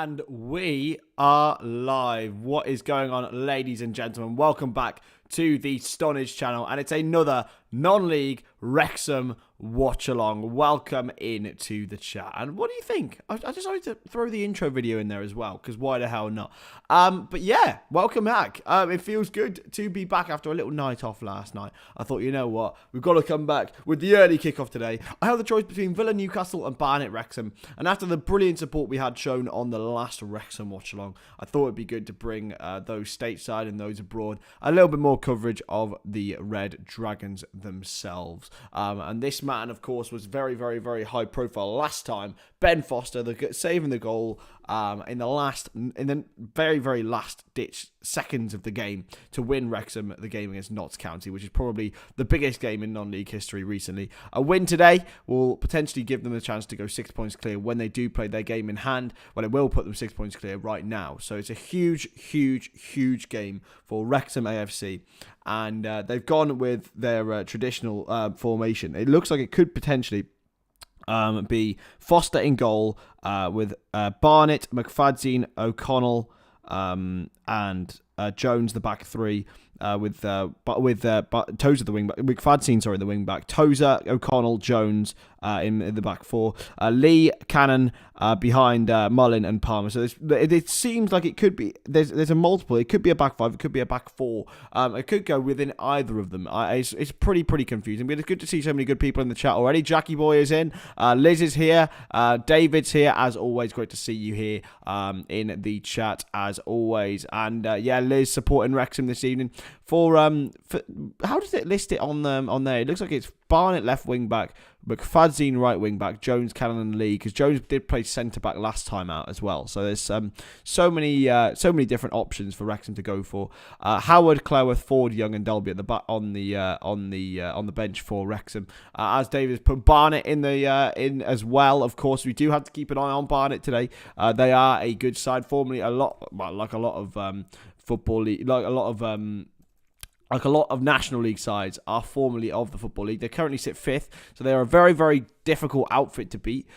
And we are live. What is going on, ladies and gentlemen? Welcome back to the Stonadge channel, and it's another non-league Wrexham watch-along. Welcome in to the chat. And what do you think? I just wanted to throw the intro video in there as well, because why the hell not? But yeah, welcome back. It feels good to be back after a little night off last night. I thought, you know what? We've got to come back with the early kickoff today. I have the choice between Villa, Newcastle and Barnet, Wrexham. And after the brilliant support we had shown on the last Wrexham watch-along, I thought it'd be good to bring those stateside and those abroad a little bit more coverage of the Red Dragons themselves. And this man, of course, was very, very, very high profile last time. Ben Foster, saving the goal in the very, very last ditch seconds of the game to win Wrexham the game against Notts County, which is probably the biggest game in non-league history recently. A win today will potentially give them a chance to go 6 points clear when they do play their game in hand. Well, it will put them 6 points clear right now. So it's a huge, huge, huge game for Wrexham AFC. And they've gone with their traditional formation. It looks like it could potentially be Foster in goal with Barnet, McFadzean, O'Connell, and Jones the back three. With Tozer the wing back, McFadzean, the wing back, Tozer, O'Connell, Jones in the back four, Lee, Cannon behind Mullin and Palmer. So it seems like it could be there's a multiple. It could be a back five, it could be a back four. It could go within either of them. It's pretty confusing. But it's good to see so many good people in the chat already. Jackie Boy is in, Liz is here, David's here as always. Great to see you here in the chat as always. And yeah, Liz supporting Wrexham this evening. For how does it list it on there? It looks like it's Barnet left wing back, McFadzean right wing back, Jones, Cannon and Lee, because Jones did play centre back last time out as well. So there's so many different options for Wrexham to go for. Howard, Cleworth, Ford, Young and Delby at the back on the bench for Wrexham. As David put Barnet in as well. Of course, we do have to keep an eye on Barnet today. They are a good side, formerly like a lot of football league, like a lot of National League sides are formerly of the Football League. They currently sit 5th, so they're a very, very difficult outfit to beat.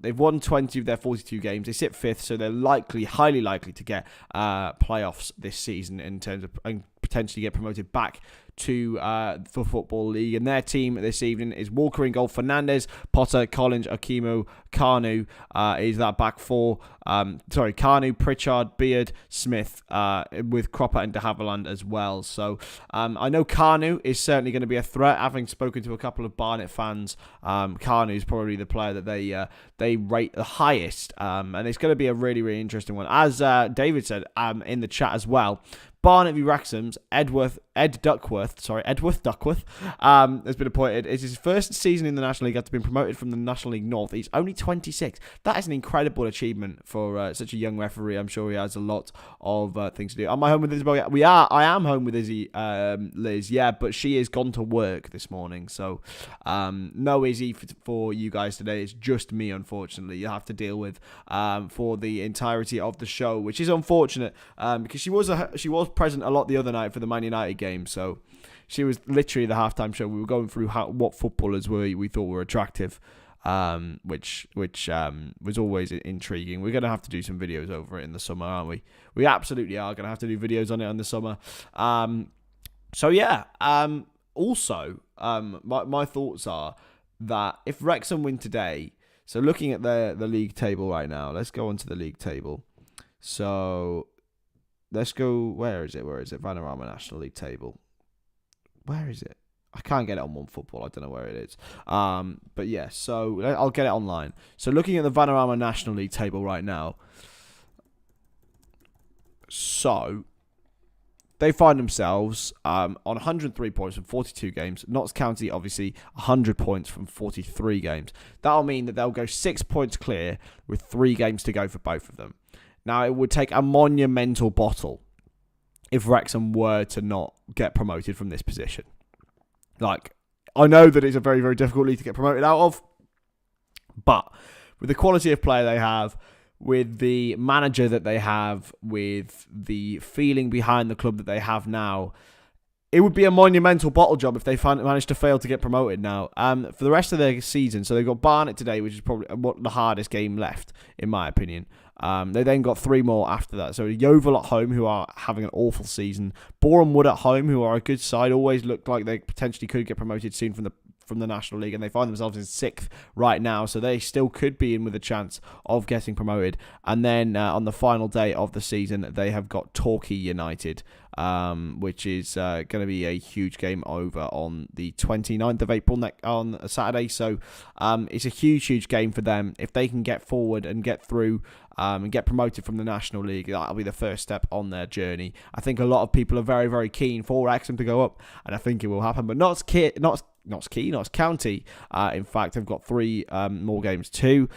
They've won 20 of their 42 games. They sit 5th, so they're highly likely to get playoffs this season in terms of and potentially get promoted back to the Football League. And their team this evening is Walker in goal, Fernandez, Potter, Collins, Okimo, Carnu is that back four. Carnu, Pritchard, Beard, Smith, with Cropper and de Havilland as well. So I know Carnu is certainly going to be a threat. Having spoken to a couple of Barnet fans, Carnu is probably the player that they rate the highest, and it's going to be a really, really interesting one. As David said in the chat as well, Barnet v Wrexham's Edworth Duckworth has been appointed. It's his first season in the National League after being promoted from the National League North. He's only 26. That is an incredible achievement for such a young referee. I'm sure he has a lot of things to do. Am I home with Isabel? I am home with Izzy, Liz. Yeah, but she has gone to work this morning. So no Izzy for you guys today. It's just me, unfortunately. You have to deal with for the entirety of the show, which is unfortunate because she was present a lot the other night for the Man United game, so she was literally the halftime show. We were going through what footballers we thought were attractive, which was always intriguing. We're gonna have to do some videos over it in the summer, aren't we? We absolutely are gonna have to do videos on it in the summer. So yeah. Also, my thoughts are that if Wrexham win today, so looking at the league table right now, let's go onto the league table. So let's go. Where is it? Vanarama National League table. Where is it? I can't get it on One Football. I don't know where it is. But yeah, so I'll get it online. So looking at the Vanarama National League table right now. So they find themselves on 103 points from 42 games. Notts County, obviously, 100 points from 43 games. That'll mean that they'll go 6 points clear with 3 games to go for both of them. Now, it would take a monumental bottle if Wrexham were to not get promoted from this position. Like, I know that it's a very, very difficult league to get promoted out of, but with the quality of player they have, with the manager that they have, with the feeling behind the club that they have now, it would be a monumental bottle job if they managed to fail to get promoted now. For the rest of their season, so they've got Barnet today, which is probably the hardest game left, in my opinion. They then got 3 more after that. So Yeovil at home, who are having an awful season. Boreham Wood at home, who are a good side, always looked like they potentially could get promoted soon from the National League, and they find themselves in 6th right now, so they still could be in with a chance of getting promoted. And then on the final day of the season, they have got Torquay United, which is going to be a huge game over on the 29th of April on a Saturday. So it's a huge game for them. If they can get forward and get through and get promoted from the National League, that'll be the first step on their journey. I think a lot of people are very, very keen for Wrexham to go up, and I think it will happen, but Notts County, in fact, have got 3 more games too.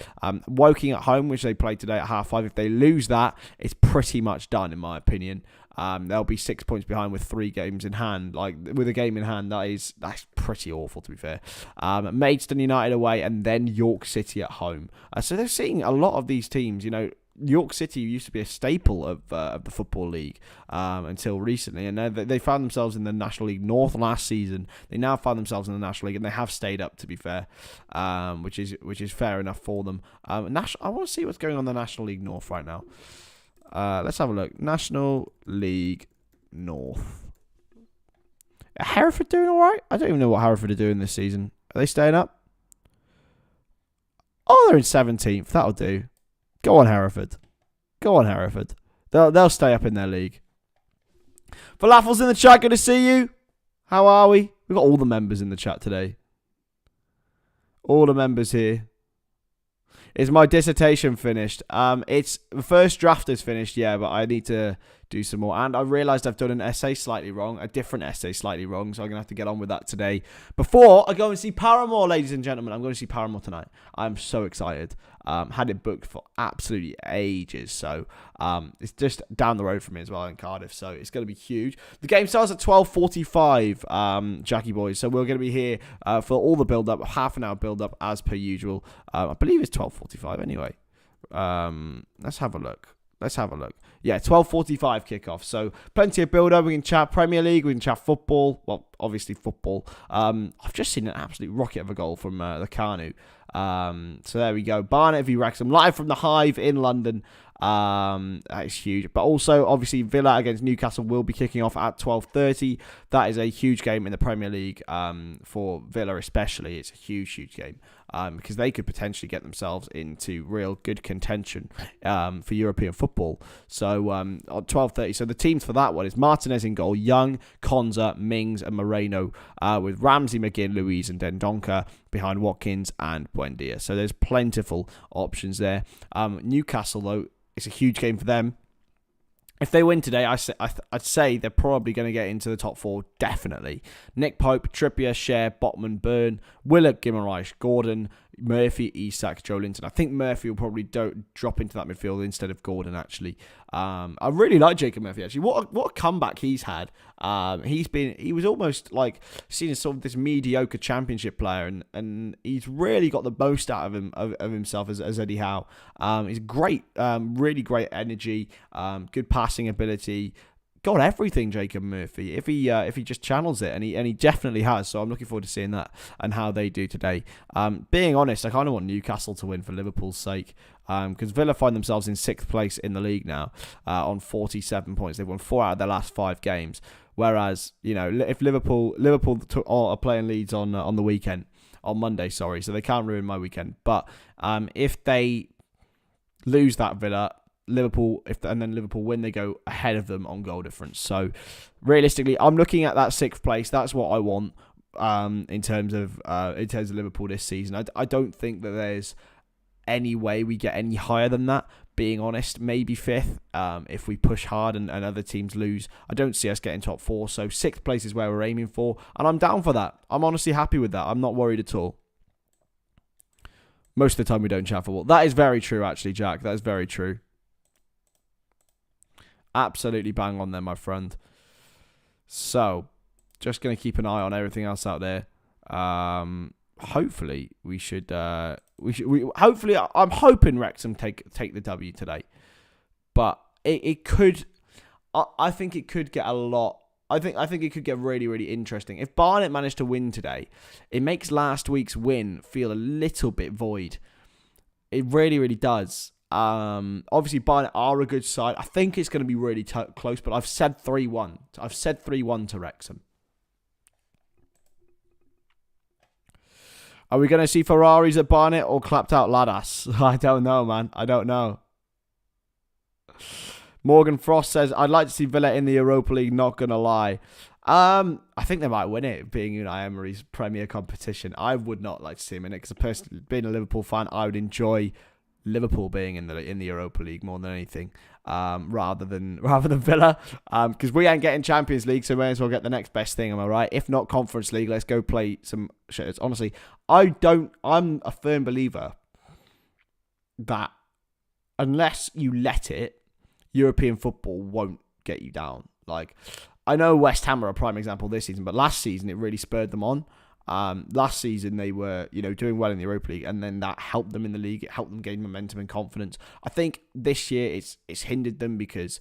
Woking at home, which they played today at 5:30. If they lose that, it's pretty much done, in my opinion. They'll be 6 points behind with 3 games in hand. Like, with a game in hand, that's pretty awful, to be fair. Maidstone United away, and then York City at home. So they're seeing a lot of these teams, York City used to be a staple of the Football League until recently, and they found themselves in the National League North last season. They now find themselves in the National League, and they have stayed up, to be fair, which is fair enough for them. I want to see what's going on in the National League North right now. Let's have a look. National League North. Are Hereford doing all right? I don't even know what Hereford are doing this season. Are they staying up? Oh, they're in 17th. That'll do. Go on, Hereford. They'll stay up in their league. Falafel's in the chat. Good to see you. How are we? We've got all the members in the chat today. All the members here. Is my dissertation finished? It's the first draft is finished, yeah, but I need to do some more. And I realised I've done an essay slightly wrong, a different essay slightly wrong, so I'm going to have to get on with that today. Before I go and see Paramore, ladies and gentlemen, I'm going to see Paramore tonight. I'm so excited. Had it booked for absolutely ages, so it's just down the road from me as well in Cardiff, so it's going to be huge. The game starts at 12:45, Jackie boys, so we're going to be here for all the build-up, half an hour build-up as per usual. I believe it's 12:45 anyway. Let's have a look. Yeah, 12:45 kickoff. So plenty of build-up. We can chat Premier League. We can chat football. Well, obviously football. I've just seen an absolute rocket of a goal from the Carnu. So there we go. Barnet v Wrexham, live from the Hive in London. That is huge. But also, obviously, Villa against Newcastle will be kicking off at 12:30. That is a huge game in the Premier League for Villa especially. It's a huge game because they could potentially get themselves into real good contention for European football. So on 12:30. So the teams for that one is Martinez in goal, Young, Konza, Mings and Moreno, with Ramsey, McGinn, Louise and Dendonka behind Watkins and Buendia. So there's plentiful options there. Newcastle, though, it's a huge game for them. If they win today, I'd say they're probably going to get into the top 4, definitely. Nick Pope, Trippier, Cher, Botman, Byrne, Willett, Guimaraes, Gordon, Murphy, Isak, Joe Linton. I think Murphy will probably drop into that midfield instead of Gordon, actually. I really like Jacob Murphy, actually. What a comeback he's had. He was almost like seen as sort of this mediocre championship player, and he's really got the most out of himself as Eddie Howe. He's great, really great energy, good passing ability. Got everything, Jacob Murphy, if he just channels it, and he definitely has. So I'm looking forward to seeing that and how they do today. Being honest, I kind of want Newcastle to win for Liverpool's sake, because Villa find themselves in 6th place in the league now on 47 points. They've won 4 out of their last 5 games. Whereas, if Liverpool are playing Leeds on the weekend, on Monday, sorry, so they can't ruin my weekend. But if they lose that Villa, Liverpool win, they go ahead of them on goal difference. So realistically, I'm looking at that 6th place. That's what I want in terms of Liverpool this season. I don't think that there's any way we get any higher than that. Being honest, maybe 5th if we push hard and other teams lose. I don't see us getting top 4. So 6th place is where we're aiming for, and I'm down for that. I'm honestly happy with that. I'm not worried at all. Most of the time we don't chat football. That is very true, actually, Jack. That is very true. Absolutely bang on there, my friend. So, just going to keep an eye on everything else out there. Hopefully, we should. Hopefully, I'm hoping Wrexham take the W today, but it could. I think it could get a lot I think it could get really, really interesting. If Barnet managed to win today, it makes last week's win feel a little bit void. It really, really does. Obviously, Barnet are a good side. I think it's going to be really close, but I've said 3-1. I've said 3-1 to Wrexham. Are we going to see Ferraris at Barnet or clapped out Ladas? I don't know, man. I don't know. Morgan Frost says, I'd like to see Villa in the Europa League, not going to lie. I think they might win it, being Unai Emery's Premier competition. I would not like to see him in it, because personally, being a Liverpool fan, I would enjoy Liverpool being in the Europa League more than anything, rather than Villa, because we ain't getting Champions League, so we may as well get the next best thing. Am I right? If not Conference League, let's go play some shit. Honestly, I'm a firm believer that unless you let it, European football won't get you down. Like, I know West Ham are a prime example this season, but last season it really spurred them on. Last season they were, doing well in the Europa League, and then that helped them in the league. It helped them gain momentum and confidence. I think this year it's hindered them because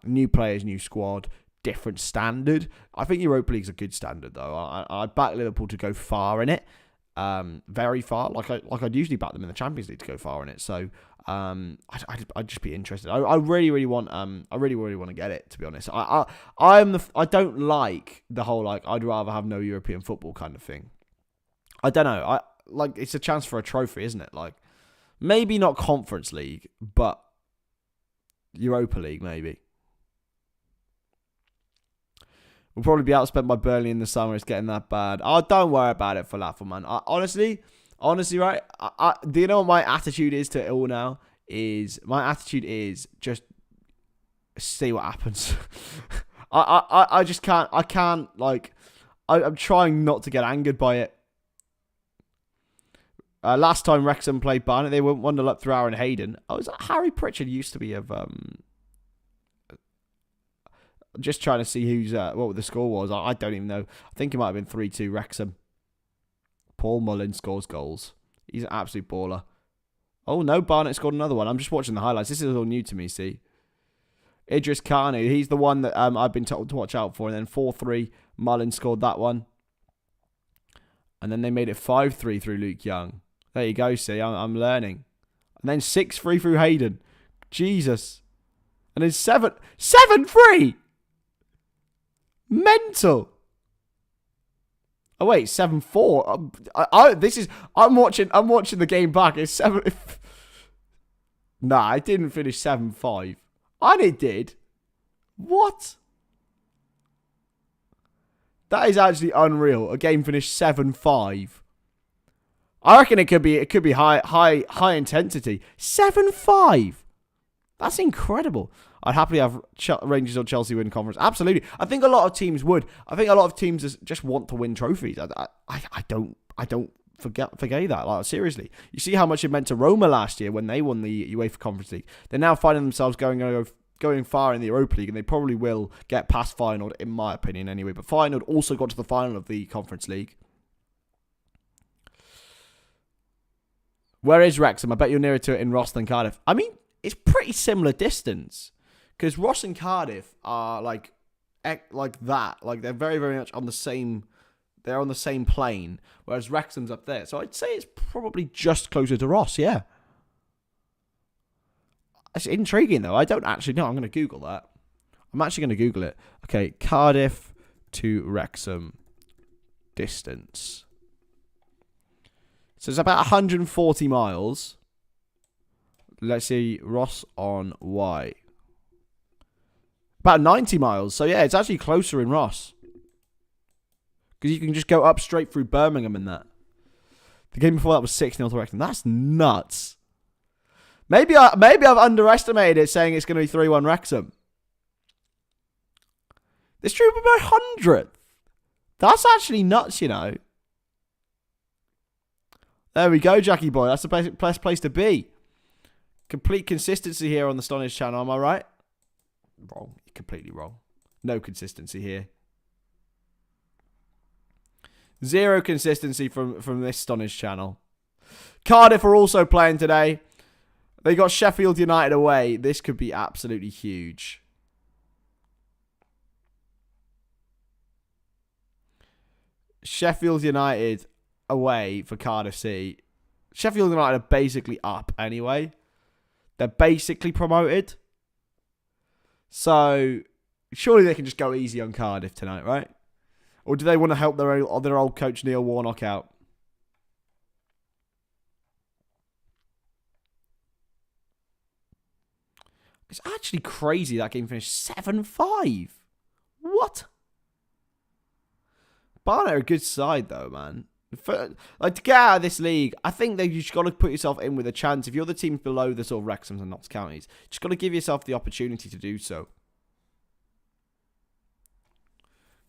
new players, new squad, different standard. I think Europa League's a good standard though. I back Liverpool to go far in it, very far. Like I'd usually back them in the Champions League to go far in it. So I'd just be interested. I really want to get it, to be honest. I don't like the whole I'd rather have no European football kind of thing. I don't know. It's a chance for a trophy, isn't it? Like, maybe not Conference League, but Europa League maybe. We'll probably be outspent by Burnley in the summer. It's getting that bad. Oh, don't worry about it, Falafel, man. Honestly, right? Do you know what my attitude is to it all now? My attitude is just see what happens. I just can't. I'm trying not to get angered by it. Last time Wrexham played Barnet, they went 1-0 up through Aaron Hayden. Harry Pritchard used to be of. Just trying to see what the score was. I don't even know. I think it might have been 3-2 Wrexham. Paul Mullin scores goals. He's an absolute baller. Oh no, Barnet scored another one. I'm just watching the highlights. This is all new to me, see. Idris Kanu, he's the one that I've been told to watch out for. And then 4-3, Mullin scored that one. And then they made it 5-3 through Luke Young. There you go, see, I'm learning. And then 6-3 through Hayden. Jesus. And then 7-3! Mental. Oh wait, 7-4. I'm watching the game back. It's 7. Nah, it didn't finish 7-5. And it did. What? That is actually unreal. A game finished 7-5. I reckon it could be high intensity. 7-5. That's incredible. I'd happily have Rangers or Chelsea win conference. Absolutely. I think a lot of teams would. I think a lot of teams just want to win trophies. I don't forget that. Like, seriously. You see how much it meant to Roma last year when they won the UEFA Conference League. They're now finding themselves going far in the Europa League, and they probably will get past Feyenoord, in my opinion anyway. But Feyenoord also got to the final of the Conference League. Where is Wrexham? I bet you're nearer to it in Ross than Cardiff. I mean, it's pretty similar distance. Because Ross and Cardiff are like that. Like, they're very, very much on the same. They're on the same plane, whereas Wrexham's up there. So I'd say it's probably just closer to Ross. Yeah, it's intriguing though. I don't actually know. I'm going to Google that. I'm actually going to Google it. Okay, Cardiff to Wrexham distance. So it's about 140 miles. Let's see, Ross on Y. About 90 miles. So yeah, it's actually closer in Ross. Because you can just go up straight through Birmingham and that. The game before that was 6-0 to Wrexham. That's nuts. Maybe I've underestimated it, saying it's going to be 3-1 Wrexham. This drew about 100th. That's actually nuts, you know. There we go, Jackie boy. That's the best place to be. Complete consistency here on the Stonadge channel, am I right? Wrong. You're completely wrong. No consistency here. Zero consistency from this Stonadge channel. Cardiff are also playing today. They got Sheffield United away. This could be absolutely huge. Sheffield United away for Cardiff City. Sheffield United are basically up anyway. They're basically promoted. So, surely they can just go easy on Cardiff tonight, right? Or do they want to help their old coach Neil Warnock out? It's actually crazy that game finished 7-5. What? Barnet are a good side, though, man. To get out of this league, I think that you just got to put yourself in with a chance. If you're the team below the sort of Wrexhams and Notts Counties, you just got to give yourself the opportunity to do so.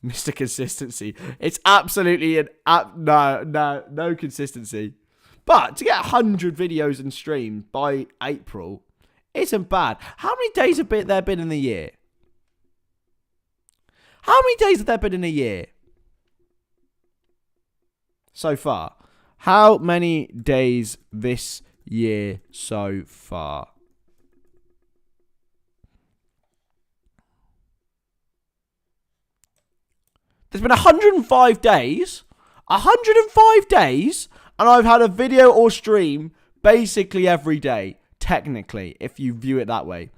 Mr. Consistency. It's absolutely no consistency. But to get 100 videos and streams by April isn't bad. How many days have there been in the year? How many days have there been in a year? So far. How many days this year so far? There's been 105 days. 105 days. And I've had a video or stream basically every day. Technically, if you view it that way.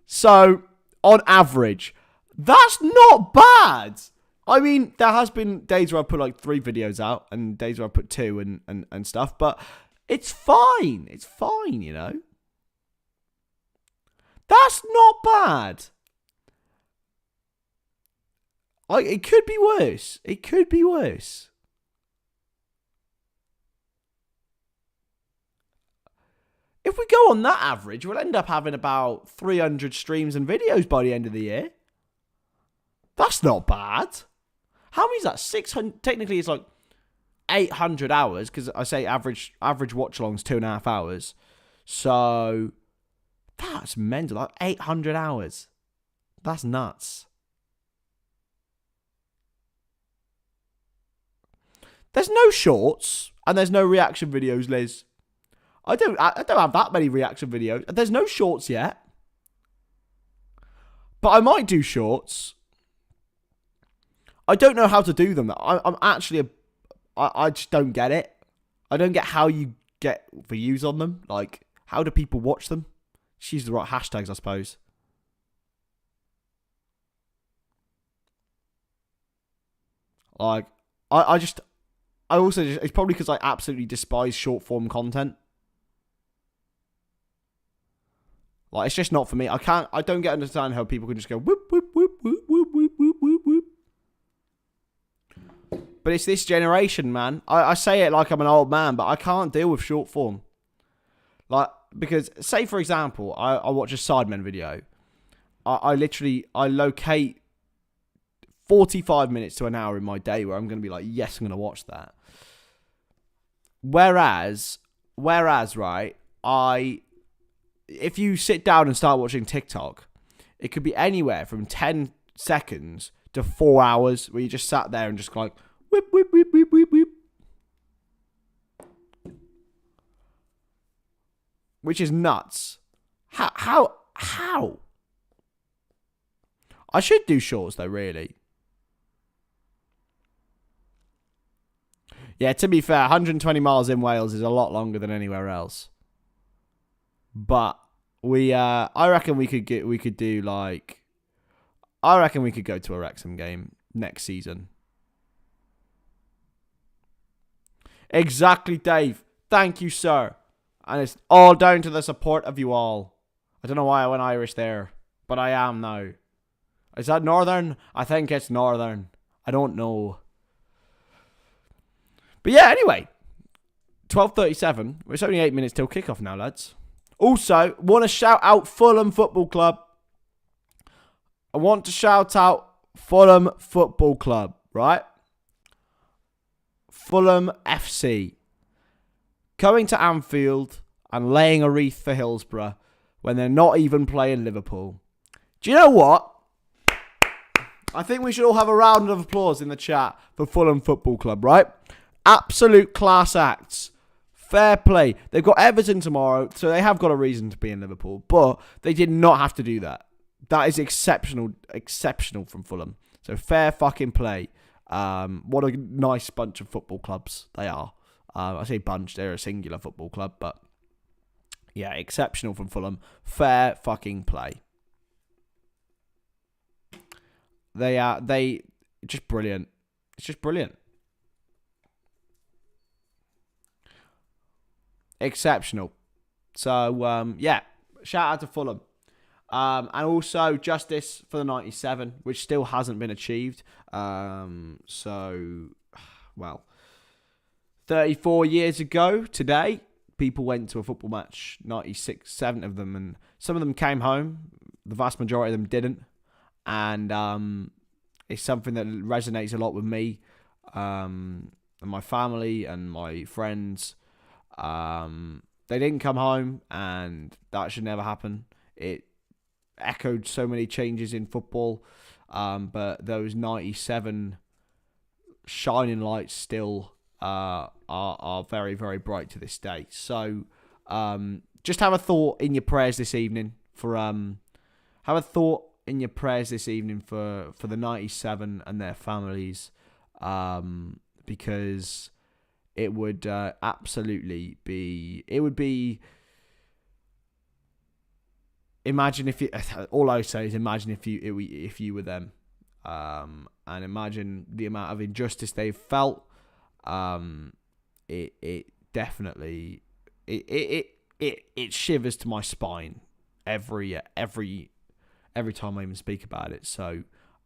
So, on average, that's not bad. I mean, there has been days where I put like 3 videos out and days where I put 2 and stuff, but it's fine. It's fine, you know. That's not bad. Like, it could be worse. It could be worse. If we go on that average, we'll end up having about 300 streams and videos by the end of the year. That's not bad. How many is that? 600. Technically, it's like 800 hours because I say average watch along's 2.5 hours. So that's mental. Like 800 hours. That's nuts. There's no shorts and there's no reaction videos, Liz. I don't have that many reaction videos. There's no shorts yet. But I might do shorts. I don't know how to do them. I'm actually I just don't get it. I don't get how you get views on them. Like, how do people watch them? Just use the right hashtags, I suppose. Like, it's probably because I absolutely despise short form content. Like, it's just not for me. I don't understand how people can just go whoop, whoop, whoop, whoop, whoop, whoop, whoop, whoop, whoop. But it's this generation, man. I say it like I'm an old man, but I can't deal with short form. Like, because, say, for example, I watch a Sidemen video. I locate 45 minutes to an hour in my day where I'm going to be like, yes, I'm going to watch that. Whereas, right, if you sit down and start watching TikTok, it could be anywhere from 10 seconds to 4 hours where you just sat there and just like, whip, whip, whip, whip, whip, whip. Which is nuts. How? I should do shorts though, really. Yeah, to be fair, 120 miles in Wales is a lot longer than anywhere else. But I reckon we could go to a Wrexham game next season. Exactly, Dave. Thank you, sir. And it's all down to the support of you all. I don't know why I went Irish there, but I am now. Is that Northern? I think it's Northern. I don't know. But yeah, anyway. 12:37. It's only 8 minutes till kickoff now, lads. Also, want to shout out Fulham Football Club. I want to shout out Fulham Football Club, right? Fulham FC. Going to Anfield and laying a wreath for Hillsborough when they're not even playing Liverpool. Do you know what? I think we should all have a round of applause in the chat for Fulham Football Club, right? Absolute class acts. Fair play. They've got Everton tomorrow, so they have got a reason to be in Liverpool. But they did not have to do that. That is exceptional from Fulham. So fair fucking play. What a nice bunch of football clubs they are. I say bunch, they're a singular football club, but yeah, exceptional from Fulham. Fair fucking play. They just brilliant. It's just brilliant. Exceptional. So, yeah, shout out to Fulham. And also justice for the 97, which still hasn't been achieved. So, well, 34 years ago today, people went to a football match, 96, 7 of them, and some of them came home. The vast majority of them didn't. And it's something that resonates a lot with me and my family and my friends. They didn't come home, and that should never happen. It echoed so many changes in football, but those 97 shining lights still are very, very bright to this day. So just have a thought in your prayers this evening for the 97 and their families, because it would absolutely be. It would be. Imagine if you. All I say is imagine if you were them, and imagine the amount of injustice they've felt. It definitely it shivers to my spine every time I even speak about it. So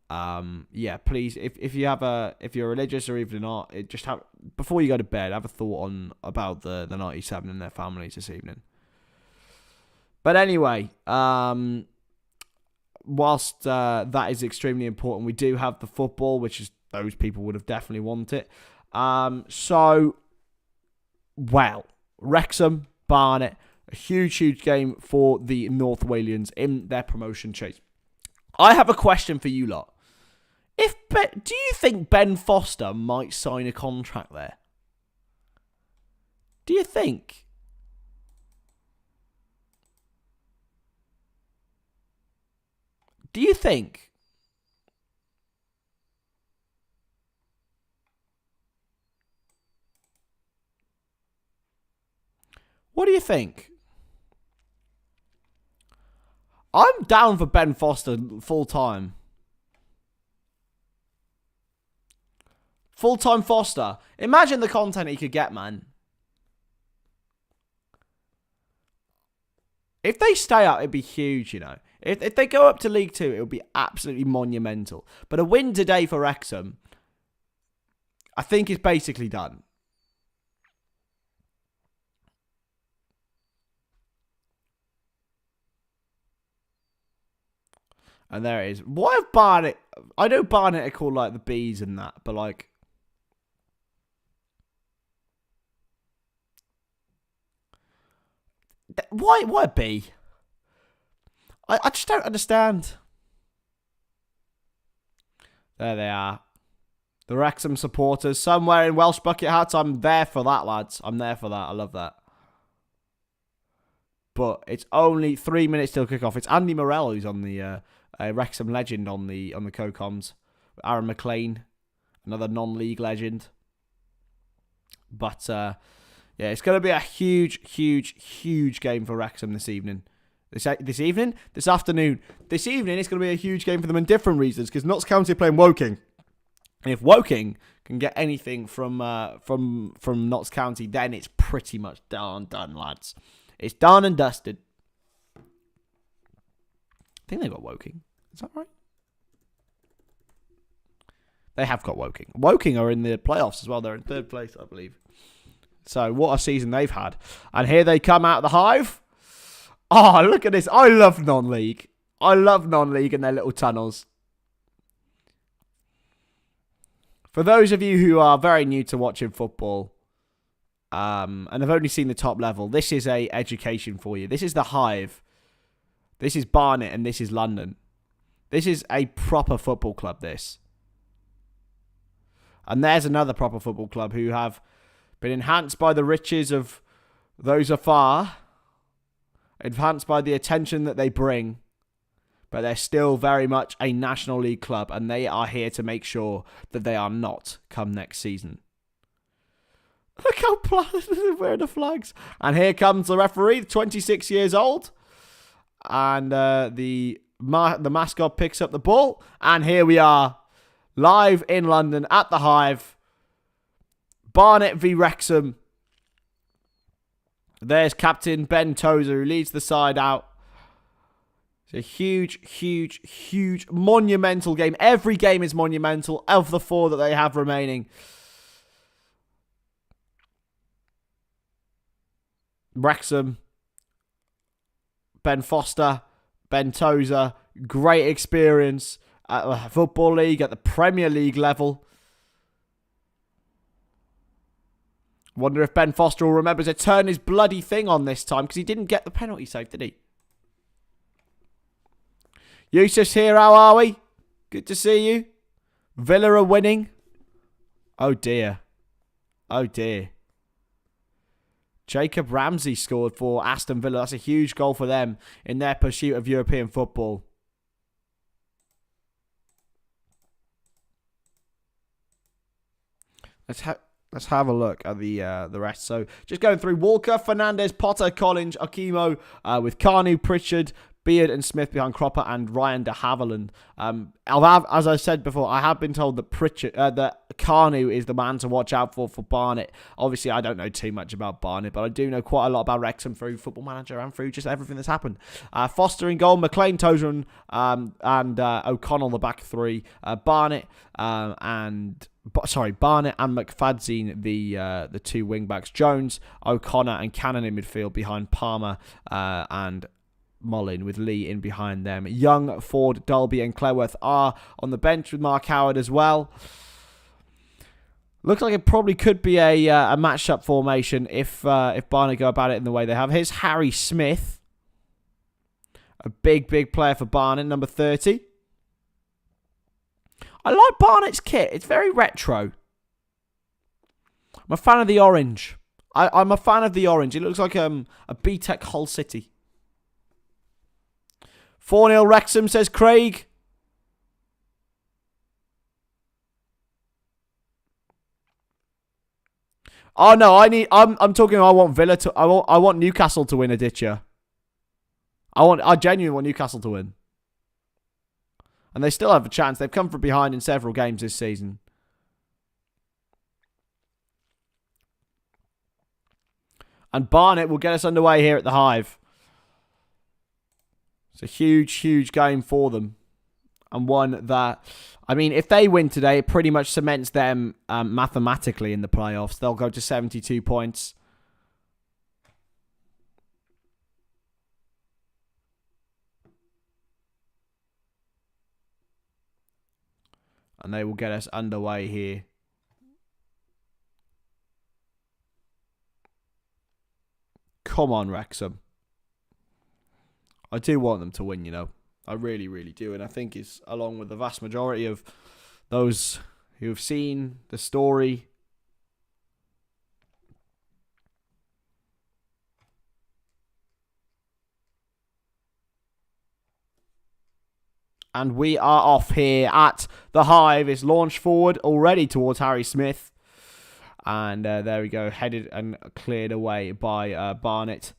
yeah, please, if you're religious or even not, just have, before you go to bed, have a thought about the 97 and their families this evening. But anyway, whilst that is extremely important, we do have the football, which is, those people would have definitely wanted it. So, well, Wrexham, Barnet, a huge game for the North Walians in their promotion chase. I have a question for you lot. Do you think Ben Foster might sign a contract there? Do you think? Do you think? What do you think? I'm down for Ben Foster full time. Full-time Foster. Imagine the content he could get, man. If they stay up, it'd be huge, you know. If they go up to League 2, it would be absolutely monumental. But a win today for Wrexham, I think, is basically done. And there it is. What if Barnet... I know Barnet are called, like, the Bees and that, but, like... Why a bee? I just don't understand. There they are. The Wrexham supporters somewhere in Welsh bucket hats. I'm there for that, lads. I'm there for that. I love that. But it's only 3 minutes till kick-off. It's Andy Morell who's on the Wrexham legend on the co-coms. Aaron McLean, another non-league legend. But... yeah, it's going to be a huge game for Wrexham this evening. This afternoon. This evening, it's going to be a huge game for them in different reasons, because Notts County are playing Woking. And if Woking can get anything from Notts County, then it's pretty much done, lads. It's done and dusted. I think they got Woking. Is that right? They have got Woking. Woking are in the playoffs as well. They're in third place, I believe. So, what a season they've had. And here they come out of the Hive. Oh, look at this. I love non-league. I love non-league and their little tunnels. For those of you who are very new to watching football and have only seen the top level, this is a education for you. This is the Hive. This is Barnet and this is London. This is a proper football club, this. And there's another proper football club who have... been enhanced by the riches of those afar, enhanced by the attention that they bring, But they're still very much a National League club, and they are here to make sure that they are not come next season. Look how they're wearing the flags. And here comes the referee, 26 years old. And the mascot picks up the ball. And here we are, live in London at the Hive. Barnet v Wrexham. There's Captain Ben Tozer, who leads the side out. It's a huge, huge, huge, monumental game. Every game is monumental of the 4 that they have remaining. Wrexham, Ben Foster, Ben Tozer, great experience at the Football League, at the Premier League level. Wonder if Ben Foster will remember to turn his bloody thing on this time, because he didn't get the penalty save, did he? Yusuf's here, how are we? Good to see you. Villa are winning. Oh dear. Oh dear. Jacob Ramsey scored for Aston Villa. That's a huge goal for them in their pursuit of European football. Let's have a look at the rest. So just going through: Walker, Fernandez, Potter, Collins, Okimo, with Carnu, Pritchard, Beard and Smith behind Cropper, and Ryan de Havilland. As I said before, I have been told that that Carnu is the man to watch out for Barnet. Obviously, I don't know too much about Barnet, but I do know quite a lot about Wrexham through Football Manager and through just everything that's happened. Foster in goal, McLean, Tozer, and O'Connell the back 3. Barnet and McFadzean the 2 wing backs. Jones, O'Connor, and Cannon in midfield behind Palmer and Mullin, with Lee in behind them. Young, Ford, Dalby and Cleworth are on the bench with Mark Howard as well. Looks like it probably could be a match-up formation if Barnet go about it in the way they have. Here's Harry Smith, a big player for Barnet, number 30. I like Barnet's kit. It's very retro. I'm a fan of the orange. I'm a fan of the orange. It looks like a B-Tech Hull City. 4-0 Wrexham, says Craig. Oh no, I'm talking. I want Villa to. I want Newcastle to win a ditcher. I genuinely want Newcastle to win, and they still have a chance. They've come from behind in several games this season. And Barnet will get us underway here at the Hive. It's a huge game for them. And one that, I mean, if they win today, it pretty much cements them mathematically in the playoffs. They'll go to 72 points. And they will get us underway here. Come on, Wrexham. I do want them to win, you know. I really do. And I think it's along with the vast majority of those who have seen the story. And we are off here at the Hive. It's launched forward already towards Harry Smith. And there we go. Headed and cleared away by Barnet.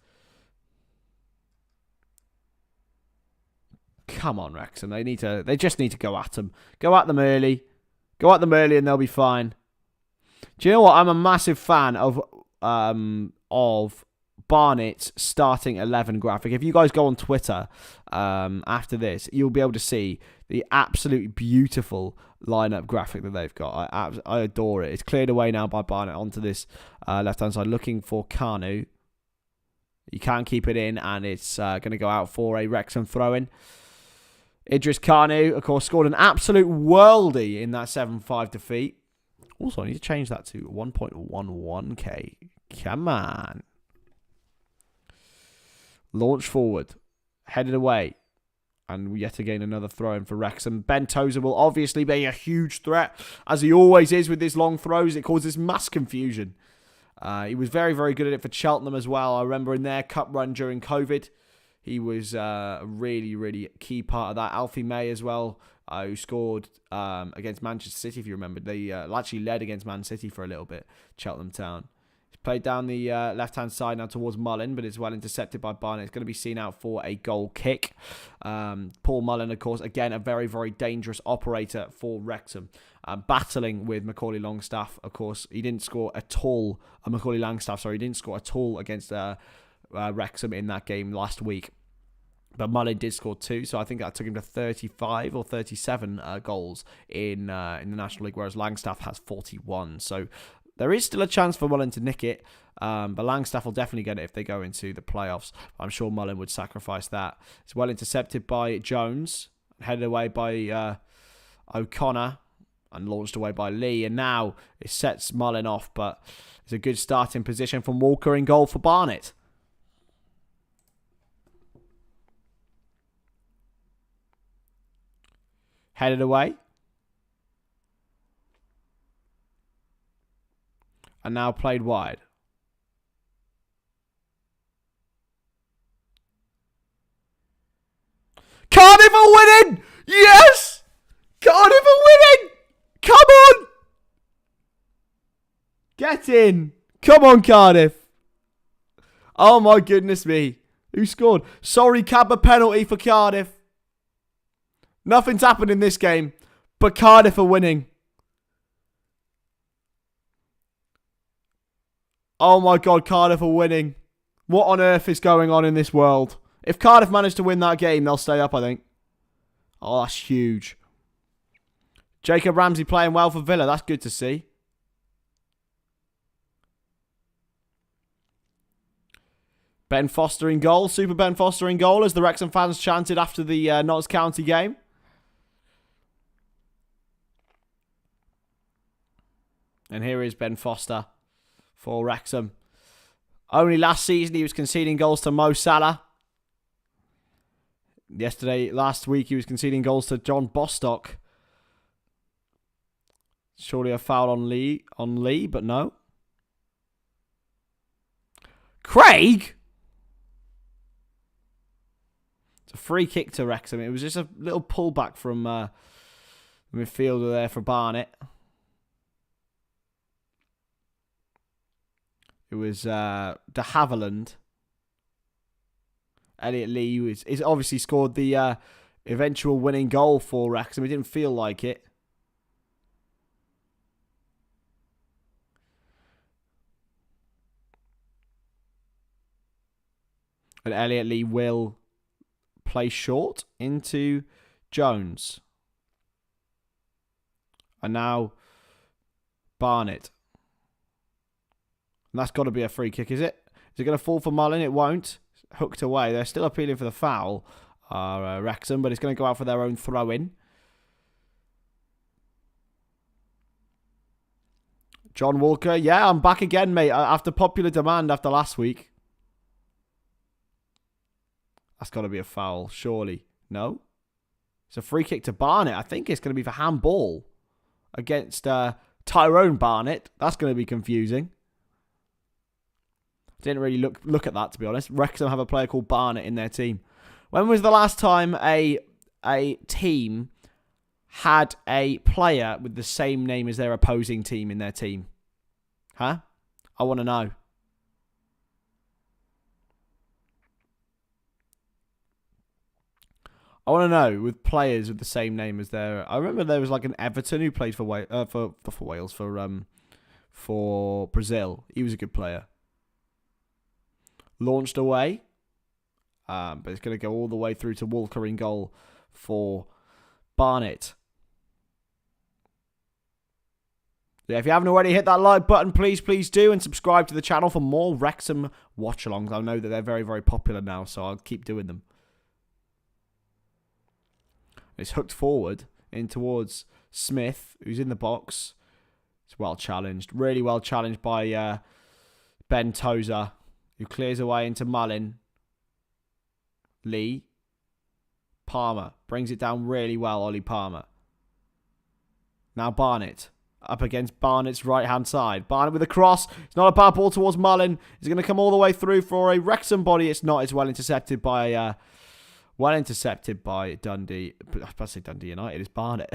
Come on, Wrexham. They just need to go at them. Go at them early. Go at them early and they'll be fine. Do you know what? I'm a massive fan of Barnet's starting 11 graphic. If you guys go on Twitter after this, you'll be able to see the absolutely beautiful lineup graphic that they've got. I adore it. It's cleared away now by Barnet onto this left-hand side, looking for Carnu. You can't keep it in, and it's going to go out for a Wrexham throw-in. Idris Carnu, of course, scored an absolute worldie in that 7-5 defeat. Also, I need to change that to 1.11k. Come on. Launch forward. Headed away. And yet again, another throw-in for Wrexham. Ben Tozer will obviously be a huge threat, as he always is with his long throws. It causes mass confusion. He was very good at it for Cheltenham as well. I remember in their cup run during COVID, He was a really, really key part of that. Alfie May as well, who scored against Manchester City, if you remember. They actually led against Man City for a little bit, Cheltenham Town. He's played down the left-hand side now towards Mullin, but it's well intercepted by Barnet. It's going to be seen out for a goal kick. Paul Mullin, of course, again, a very, very dangerous operator for Wrexham. Battling with Macaulay Longstaff, of course. He didn't score at all. Macaulay Longstaff, sorry, he didn't score at all against Wrexham in that game last week. But Mullin did score 2, so I think that took him to 35 or 37 goals in the National League, whereas Longstaff has 41. So there is still a chance for Mullin to nick it, but Longstaff will definitely get it if they go into the playoffs. I'm sure Mullin would sacrifice that. It's well intercepted by Jones, headed away by O'Connor, and launched away by Lee. And now it sets Mullin off, but it's a good starting position from Walker in goal for Barnet. Headed away. And now played wide. Cardiff are winning! Yes! Cardiff are winning! Come on! Get in! Come on, Cardiff! Oh my goodness me. Who scored? Sorry, Cab, a penalty for Cardiff. Nothing's happened in this game, but Cardiff are winning. Oh my God, Cardiff are winning. What on earth is going on in this world? If Cardiff manage to win that game, they'll stay up, I think. Oh, that's huge. Jacob Ramsey playing well for Villa. That's good to see. Ben Foster in goal. Super Ben Foster in goal, as the Wrexham fans chanted after the Notts County game. And here is Ben Foster for Wrexham. Only last season he was conceding goals to Mo Salah. Last week he was conceding goals to John Bostock. Surely a foul on Lee, but no. Craig? It's a free kick to Wrexham. It was just a little pullback from the midfielder there for Barnet. It was de Havilland. Elliot Lee is obviously scored the eventual winning goal for Wrexham. It didn't feel like it. And Elliot Lee will play short into Jones. And now Barnet. And that's got to be a free kick, is it? Is it going to fall for Mullin? It won't. Hooked away. They're still appealing for the foul, Wrexham, but it's going to go out for their own throw-in. John Walker. Yeah, I'm back again, mate. After popular demand after last week. That's got to be a foul, surely. No? It's a free kick to Barnet. I think it's going to be for handball against Tyrone Barnet. That's going to be confusing. Didn't really look at that, to be honest. Wrexham have a player called Barnet in their team. When was the last time a team had a player with the same name as their opposing team in their team? Huh? I want to know. I want to know with players with the same name as their. I remember there was like an Everton who played for Wales for Brazil. He was a good player. Launched away, but it's going to go all the way through to Walker in goal for Barnet. Yeah, if you haven't already, hit that like button, please do, and subscribe to the channel for more Wrexham watch-alongs. I know that they're very, very popular now, so I'll keep doing them. It's hooked forward in towards Smith, who's in the box. It's well challenged, really well challenged by Ben Tozer, who clears away into Mullin. Lee. Palmer. Brings it down really well, Ollie Palmer. Now Barnet. up against Barnet's right-hand side. Barnet with a cross. It's not a bad ball towards Mullin. He's going to come all the way through for a Wrexham body. It's not. It's well intercepted by Dundee. I was about to say Dundee United. It's Barnet.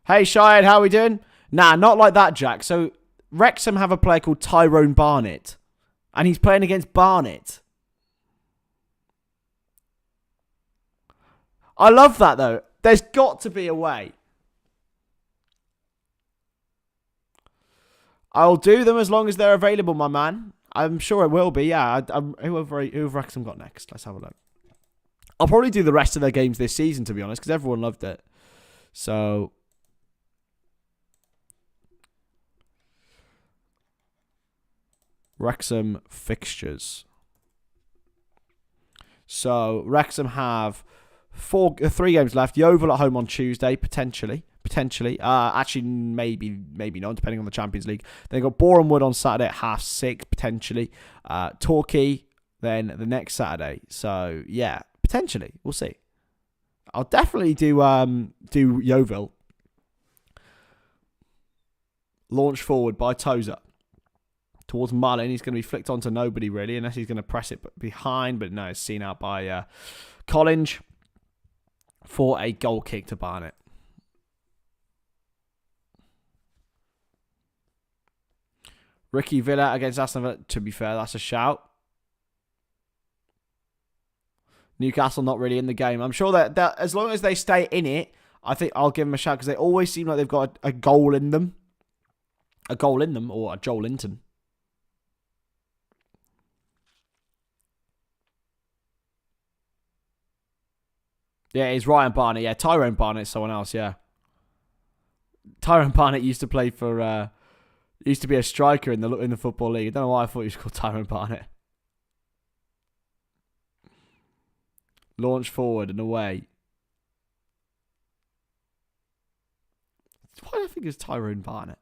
Hey, Shire, how are we doing? Nah, not like that, Jack. So, Wrexham have a player called Tyrone Barnet. And he's playing against Barnet. I love that, though. There's got to be a way. I'll do them as long as they're available, my man. I'm sure it will be, yeah. Who have Wrexham got next? Let's have a look. I'll probably do the rest of their games this season, to be honest, because everyone loved it. So... Wrexham fixtures. So Wrexham have 3 games left. Yeovil at home on Tuesday, potentially. Actually, maybe not, depending on the Champions League. Then got Boreham Wood on Saturday at 6:30, potentially. Torquay then the next Saturday. So yeah, potentially, we'll see. I'll definitely do Yeovil. Launch forward by Tozer. Towards Mullin. He's going to be flicked onto nobody, really, unless he's going to press it behind. But no, it's seen out by Collins for a goal kick to Barnet. Ricky Villa against Aston Villa. To be fair, that's a shout. Newcastle not really in the game. I'm sure that as long as they stay in it, I think I'll give them a shout because they always seem like they've got a goal in them. A goal in them, or a Joel Linton. Yeah, it's Ryan Barnet. Yeah, Tyrone Barnet is someone else, yeah. Tyrone Barnet used to play for... used to be a striker in the Football League. I don't know why I thought he was called Tyrone Barnet. Launch forward and away. Why do I think it's Tyrone Barnet?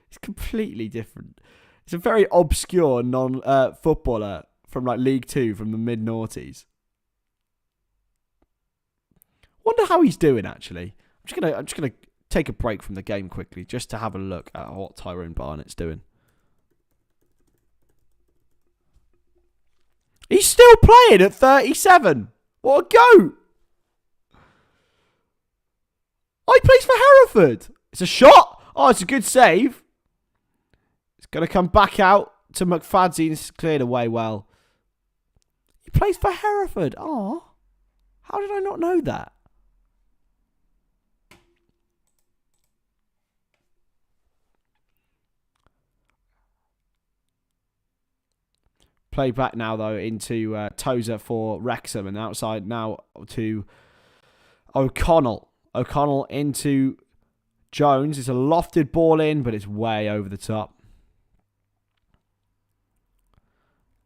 It's completely different. It's a very obscure footballer from like League 2 from the mid-noughties. Wonder how he's doing, actually. I'm just gonna take a break from the game quickly just to have a look at what Tyrone Barnett's doing. He's still playing at 37. What a goat! Oh, he plays for Hereford. It's a shot. Oh, it's a good save. It's going to come back out to McFadzean and it's cleared away well. He plays for Hereford. Oh, how did I not know that? Play back now, though, into Tozer for Wrexham. And outside now to O'Connell. O'Connell into Jones. It's a lofted ball in, but it's way over the top.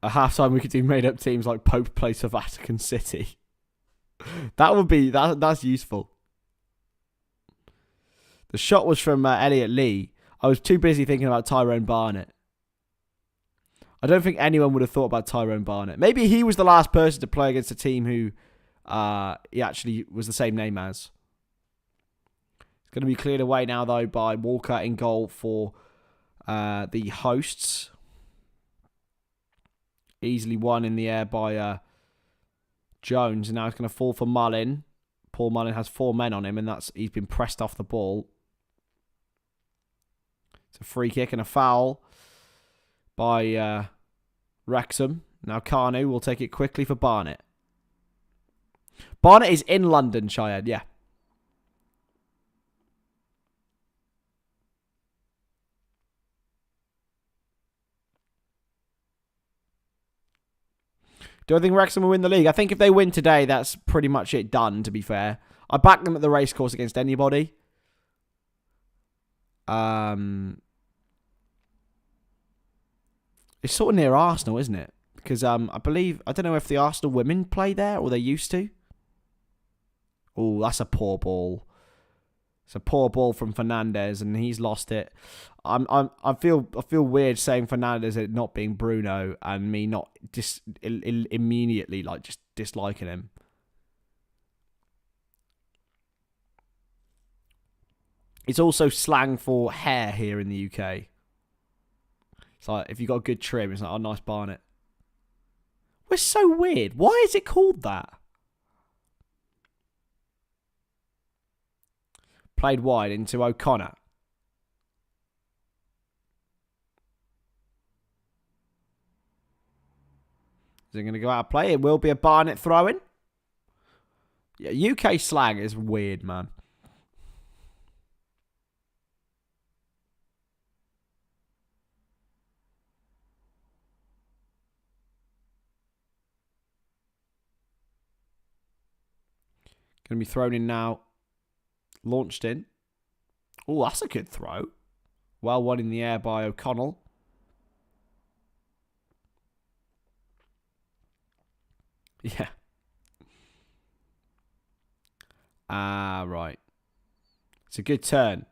At halftime, we could do made-up teams like Pope plays for Vatican City. That would be... That's useful. The shot was from Elliot Lee. I was too busy thinking about Tyrone Barnet. I don't think anyone would have thought about Tyrone Barnet. Maybe he was the last person to play against a team who he actually was the same name as. It's going to be cleared away now, though, by Walker in goal for the hosts. Easily won in the air by Jones. And now it's going to fall for Mullin. Paul Mullin has 4 men on him, and he's been pressed off the ball. It's a free kick and a foul by Wrexham. Now Carnu will take it quickly for Barnet. Barnet is in London, Cheyenne, yeah. Do I think Wrexham will win the league? I think if they win today, that's pretty much it done, to be fair. I back them at the racecourse against anybody. It's sort of near Arsenal, isn't it? Because I don't know if the Arsenal women play there or they used to. Oh, that's a poor ball. It's a poor ball from Fernandez, and he's lost it. I feel weird saying Fernandez it not being Bruno and me not immediately just disliking him. It's also slang for hair here in the UK. It's like, if you got a good trim, it's like, oh, nice Barnet. We're so weird. Why is it called that? Played wide into O'Connor. Is it going to go out of play? It will be a Barnet throw-in. Yeah, UK slang is weird, man. Going to be thrown in now. Launched in. Oh, that's a good throw. Well won in the air by O'Connell. Yeah. Ah, right. It's a good turn.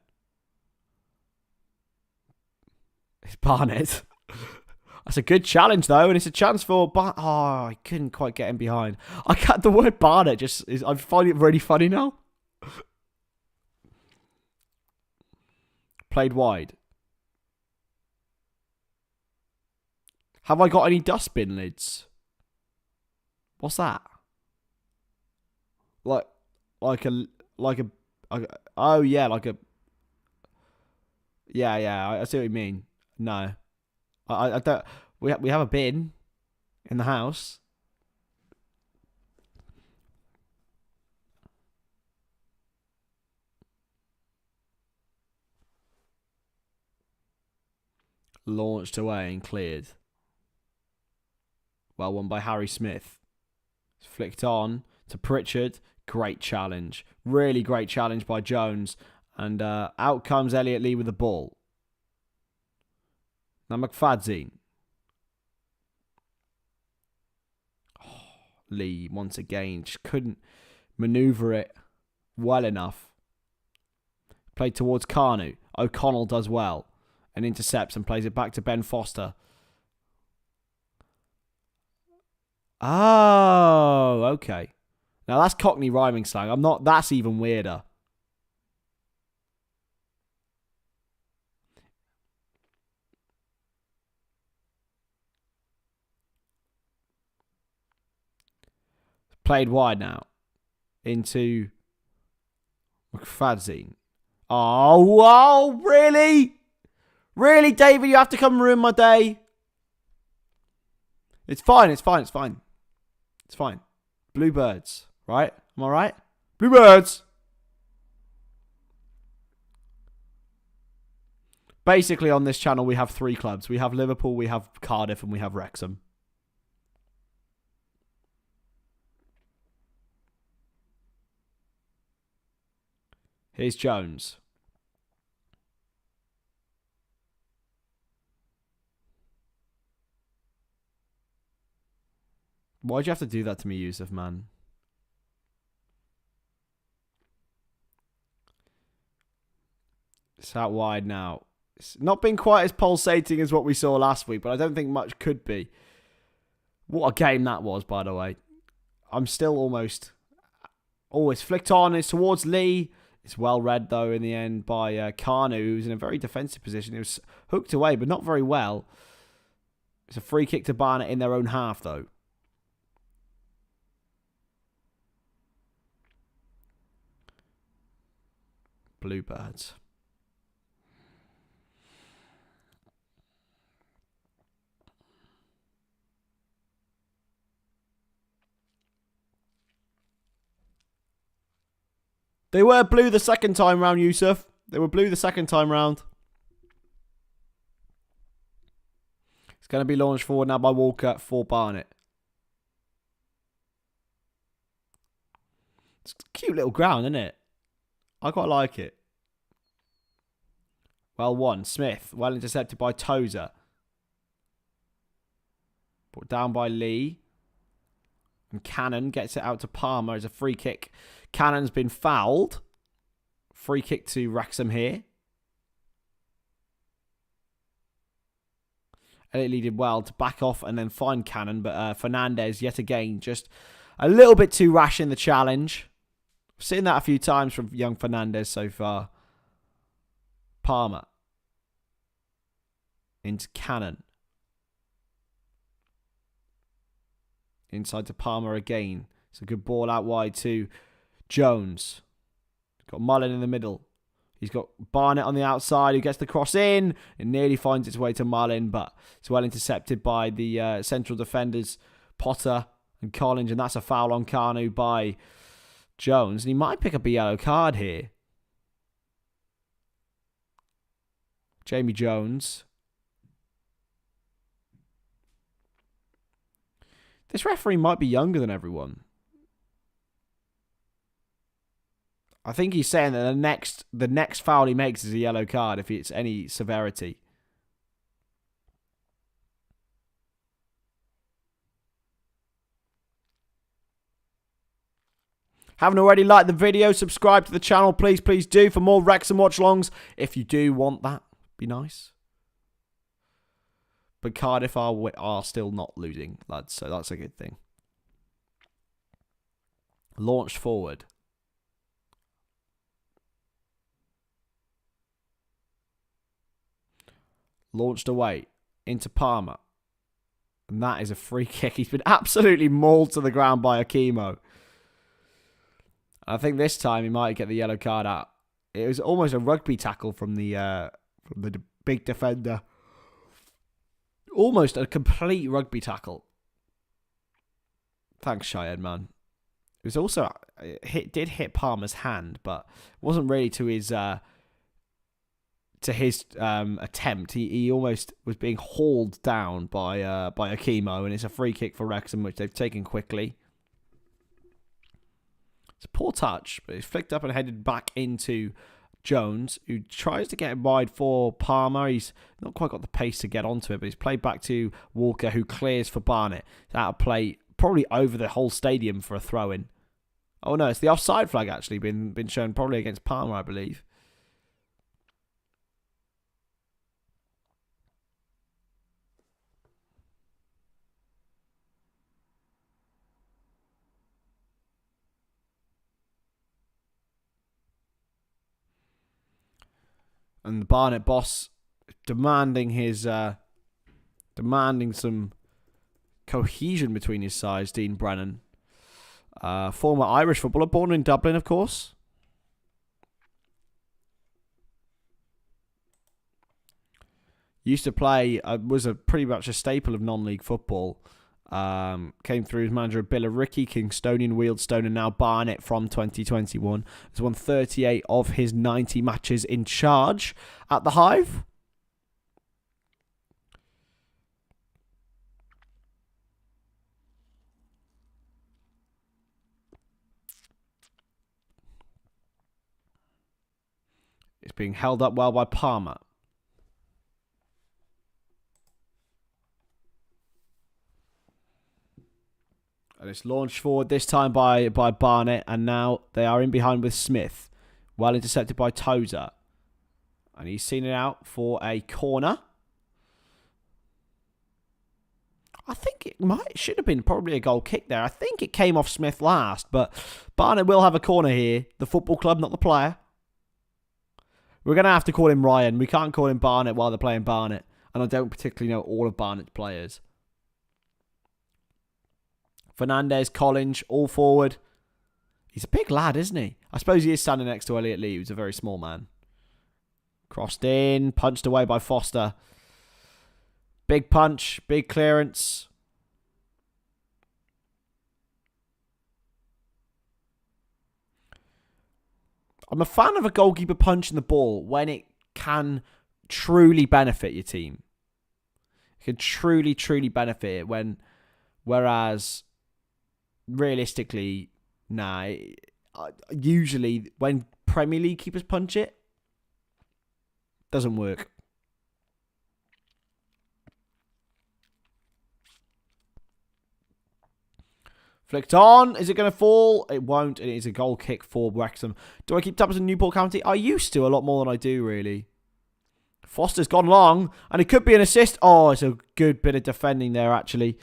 It's Barnet. That's a good challenge, though, and it's a chance for... Oh, I couldn't quite get him behind. I can't... The word Barnet just... I find it really funny now. Played wide. Have I got any dustbin lids? What's that? Like a oh yeah, like a yeah. I see what you mean. No, I don't. We have a bin in the house. Launched away and cleared. Well won by Harry Smith. It's flicked on to Pritchard. Great challenge. Really great challenge by Jones. And out comes Elliot Lee with the ball. Now McFadzean. Oh, Lee, once again, just couldn't manoeuvre it well enough. Played towards Carnu. O'Connell does well. And intercepts and plays it back to Ben Foster. Oh, okay. Now that's Cockney rhyming slang. That's even weirder. Played wide now. Into McFadzean. Oh, wow, really? Really, David, you have to come ruin my day? It's fine. Bluebirds, right? Am I right? Bluebirds! Basically, on this channel, we have 3 clubs. We have Liverpool, we have Cardiff, and we have Wrexham. Here's Jones. Why'd you have to do that to me, Yusuf, man? It's out wide now. It's not been quite as pulsating as what we saw last week, but I don't think much could be. What a game that was, by the way. I'm still almost... Oh, it's flicked on. It's towards Lee. It's well read, though, in the end by Carnu, who's in a very defensive position. It was hooked away, but not very well. It's a free kick to Barnet in their own half, though. Bluebirds. They were blue the second time round, Yusuf. They were blue the second time round. It's going to be launched forward now by Walker for Barnet. It's a cute little ground, isn't it? I quite like it. Well won. Smith. Well intercepted by Tozer. Put down by Lee. And Cannon gets it out to Palmer as a free kick. Cannon's been fouled. Free kick to Wrexham here. Elliot Lee did well to back off and then find Cannon. But Fernandez, yet again, just a little bit too rash in the challenge. I've seen that a few times from young Fernandez so far. Palmer. Into Cannon. Inside to Palmer again. It's a good ball out wide to Jones. Got Mullen in the middle. He's got Barnet on the outside who gets the cross in. It nearly finds its way to Mullen, but it's well intercepted by the central defenders, Potter and Collins, and that's a foul on Kanu by Jones. And he might pick up a yellow card here. Jamie Jones. This referee might be younger than everyone. I think he's saying that the next foul he makes is a yellow card if it's any severity. Haven't already liked the video, subscribe to the channel, please do, for more Wrexham watch-alongs. If you do want that, be nice. But Cardiff are still not losing, lads, so that's a good thing. Launched forward. Launched away into Palmer. And that is a free kick. He's been absolutely mauled to the ground by Akimo. I think this time he might get the yellow card out. It was almost a rugby tackle from the big defender. Almost a complete rugby tackle. Thanks, Cheyenne, man. It was also did hit Palmer's hand, but it wasn't really to his attempt. He almost was being hauled down by Akimo, and it's a free kick for Wrexham, which they've taken quickly. It's a poor touch, but it's flicked up and headed back into Jones, who tries to get it wide for Palmer. He's not quite got the pace to get onto it, but he's played back to Walker, who clears for Barnet. It's out of play, probably over the whole stadium for a throw-in. Oh no, it's the offside flag actually been shown, probably against Palmer, I believe. And the Barnet boss demanding some cohesion between his sides, Dean Brennan. Former Irish footballer, born in Dublin, of course. Used to play, was pretty much a staple of non-league football. Came through as manager of Billericay, Kingstonian, Wealdstone, and now Barnet from 2021. Has won 38 of his 90 matches in charge at the Hive. It's being held up well by Palmer. And it's launched forward this time by Barnet. And now they are in behind with Smith. Well intercepted by Tozer. And he's seen it out for a corner. I think it should have been probably a goal kick there. I think it came off Smith last. But Barnet will have a corner here. The football club, not the player. We're going to have to call him Ryan. We can't call him Barnet while they're playing Barnet. And I don't particularly know all of Barnet's players. Fernandez, Collins, all forward. He's a big lad, isn't he? I suppose he is standing next to Elliot Lee, who's a very small man. Crossed in, punched away by Foster. Big punch, big clearance. I'm a fan of a goalkeeper punching the ball when it can truly benefit your team. It can truly, truly benefit it whereas realistically, nah. Usually, when Premier League keepers punch it, doesn't work. Flicked on. Is it going to fall? It won't. It is a goal kick for Wrexham. Do I keep tabs in Newport County? I used to a lot more than I do, really. Foster's gone long, and it could be an assist. Oh, it's a good bit of defending there, actually.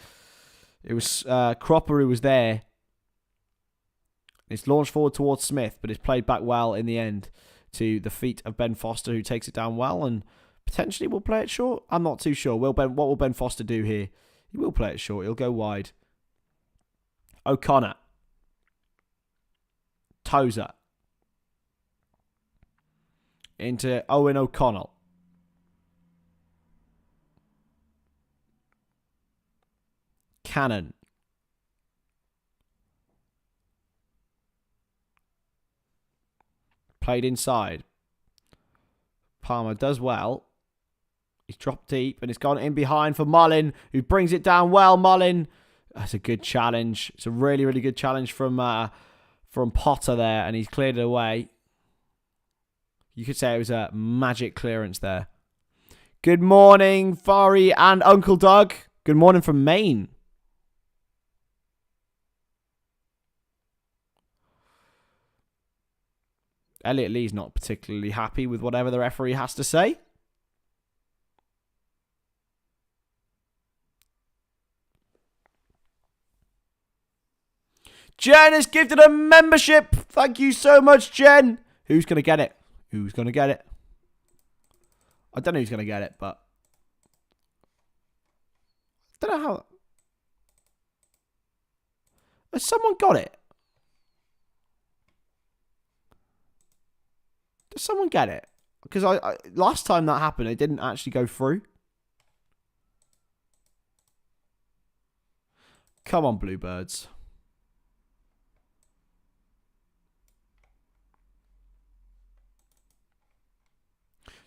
It was Cropper who was there. It's launched forward towards Smith, but it's played back well in the end to the feet of Ben Foster, who takes it down well and potentially will play it short. I'm not too sure. What will Ben Foster do here? He will play it short. He'll go wide. O'Connor. Tozer. Into Owen O'Connell. Cannon. Played inside. Palmer does well. He's dropped deep and it's gone in behind for Mullin, who brings it down well. Mullin, that's a good challenge. It's a really, really good challenge from Potter there, and he's cleared it away. You could say it was a magic clearance there. Good morning, Fari and Uncle Doug. Good morning from Maine. Elliot Lee's not particularly happy with whatever the referee has to say. Jen has gifted a membership. Thank you so much, Jen. Who's going to get it? Who's going to get it? I don't know who's going to get it, but I don't know how. Has someone got it? Does someone get it? Because I last time that happened, it didn't actually go through. Come on, Bluebirds.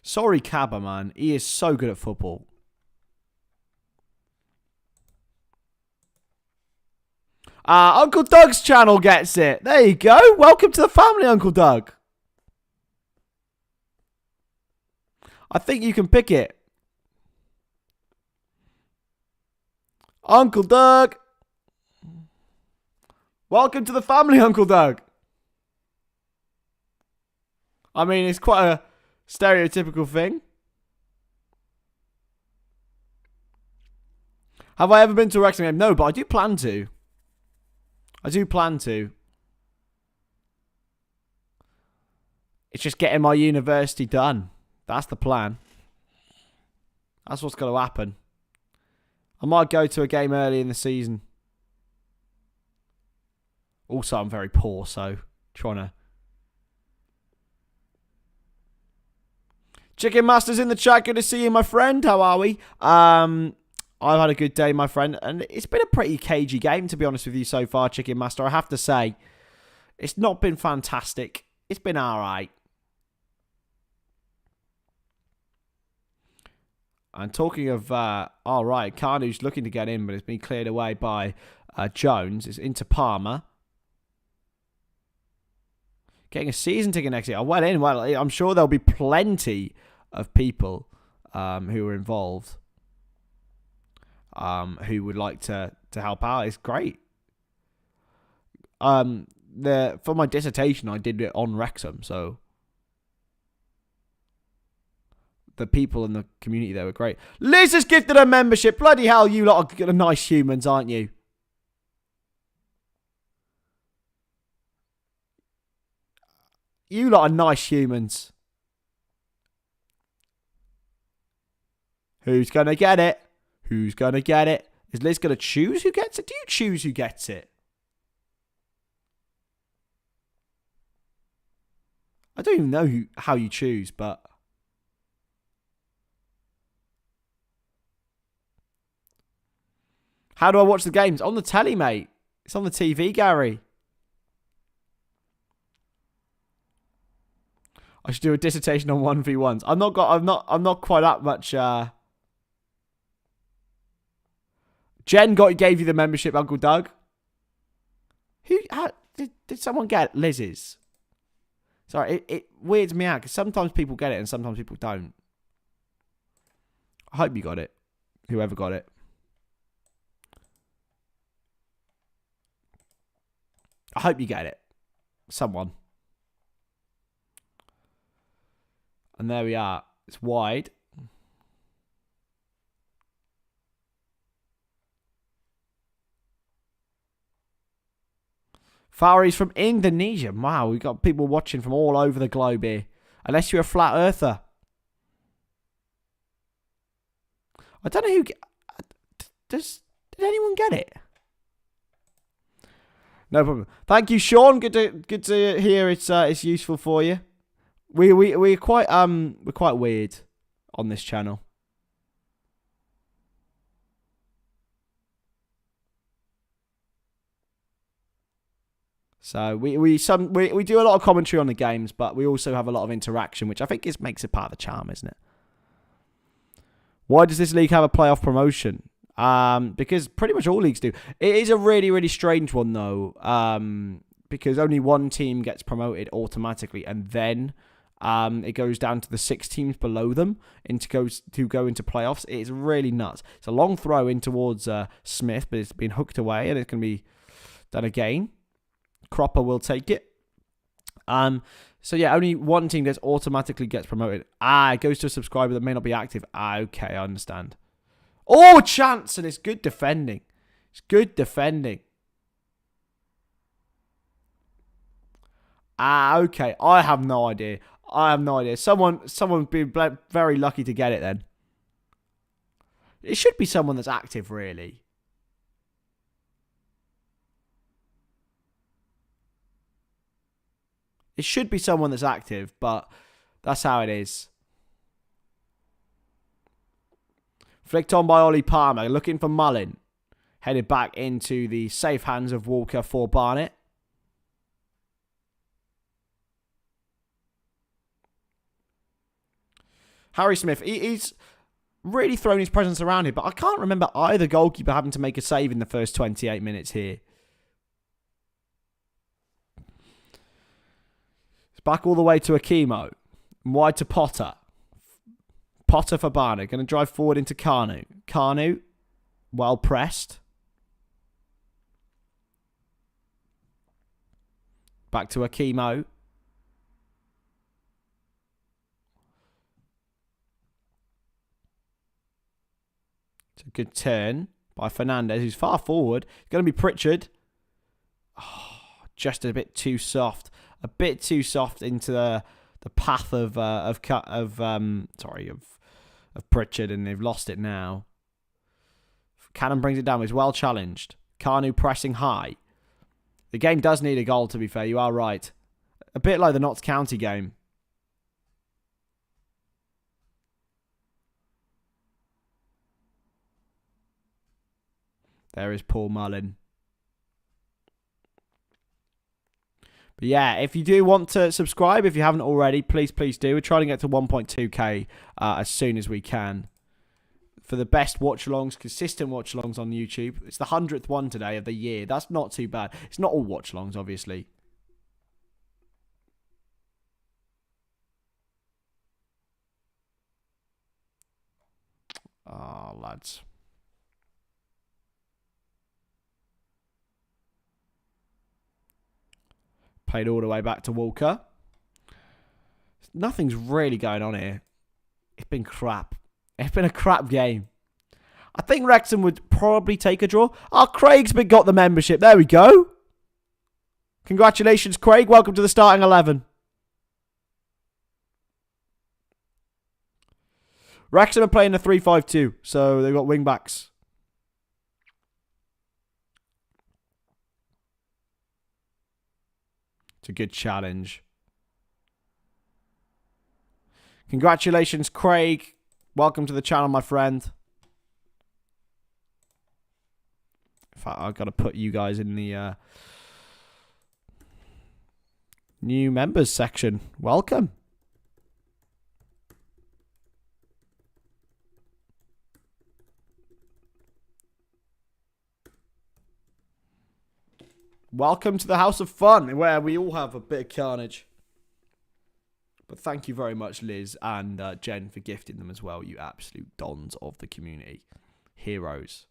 Sorry, Cabba, man. He is so good at football. Uncle Doug's channel gets it. There you go. Welcome to the family, Uncle Doug. I think you can pick it. Uncle Doug. Welcome to the family, Uncle Doug. I mean, it's quite a stereotypical thing. Have I ever been to a Wrexham game? No, but I do plan to. I do plan to. It's just getting my university done. That's the plan. That's what's going to happen. I might go to a game early in the season. Also, I'm very poor, so trying to. Chicken Master's in the chat. Good to see you, my friend. How are we? I've had a good day, my friend. And it's been a pretty cagey game, to be honest with you, so far, Chicken Master. I have to say, it's not been fantastic. It's been all right. And talking of all right, Carnu's looking to get in, but it's been cleared away by Jones. It's into Palmer. Getting a season ticket next year. Oh, well in. Well, I'm sure there'll be plenty of people who are involved who would like to help out. It's great. For my dissertation, I did it on Wrexham, so the people in the community there were great. Liz has gifted a membership. Bloody hell, you lot are nice humans, aren't you? You lot are nice humans. Who's going to get it? Who's going to get it? Is Liz going to choose who gets it? Do you choose who gets it? I don't even know how you choose, but how do I watch the games? On the telly, mate. It's on the TV, Gary. I should do a dissertation on 1v1s. I'm not quite that much. Jen gave you the membership, Uncle Doug. How did someone get Liz's? Sorry, it weirds me out because sometimes people get it and sometimes people don't. I hope you got it. Whoever got it. I hope you get it. Someone. And there we are. It's wide. Fari's from Indonesia. Wow, we've got people watching from all over the globe here. Unless you're a flat earther. I don't know who... Did anyone get it? No problem. Thank you, Sean. Good to hear it's useful for you. We're quite weird on this channel. So we do a lot of commentary on the games, but we also have a lot of interaction, which I think makes it part of the charm, isn't it? Why does this league have a playoff promotion? Because pretty much all leagues do. It is a really, really strange one, though, because only one team gets promoted automatically, and then it goes down to the 6 teams below them to go into playoffs. It is really nuts. It's a long throw in towards Smith, but it's been hooked away, and it's going to be done again. Cropper will take it. So yeah, only one team automatically gets promoted. It goes to a subscriber that may not be active. Okay, I understand. Oh, chance, and it's good defending. It's good defending. Okay, I have no idea. Someone's been very lucky to get it then. It should be someone that's active, really. It should be someone that's active, but that's how it is. Flicked on by Ollie Palmer, looking for Mullin. Headed back into the safe hands of Walker for Barnet. Harry Smith, he's really thrown his presence around here, but I can't remember either goalkeeper having to make a save in the first 28 minutes here. It's back all the way to Akimo. Wide to Potter. Potter for Barnet. Going to drive forward into Carnu. Carnu, well pressed. Back to Akimo. It's a good turn by Fernandez, who's far forward. It's going to be Pritchard. Oh, just a bit too soft. A bit too soft into the path of Pritchard, and they've lost it now. Cannon brings it down. He's well challenged. Carnu pressing high. The game does need a goal, to be fair. You are right. A bit like the Notts County game. There is Paul Mullin. But yeah, if you do want to subscribe, if you haven't already, please do. We're trying to get to 1.2k as soon as we can. For the best watch-alongs, consistent watch-alongs on YouTube. It's the 100th one today of the year. That's not too bad. It's not all watch-alongs, obviously. Oh, lads. Played all the way back to Walker. Nothing's really going on here. It's been crap. It's been a crap game. I think Wrexham would probably take a draw. Oh, Craig's got the membership. There we go. Congratulations, Craig. Welcome to the starting 11. Wrexham are playing a 3-5-2, so they've got wing-backs. It's a good challenge. Congratulations, Craig. Welcome to the channel, my friend. In fact, I've got to put you guys in the new members section. Welcome. Welcome to the House of Fun, where we all have a bit of carnage. But thank you very much, Liz and Jen, for gifting them as well. You absolute dons of the community. Heroes.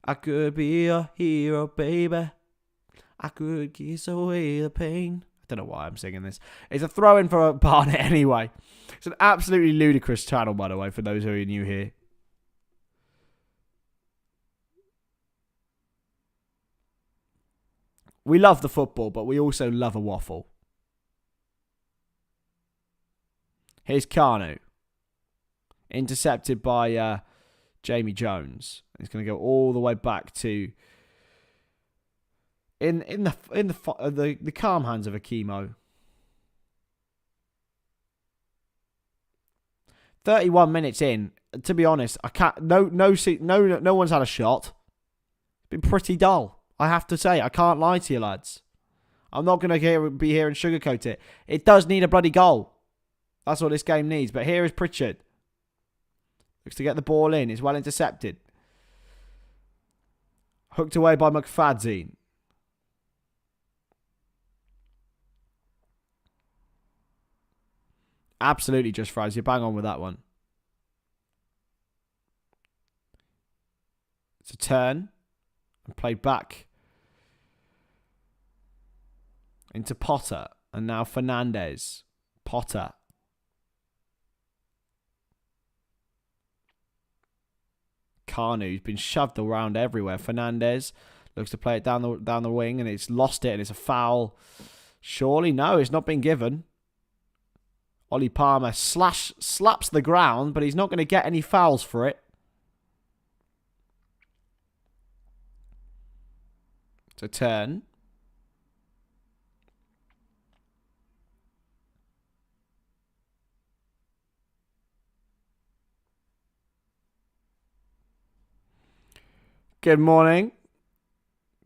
I could be a hero, baby. I could kiss away the pain. I don't know why I'm singing this. It's a throw-in for Barnet anyway. It's an absolutely ludicrous channel, by the way, for those who are new here. We love the football, but we also love a waffle. Here's Kanu. Intercepted by Jamie Jones. He's going to go all the way back to in the calm hands of Akimo. 31 minutes in. To be honest, I can't. No one's had a shot. It's been pretty dull. I have to say, I can't lie to you, lads. I'm not going to be here and sugarcoat it. It does need a bloody goal. That's what this game needs. But here is Pritchard. Looks to get the ball in. It's well intercepted. Hooked away by McFadzine. Absolutely just fries. You bang on with that one. It's a turn. And played back into Potter. And now Fernandez. Potter. Kanu's been shoved around everywhere. Fernandez looks to play it down the wing, and it's lost it, and it's a foul. Surely no, it's not been given. Ollie Palmer slaps the ground, but he's not going to get any fouls for it. It's a turn. Good morning.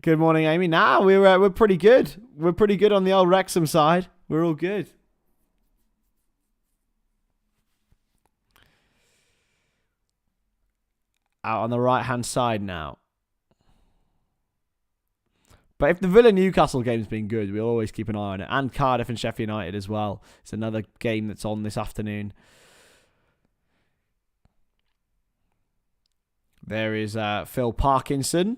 Good morning, Amy. Nah, we're pretty good. We're pretty good on the old Wrexham side. We're all good. Out on the right-hand side now. But if the Villa-Newcastle game's been good, we'll always keep an eye on it. And Cardiff and Sheffield United as well. It's another game that's on this afternoon. There is Phil Parkinson.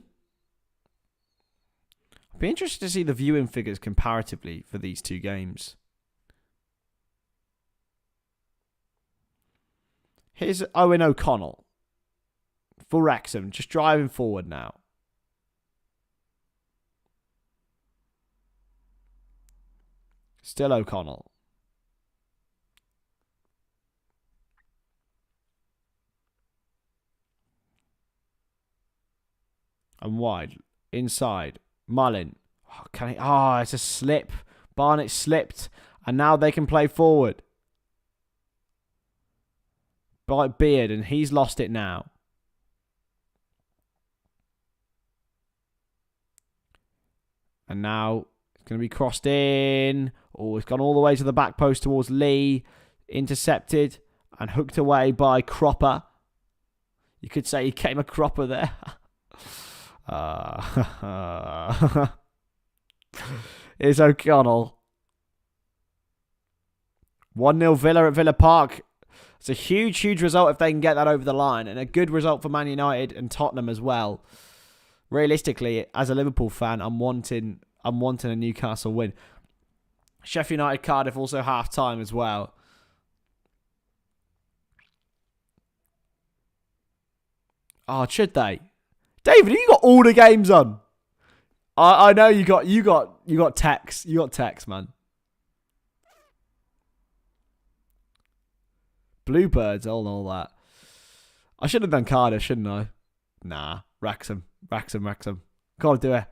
I'd be interested to see the viewing figures comparatively for these two games. Here's Owen O'Connell for Wrexham, just driving forward now. Still O'Connell. And wide. Inside. Mullin. Oh, it's a slip. Barnet slipped. And now they can play forward. By Beard, and he's lost it now. And now it's going to be crossed in. Oh, it's gone all the way to the back post towards Lee. Intercepted and hooked away by Cropper. You could say he came a cropper there. Here's O'Connell. 1-0 Villa at Villa Park. It's a huge, huge result if they can get that over the line. And a good result for Man United and Tottenham as well. Realistically, as a Liverpool fan, I'm wanting a Newcastle win. Sheffield United, Cardiff also half-time as well. Oh, should they? David, you got all the games on. I know you got text. You got text, man. Bluebirds, all that. I should have done Cardiff, shouldn't I? Nah, Wrexham. Can't do it.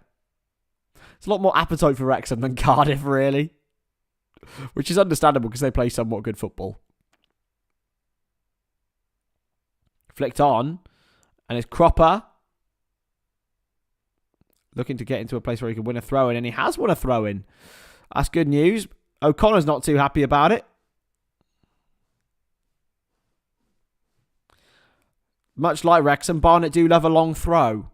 It's a lot more appetite for Wrexham than Cardiff, really. Which is understandable because they play somewhat good football. Flicked on. And it's Cropper. Looking to get into a place where he can win a throw-in. And he has won a throw-in. That's good news. O'Connor's not too happy about it. Much like Wrexham, Barnet do love a long throw.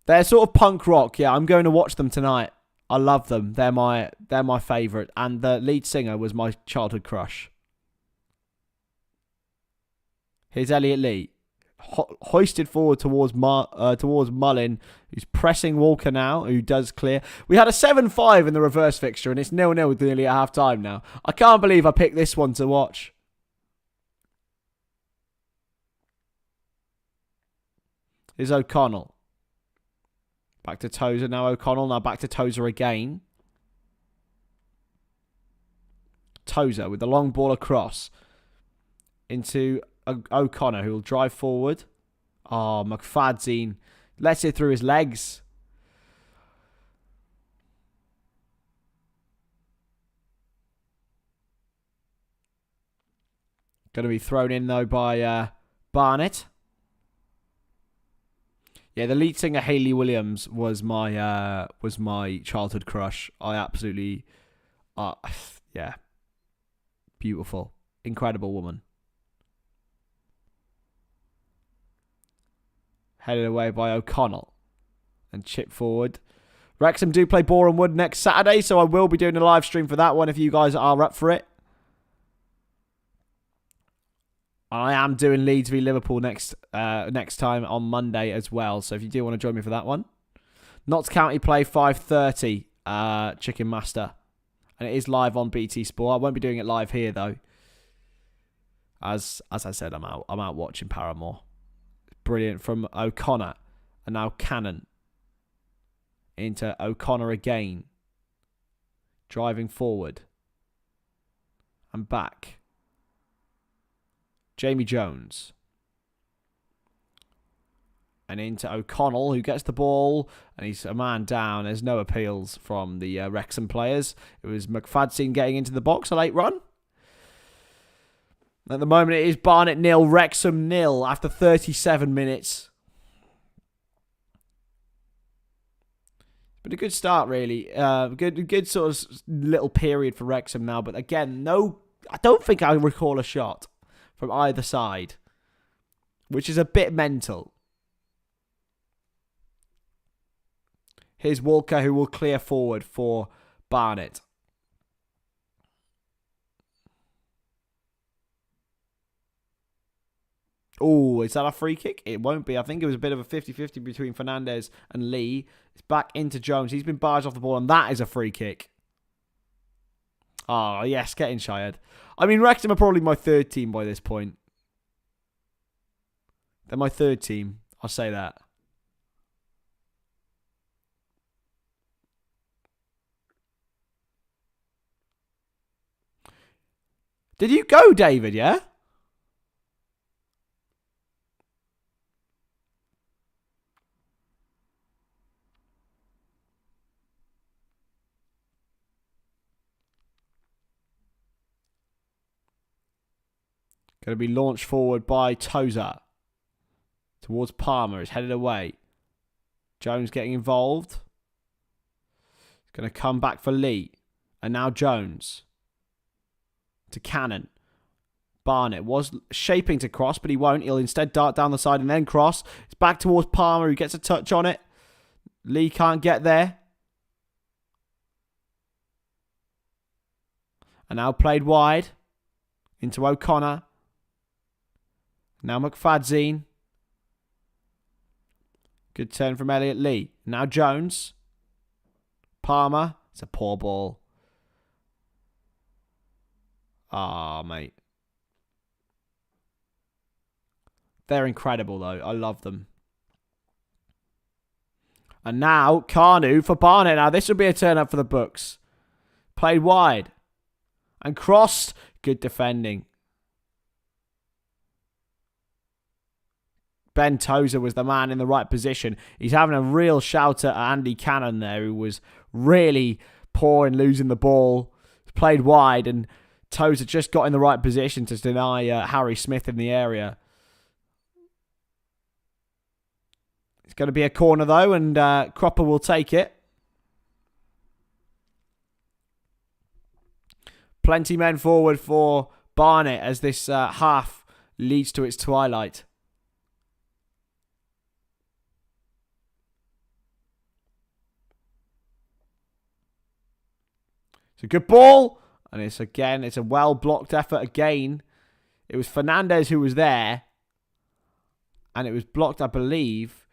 They're sort of punk rock. Yeah, I'm going to watch them tonight. I love them. They're my favourite. And the lead singer was my childhood crush. Here's Elliot Lee. Hoisted forward towards Mullin, who's pressing Walker now, who does clear. We had a 7-5 in the reverse fixture, and it's 0-0 nearly at half-time now. I can't believe I picked this one to watch. Here's O'Connell. Back to Tozer, now O'Connell, now back to Tozer again. Tozer with the long ball across into O'Connor, who will drive forward. Oh, McFadzean lets it through his legs. Going to be thrown in, though, by Barnet. Yeah, the lead singer Hayley Williams was my childhood crush. I absolutely, yeah, beautiful, incredible woman. Headed away by O'Connell and chip forward. Wrexham do play Boreham Wood next Saturday, so I will be doing a live stream for that one if you guys are up for it. I am doing Leeds v Liverpool next time on Monday as well. So if you do want to join me for that one. Notts County play 5:30 Chicken Master. And it is live on BT Sport. I won't be doing it live here though. As I said, I'm out watching Paramore. Brilliant from O'Connor. And now Cannon. Into O'Connor again. Driving forward. And back. Jamie Jones. And into O'Connell, who gets the ball. And he's a man down. There's no appeals from the Wrexham players. It was McFadzean getting into the box, a late run. At the moment, it is Barnet 0, Wrexham 0 after 37 minutes. But a good start, really. Good sort of little period for Wrexham now. But again, I don't think I recall a shot from either side, which is a bit mental. Here's Walker, who will clear forward for Barnet. Oh, is that a free kick? It won't be. I think it was a bit of a 50-50 between Fernandez and Lee. It's back into Jones. He's been barged off the ball, and that is a free kick. Oh, yes, getting shired. I mean, Wrexham are probably my third team by this point. They're my third team. I'll say that. Did you go, David, yeah? Going to be launched forward by Tozer. Towards Palmer. It's headed away. Jones getting involved. He's going to come back for Lee. And now Jones. To Cannon. Barnet was shaping to cross, but he won't. He'll instead dart down the side and then cross. It's back towards Palmer, who gets a touch on it. Lee can't get there. And now played wide. Into O'Connor. Now McFadzean. Good turn from Elliot Lee. Now Jones. Palmer. It's a poor ball. Ah, mate. They're incredible, though. I love them. And now, Carnu for Barnet. Now, this will be a turn up for the books. Played wide. And crossed. Good defending. Ben Tozer was the man in the right position. He's having a real shout at Andy Cannon there, who was really poor in losing the ball. Played wide, and Tozer just got in the right position to deny Harry Smith in the area. It's going to be a corner, though, and Cropper will take it. Plenty men forward for Barnet as this half leads to its twilight. It's a good ball. And it's a well-blocked effort again. It was Fernandez who was there. And it was blocked, I believe,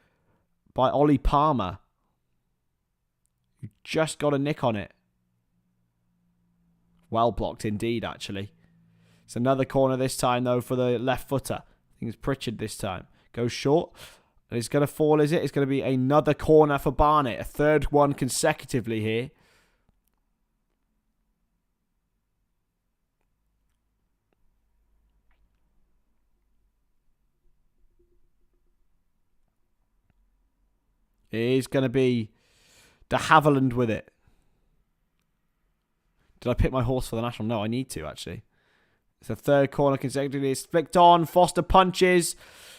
by Ollie Palmer, who just got a nick on it. Well blocked indeed, actually. It's another corner this time, though, for the left footer. I think it's Pritchard this time. Goes short. And it's going to fall, is it? It's going to be another corner for Barnet. A third one consecutively here. It is going to be de Havilland with it. Did I pick my horse for the national? No, I need to, actually. It's the third corner consecutively. It's flicked on. Foster punches.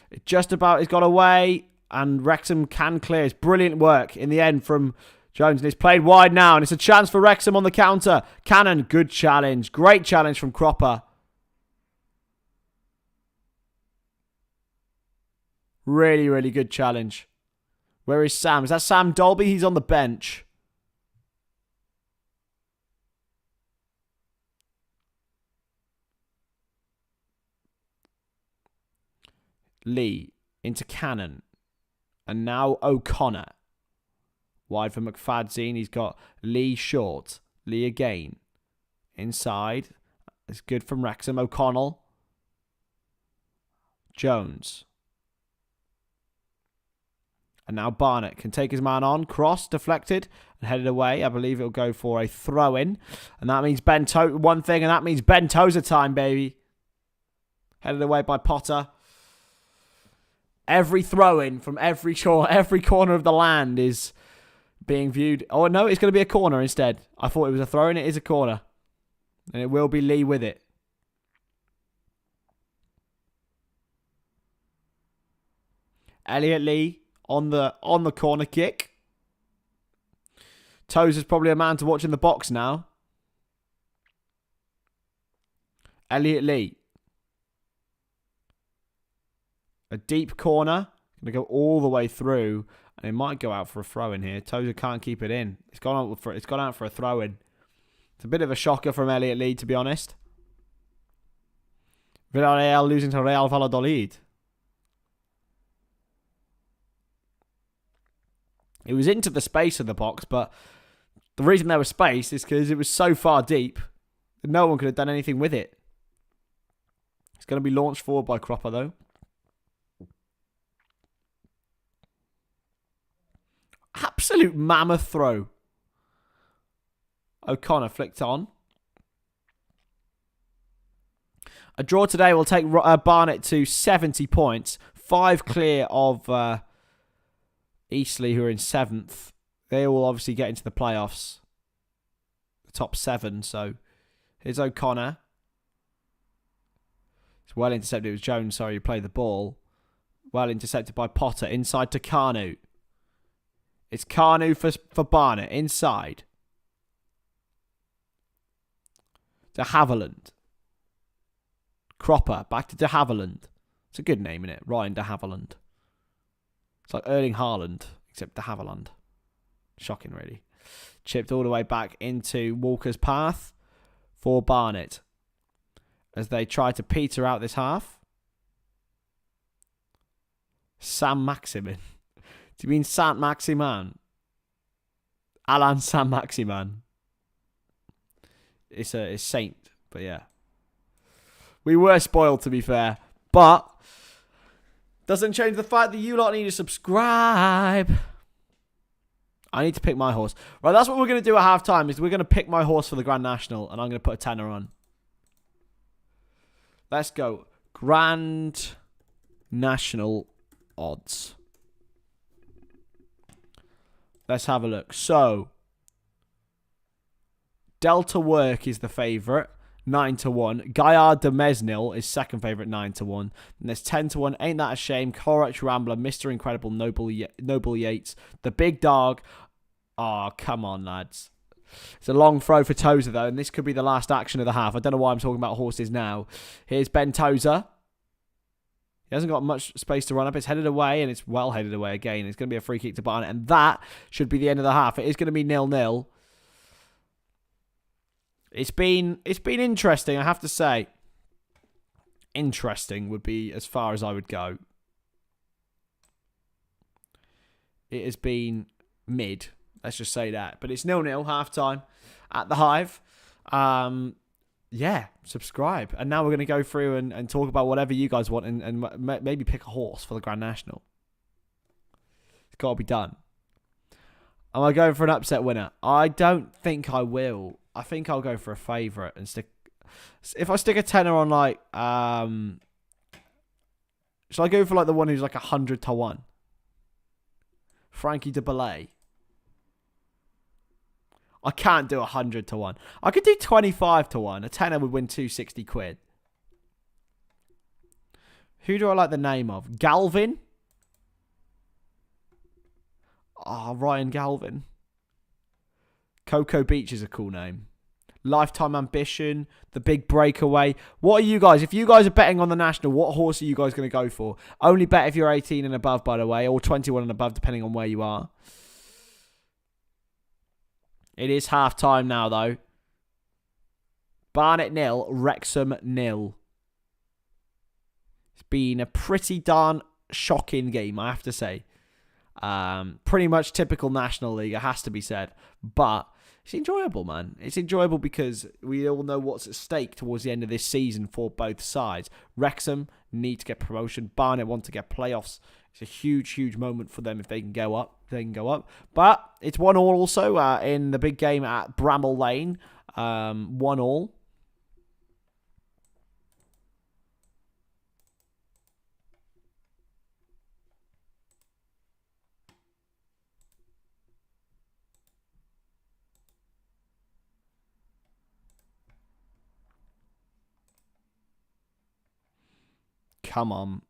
It just about has got away. And Wrexham can clear. It's brilliant work in the end from Jones. And it's played wide now. And it's a chance for Wrexham on the counter. Cannon, good challenge. Great challenge from Cropper. Really, really good challenge. Where is Sam? Is that Sam Dolby? He's on the bench. Lee into Cannon. And now O'Connor. Wide for McFadzean. He's got Lee short. Lee again. Inside. It's good from Wrexham. O'Connell. Jones. And now Barnet can take his man on. Cross, deflected, and headed away. I believe it'll go for a throw-in. And that means one thing, and that means Ben Tozer time, baby. Headed away by Potter. Every throw-in from every corner of the land is being viewed. Oh, no, it's going to be a corner instead. I thought it was a throw-in. It is a corner. And it will be Lee with it. Elliot Lee on the corner kick. Tozer's probably a man to watch in the box now. Elliot Lee. A deep corner. Going to go all the way through. And it might go out for a throw-in here. Tozer can't keep it in. It's gone out for a throw-in. It's a bit of a shocker from Elliot Lee, to be honest. Villarreal losing to Real Valladolid. It was into the space of the box, but the reason there was space is because it was so far deep that no one could have done anything with it. It's going to be launched forward by Cropper, though. Absolute mammoth throw. O'Connor flicked on. A draw today will take Barnet to 70 points. 5 clear of Eastleigh, who are in 7th. They will obviously get into the playoffs. The top 7, so here's O'Connor. It's well intercepted. It was Jones, sorry, who played the ball. Well intercepted by Potter. Inside to Carnu. It's Carnu for Barnet. Inside. De Havilland. Cropper. Back to De Havilland. It's a good name, isn't it? Ryan De Havilland. It's like Erling Haaland, except De Havilland. Shocking, really. Chipped all the way back into Walker's path for Barnet as they try to peter out this half. Sam Maximin. Do you mean Saint Maximan? Alan Saint Maximan. It's Saint, but yeah. We were spoiled, to be fair, but doesn't change the fact that you lot need to subscribe. I need to pick my horse. Right, that's what we're going to do at half-time, is we're going to pick my horse for the Grand National, and I'm going to put a tenner on. Let's go. Grand National odds. Let's have a look. So, Delta Work is the favourite. 9-1. Gaillard de Mesnil is second favourite, 9-1. And there's 10-1. Ain't That a Shame? Corach Rambler, Mr. Incredible, Noble Yates, The Big Dog. Oh, come on, lads. It's a long throw for Tozer, though, and this could be the last action of the half. I don't know why I'm talking about horses now. Here's Ben Tozer. He hasn't got much space to run up. It's headed away, and it's well headed away again. It's going to be a free kick to Barnet, and that should be the end of the half. It is going to be 0-0. It's been interesting, I have to say. Interesting would be as far as I would go. It has been mid, let's just say that. But it's 0-0, half-time at the Hive. Yeah, subscribe. And now we're going to go through and talk about whatever you guys want and maybe pick a horse for the Grand National. It's got to be done. Am I going for an upset winner? I don't think I will. I think I'll go for a favourite and stick. If I stick a tenner on like, should I go for like the one who's like 100 to 1? Frankie de Belay. I can't do 100 to 1. I could do 25 to 1. A tenner would win 260 quid. Who do I like the name of? Galvin? Ryan Galvin. Cocoa Beach is a cool name. Lifetime Ambition. The Big Breakaway. What are you guys? If you guys are betting on the National, what horse are you guys going to go for? Only bet if you're 18 and above, by the way. Or 21 and above, depending on where you are. It is half time now, though. Barnet 0, Wrexham 0. It's been a pretty darn shocking game, I have to say. Pretty much typical National League, it has to be said. But it's enjoyable, man. It's enjoyable because we all know what's at stake towards the end of this season for both sides. Wrexham need to get promotion. Barnet want to get playoffs. It's a huge, huge moment for them if they can go up. But it's 1-1 also in the big game at Bramall Lane. 1-1. Come on.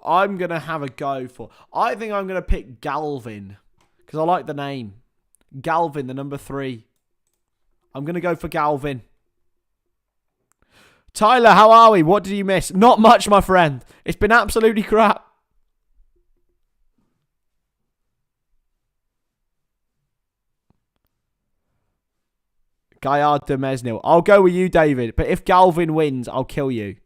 I'm going to have a go for... I think I'm going to pick Galvin. Because I like the name. Galvin, the number 3. I'm going to go for Galvin. Tyler, how are we? What did you miss? Not much, my friend. It's been absolutely crap. Gaillard de Mesnil. I'll go with you, David. But if Galvin wins, I'll kill you.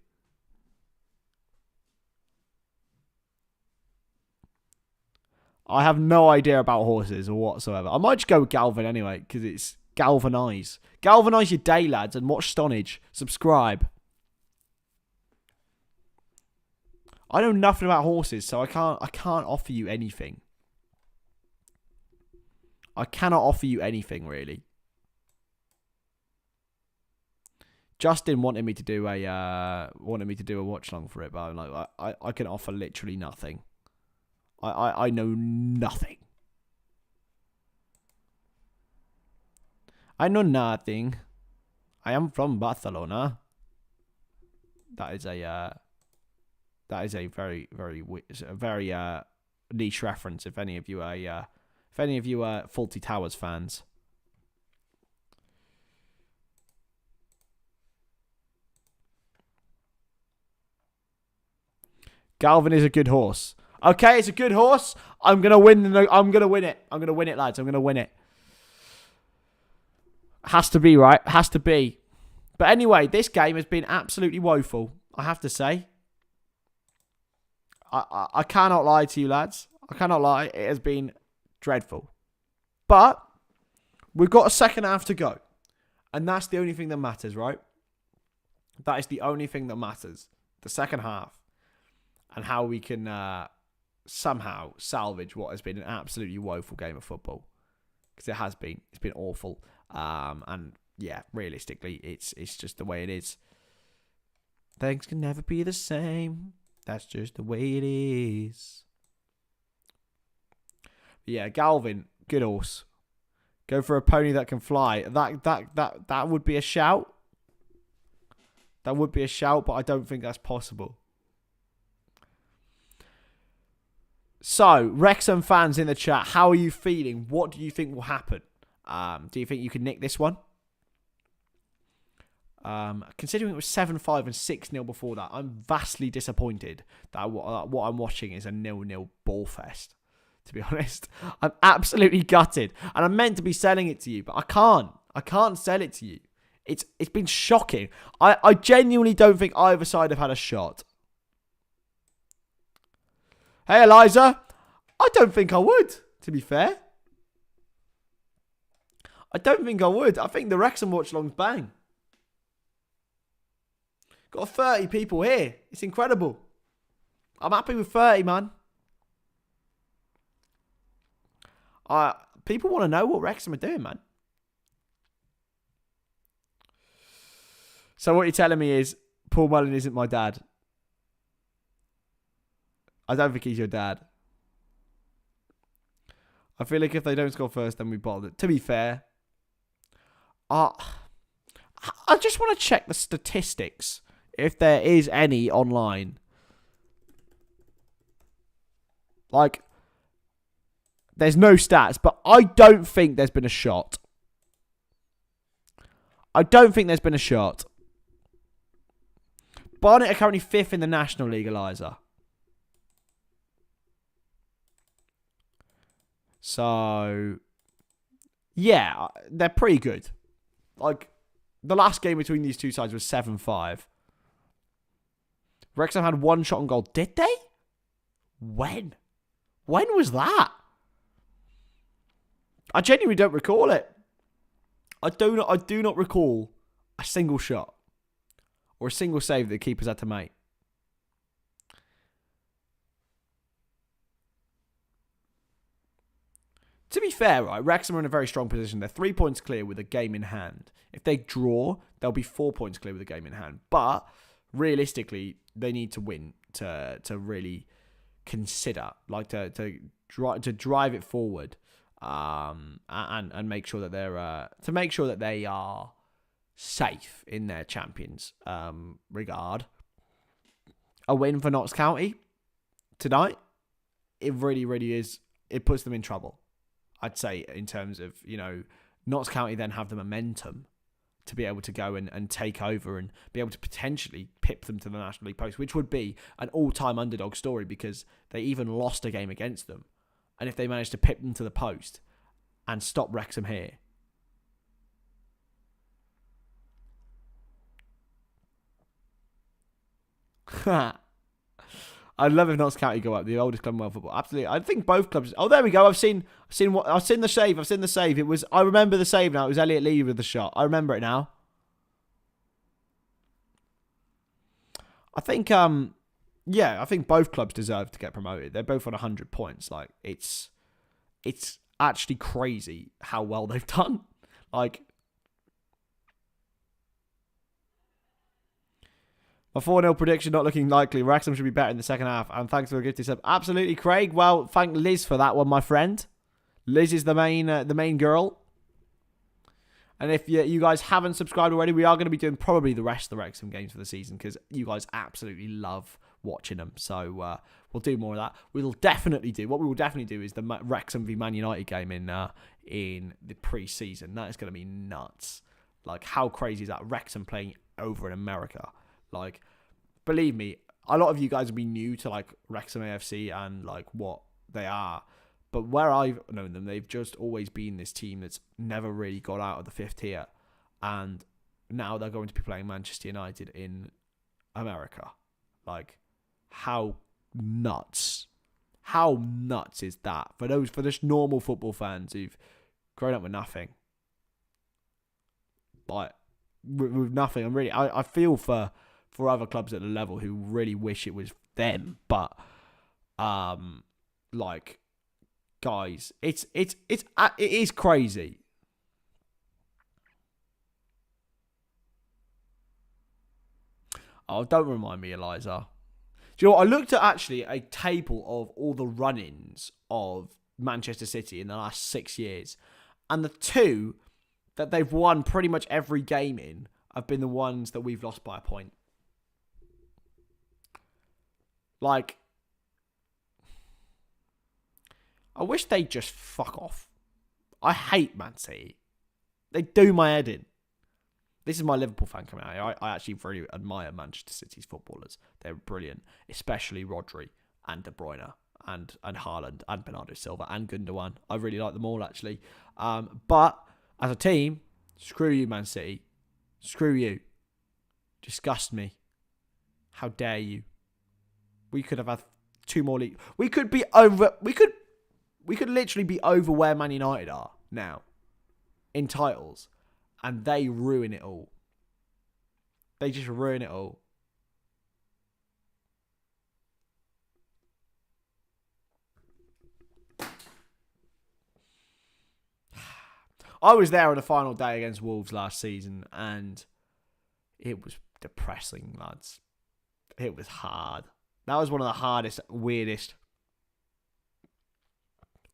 I have no idea about horses or whatsoever. I might just go with Galvin anyway, because it's galvanise. Galvanise your day, lads, and watch Stonadge. Subscribe. I know nothing about horses, so I can't offer you anything. I cannot offer you anything, really. Justin wanted me to do a watch along for it, but I'm like, I can offer literally nothing. I know nothing. I know nothing. I am from Barcelona. That is a very niche reference. If any of you are Fawlty Towers fans. Galvin is a good horse. Okay, it's a good horse. I'm gonna win. I'm gonna win it. I'm gonna win it, lads. I'm gonna win it. Has to be, right? Has to be. But anyway, this game has been absolutely woeful, I have to say. I cannot lie to you, lads. I cannot lie. It has been dreadful. But we've got a second half to go. And that's the only thing that matters, right? That is the only thing that matters. The second half. And how we can somehow salvage what has been an absolutely woeful game of football. Because it has been. It's been awful. And yeah, realistically, it's just the way it is. Things can never be the same. That's just the way it is. Yeah, Galvin, good horse. Go for a pony that can fly. That would be a shout. That would be a shout, but I don't think that's possible. So, Wrexham fans in the chat, how are you feeling? What do you think will happen? Do you think you can nick this one? Considering it was 7-5 and 6-0 before that, I'm vastly disappointed that what I'm watching is a 0-0 ball fest. To be honest, I'm absolutely gutted, and I'm meant to be selling it to you, but I can't. I can't sell it to you. It's been shocking. I genuinely don't think either side have had a shot. Hey, Eliza. I don't think I would, to be fair. I don't think I would. I think the Wrexham watch-along's bang. Got 30 people here. It's incredible. I'm happy with 30, man. People want to know what Wrexham are doing, man. So what you're telling me is Paul Mullin isn't my dad. I don't think he's your dad. I feel like if they don't score first, then we bottled it. To be fair, I just want to check the statistics, if there is any online. Like, there's no stats, but I don't think there's been a shot. I don't think there's been a shot. Barnet are currently 5th in the National League, Eliza. So, yeah, they're pretty good. Like, the last game between these two sides was 7-5. Wrexham had 1 shot on goal. Did they? When? When was that? I genuinely don't recall it. I do not recall a single shot or a single save that the keepers had to make. To be fair, right, Wrexham are in a very strong position. They're 3 points clear with a game in hand. If they draw, they'll be 4 points clear with a game in hand. But realistically, they need to win to really consider, like to drive it forward, and make sure that they are safe in their champions regard. A win for Notts County tonight, it really, really is. It puts them in trouble. I'd say, in terms of, Notts County then have the momentum to be able to go and take over and be able to potentially pip them to the National League post, which would be an all-time underdog story because they even lost a game against them. And if they manage to pip them to the post and stop Wrexham here, I'd love if Notts County go up, the oldest club in world football. Absolutely. I think both clubs. Oh, there we go. I've seen the save. I've seen the save. I remember the save now. It was Elliot Lee with the shot. I remember it now. I think I think both clubs deserve to get promoted. They're both on 100 points. Like, it's actually crazy how well they've done. Like, a 4-0 prediction not looking likely. Wrexham should be better in the second half. And thanks for the gifted sub. Absolutely, Craig. Well, thank Liz for that one, my friend. Liz is the main girl. And if you guys haven't subscribed already, we are going to be doing probably the rest of the Wrexham games for the season because you guys absolutely love watching them. So we'll do more of that. What we will definitely do is the Wrexham v Man United game in the pre-season. That is going to be nuts. Like, how crazy is that? Wrexham playing over in America. Like, believe me, a lot of you guys will be new to, like, Wrexham AFC and, like, what they are. But where I've known them, they've just always been this team that's never really got out of the 5th tier. And now they're going to be playing Manchester United in America. Like, how nuts is that? For just normal football fans who've grown up with nothing. Like, with nothing. I feel for other clubs at the level who really wish it was them, but like, guys, it is crazy. Oh, don't remind me, Eliza. Do you know what? I looked at actually a table of all the run-ins of Manchester City in the last 6 years, and the two that they've won pretty much every game in have been the ones that we've lost by a point. Like, I wish they'd just fuck off. I hate Man City. They do my head in. This is my Liverpool fan coming out. I actually really admire Manchester City's footballers. They're brilliant, especially Rodri and De Bruyne and Haaland and Bernardo Silva and Gundogan. I really like them all, actually. But as a team, screw you, Man City. Screw you. Disgust me. How dare you? We could have had 2 more leagues. We could literally be over where Man United are now in titles, and they ruin it all. They just ruin it all. I was there on the final day against Wolves last season, and it was depressing, lads. It was hard. That was one of the hardest, weirdest.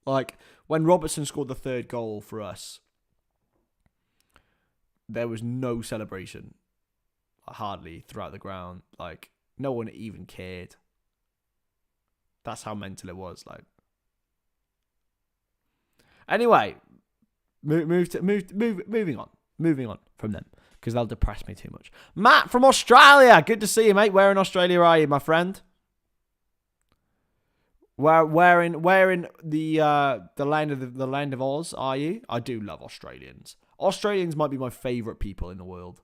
Like, when Robertson scored the third goal for us, there was no celebration, hardly, throughout the ground. Like, no one even cared. That's how mental it was. Like, anyway, moving on from them, because they'll depress me too much. Matt from Australia, good to see you, mate. Where in Australia are you, my friend? Where in the land of Oz are you? I do love Australians. Australians might be my favourite people in the world.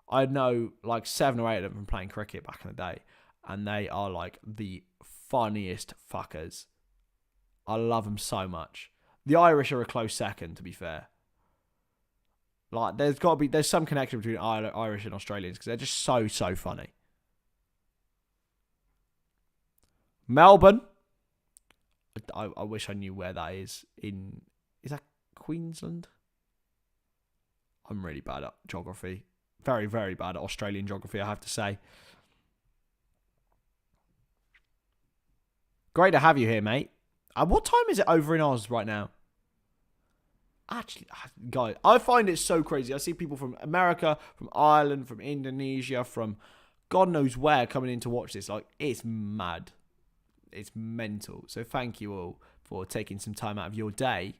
I know like 7 or 8 of them from playing cricket back in the day, and they are like the funniest fuckers. I love them so much. The Irish are a close second, to be fair. Like, there's some connection between Irish and Australians because they're just so funny. Melbourne. I wish I knew where that is. Is that Queensland? I'm really bad at geography. Very, very bad at Australian geography, I have to say. Great to have you here, mate. What time is it over in Oz right now? Actually, guys, I find it so crazy. I see people from America, from Ireland, from Indonesia, from God knows where coming in to watch this. Like, it's mad. It's mental. So thank you all for taking some time out of your day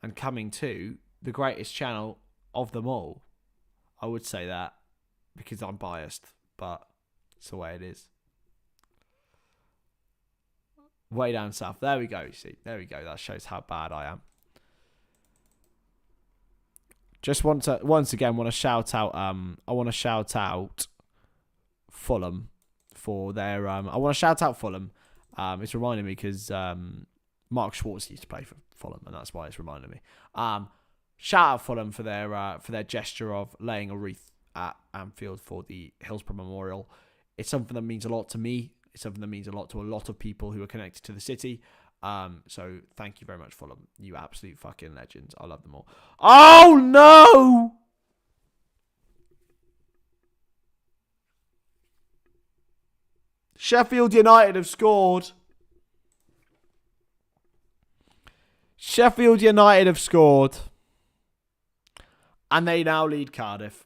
and coming to the greatest channel of them all. I would say that because I'm biased, but it's the way it is. Way down south. There we go. You see, there we go. That shows how bad I am. Just want to shout out. I want to shout out Fulham for their. I want to shout out Fulham. It's reminding me because Mark Schwartz used to play for Fulham, and that's why it's reminding me. Shout out Fulham for their gesture of laying a wreath at Anfield for the Hillsborough Memorial. It's something that means a lot to me. It's something that means a lot to a lot of people who are connected to the city. So thank you very much, Fulham. You absolute fucking legends. I love them all. Oh no! Sheffield United have scored. Sheffield United have scored. And they now lead Cardiff.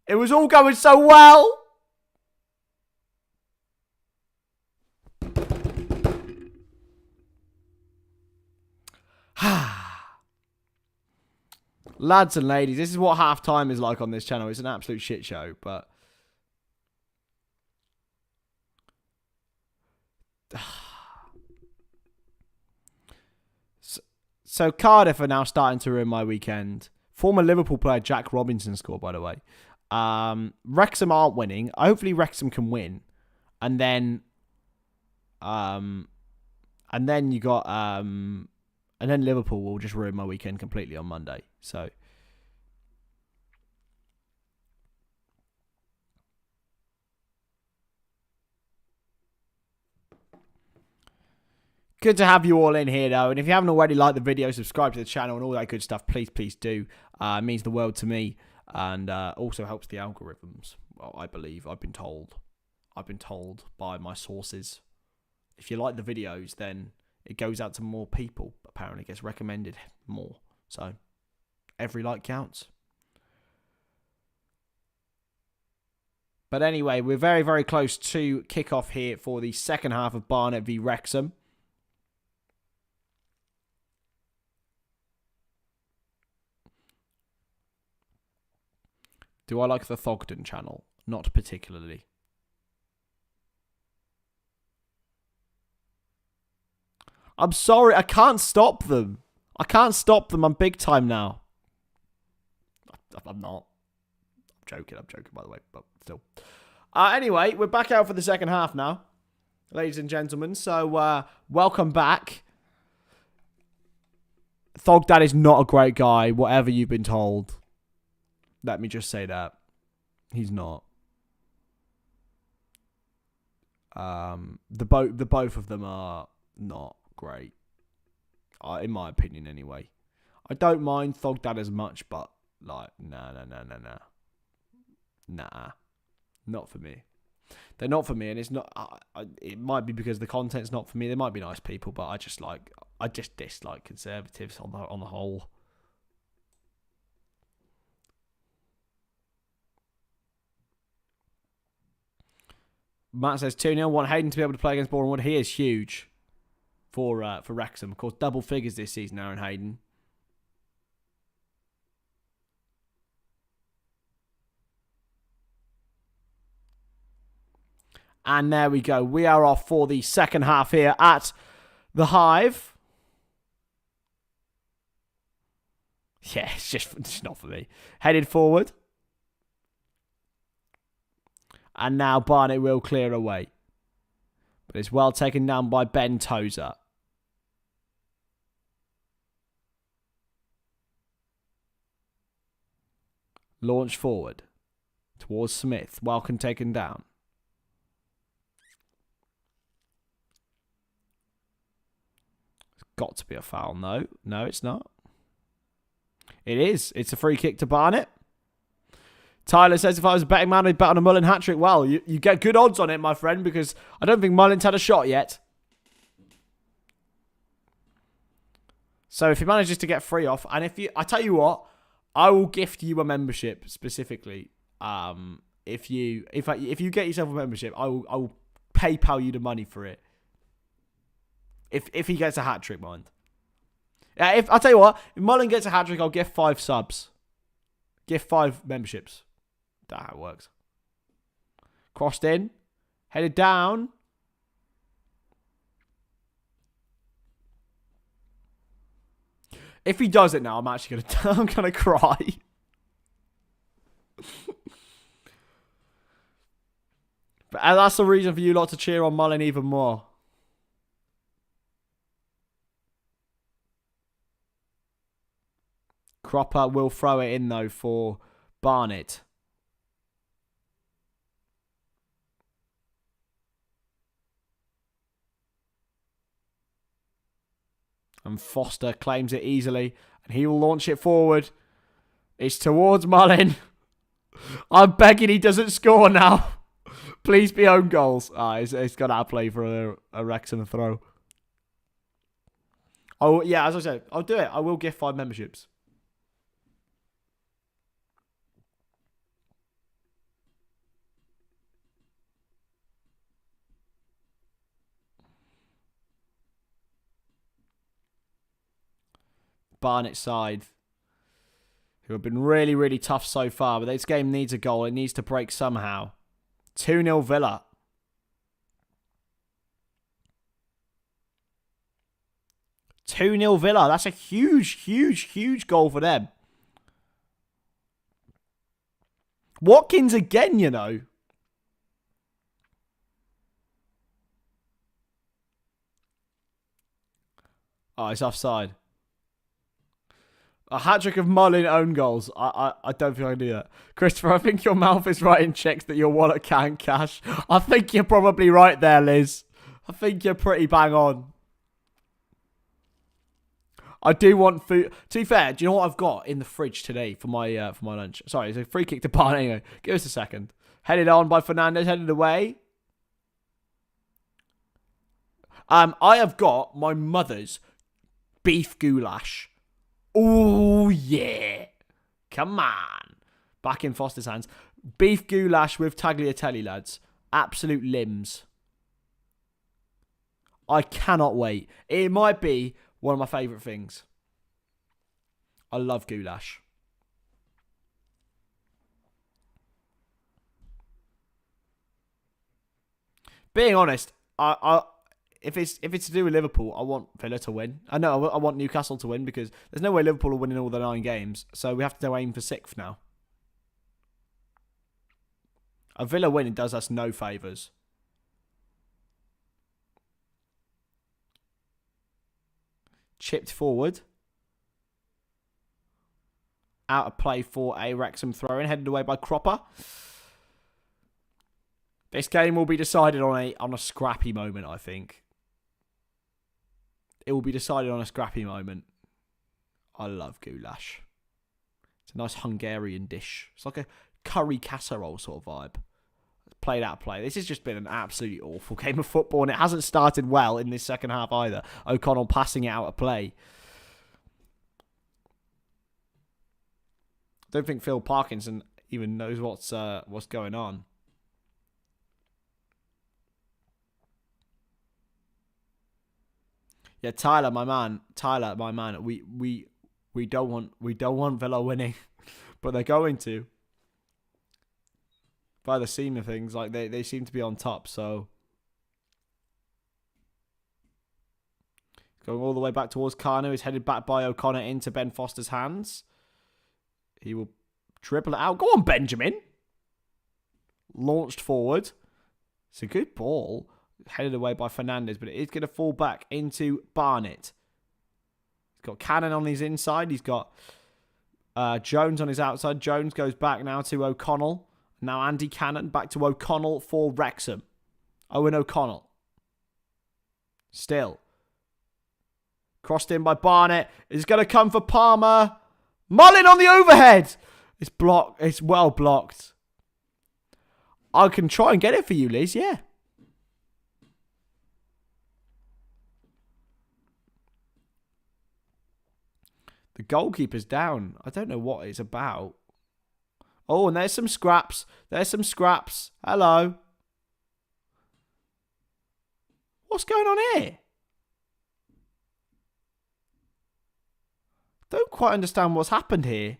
It was all going so well. Lads and ladies, this is what half-time is like on this channel. It's an absolute shit show, but... So Cardiff are now starting to ruin my weekend. Former Liverpool player Jack Robinson scored, by the way. Wrexham aren't winning. Hopefully Wrexham can win. And then you got and then Liverpool will just ruin my weekend completely on Monday. Good to have you all in here, though. And if you haven't already liked the video, subscribe to the channel and all that good stuff, please do. It means the world to me. And also helps the algorithms. Well, I believe. I've been told by my sources. If you like the videos, then it goes out to more people. Apparently, it gets recommended more. So, every like counts. But anyway, we're very, very close to kickoff here for the second half of Barnet v Wrexham. Do I like the Thogden channel? Not particularly. I'm sorry, I can't stop them. I'm big time now. I'm not. I'm joking by the way, but still. Anyway, we're back out for the second half now, ladies and gentlemen. So, welcome back. Thogdad is not a great guy, whatever you've been told. Let me just say that. He's not. The both of them are not great, in my opinion. Anyway, I don't mind Thogdad as much, but like, nah, not for me. They're not for me, and it's not. It might be because the content's not for me. They might be nice people, but I just dislike conservatives on the whole. Matt says 2-0. Want Hayden to be able to play against Bournemouth. He is huge for Wrexham. Of course, double figures this season, Aaron Hayden. And there we go. We are off for the second half here at the Hive. Yeah, it's just not for me. Headed forward. And now Barnet will clear away. But it's well taken down by Ben Tozer. Launch forward. Towards Smith. Welcome taken down. It's got to be a foul. No. No, it's not. It is. It's a free kick to Barnet. Tyler says, if I was a betting man, I'd bet on a Mullin hat-trick. Well, you get good odds on it, my friend, because I don't think Mullin's had a shot yet. So if he manages to get free off, and I tell you what, I will gift you a membership specifically. If you get yourself a membership, I will PayPal you the money for it. If he gets a hat-trick, mind. Yeah, I'll tell you what, if Mullin gets a hat-trick, I'll gift 5 subs. Gift 5 memberships. That's how it works. Crossed in. Headed down. If he does it now, I'm actually gonna cry. But that's the reason for you lot to cheer on Mullin even more. Cropper will throw it in though for Barnet. And Foster claims it easily. And he will launch it forward. It's towards Mullin. I'm begging he doesn't score now. Please be own goals. He's got out of play for a Wrexham throw. Oh, yeah, as I said, I'll do it. I will gift 5 memberships. Barnet side, who have been really, really tough so far, but this game needs a goal. It needs to break somehow. 2-0 Villa. Villa. That's a huge, huge, huge goal for them. Watkins again, you know. Oh, it's offside. A hat-trick of Mullin own goals. I don't think I can do that. Christopher, I think your mouth is writing checks that your wallet can't cash. I think you're probably right there, Liz. I think you're pretty bang on. I do want food. To be fair, do you know what I've got in the fridge today for my lunch? Sorry, it's a free kick to Barnet. Anyway, give us a second. Headed on by Fernandez, headed away. I have got my mother's beef goulash. Oh, yeah. Come on. Back in Foster's hands. Beef goulash with tagliatelle, lads. Absolute limbs. I cannot wait. It might be one of my favourite things. I love goulash. Being honest, if it's to do with Liverpool, I want Villa to win. I know I want Newcastle to win because there's no way Liverpool are winning all the 9 games. So we have to aim for 6th now. A Villa win does us no favours. Chipped forward. Out of play for a Wrexham throw-in. Headed away by Cropper. This game will be decided on a scrappy moment, I think. It will be decided on a scrappy moment. I love goulash. It's a nice Hungarian dish. It's like a curry casserole sort of vibe. Played out of play. This has just been an absolutely awful game of football, and it hasn't started well in this second half either. O'Connell passing it out of play. Don't think Phil Parkinson even knows what's going on. Yeah, Tyler, my man. We don't want Villa winning, but they're going to. By the seam of things, like they seem to be on top. So going all the way back towards Kanu, is headed back by O'Connor into Ben Foster's hands. He will dribble it out. Go on, Benjamin. Launched forward. It's a good ball. Headed away by Fernandez, but it is going to fall back into Barnet. He's got Cannon on his inside. He's got Jones on his outside. Jones goes back now to O'Connell. Now Andy Cannon back to O'Connell for Wrexham. Owen O'Connell. Still. Crossed in by Barnet. It's going to come for Palmer. Mullin on the overhead. It's blocked. It's well blocked. I can try and get it for you, Liz. Yeah. The goalkeeper's down. I don't know what it's about. Oh, and there's some scraps. There's some scraps. Hello. What's going on here? Don't quite understand what's happened here.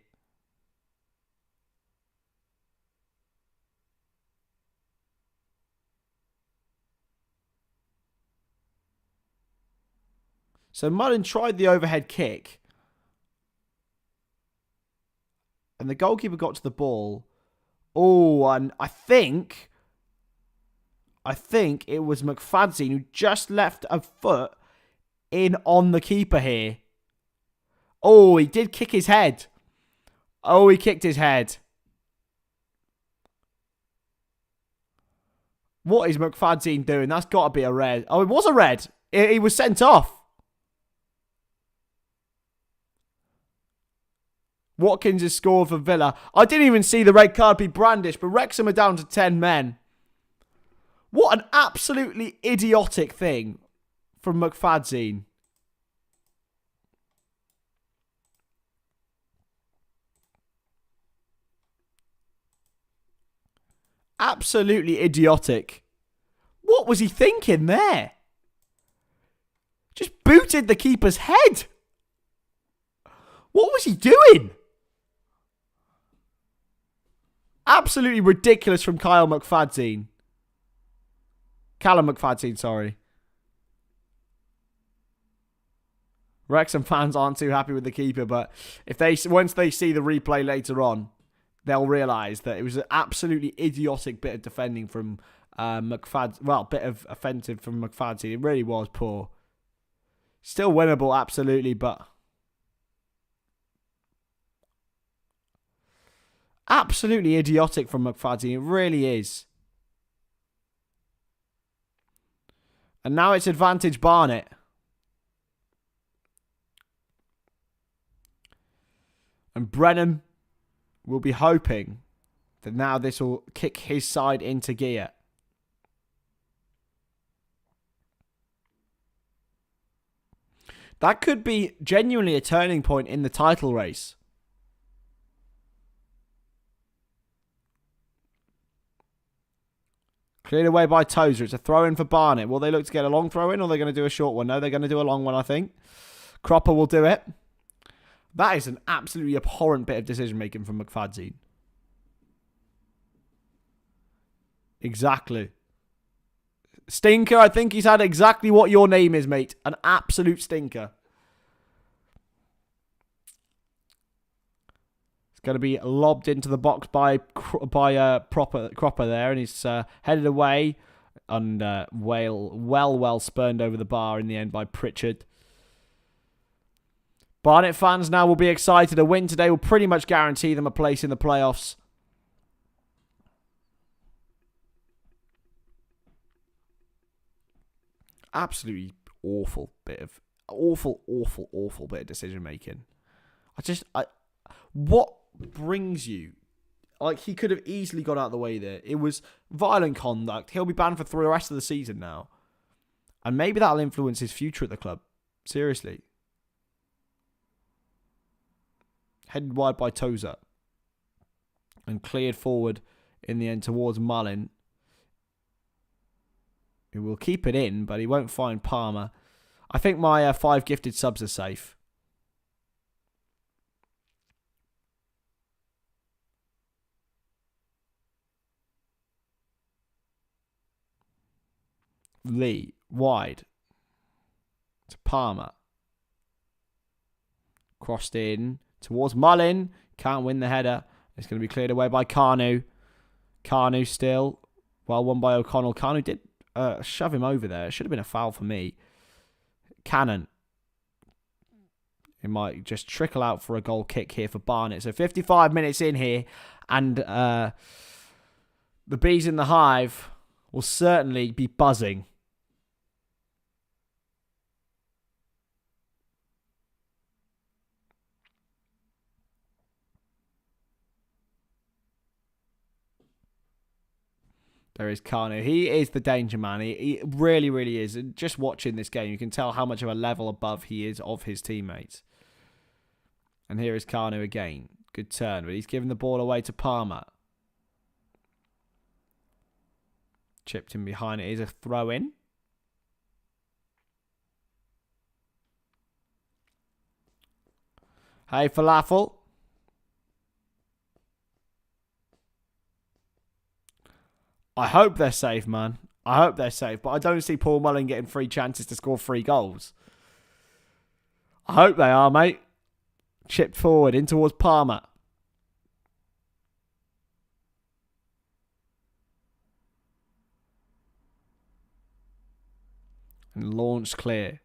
So Mullin tried the overhead kick. And the goalkeeper got to the ball. Oh, and I think it was McFadzean who just left a foot in on the keeper here. Oh, he did kick his head. Oh, he kicked his head. What is McFadzean doing? That's got to be a red. Oh, it was a red. He was sent off. Watkins has scored for Villa. I didn't even see the red card be brandished, but Wrexham are down to 10 men. What an absolutely idiotic thing from McFadzean. Absolutely idiotic. What was he thinking there? Just booted the keeper's head. What was he doing? Absolutely ridiculous from Callum McFadzean, sorry. Wrexham fans aren't too happy with the keeper, but once they see the replay later on, they'll realise that it was an absolutely idiotic bit of defending from McFadzean. Well, bit of offensive from McFadzean. It really was poor. Still winnable, absolutely, but absolutely idiotic from McFadzean. It really is. And now it's advantage Barnet. And Brennan will be hoping that now this will kick his side into gear. That could be genuinely a turning point in the title race. Cleared away by Tozer. It's a throw-in for Barnet. Will they look to get a long throw-in or are they going to do a short one? No, they're going to do a long one, I think. Cropper will do it. That is an absolutely abhorrent bit of decision-making from McFadzean. Exactly. Stinker, I think he's had exactly what your name is, mate. An absolute stinker. It's going to be lobbed into the box by Cropper there, and he's headed away and well spurned over the bar in the end by Pritchard. Barnet fans now will be excited. A win today will pretty much guarantee them a place in the playoffs. Absolutely awful bit of awful bit of decision making. What brings you? Like, he could have easily got out of the way there. It was violent conduct. He'll be banned for the rest of the season now. And maybe that'll influence his future at the club. Seriously. Headed wide by Tozer. And cleared forward in the end towards Mullin. Who will keep it in, but he won't find Palmer. I think my 5 gifted subs are safe. Lee, wide. To Palmer. Crossed in towards Mullin. Can't win the header. It's going to be cleared away by Carnu. Carnu still. Well won by O'Connell. Carnu did shove him over there. It should have been a foul for me. Cannon. It might just trickle out for a goal kick here for Barnet. So 55 minutes in here. And the bees in the hive will certainly be buzzing. There is Carnu. He is the danger man. He really, really is. And just watching this game, you can tell how much of a level above he is of his teammates. And here is Carnu again. Good turn, but he's giving the ball away to Palmer. Chipped in behind. It is a throw-in. Hey, Falafel. I hope they're safe, man. I hope they're safe. But I don't see Paul Mullin getting 3 chances to score 3 goals. I hope they are, mate. Chipped forward in towards Palmer. And launched clear.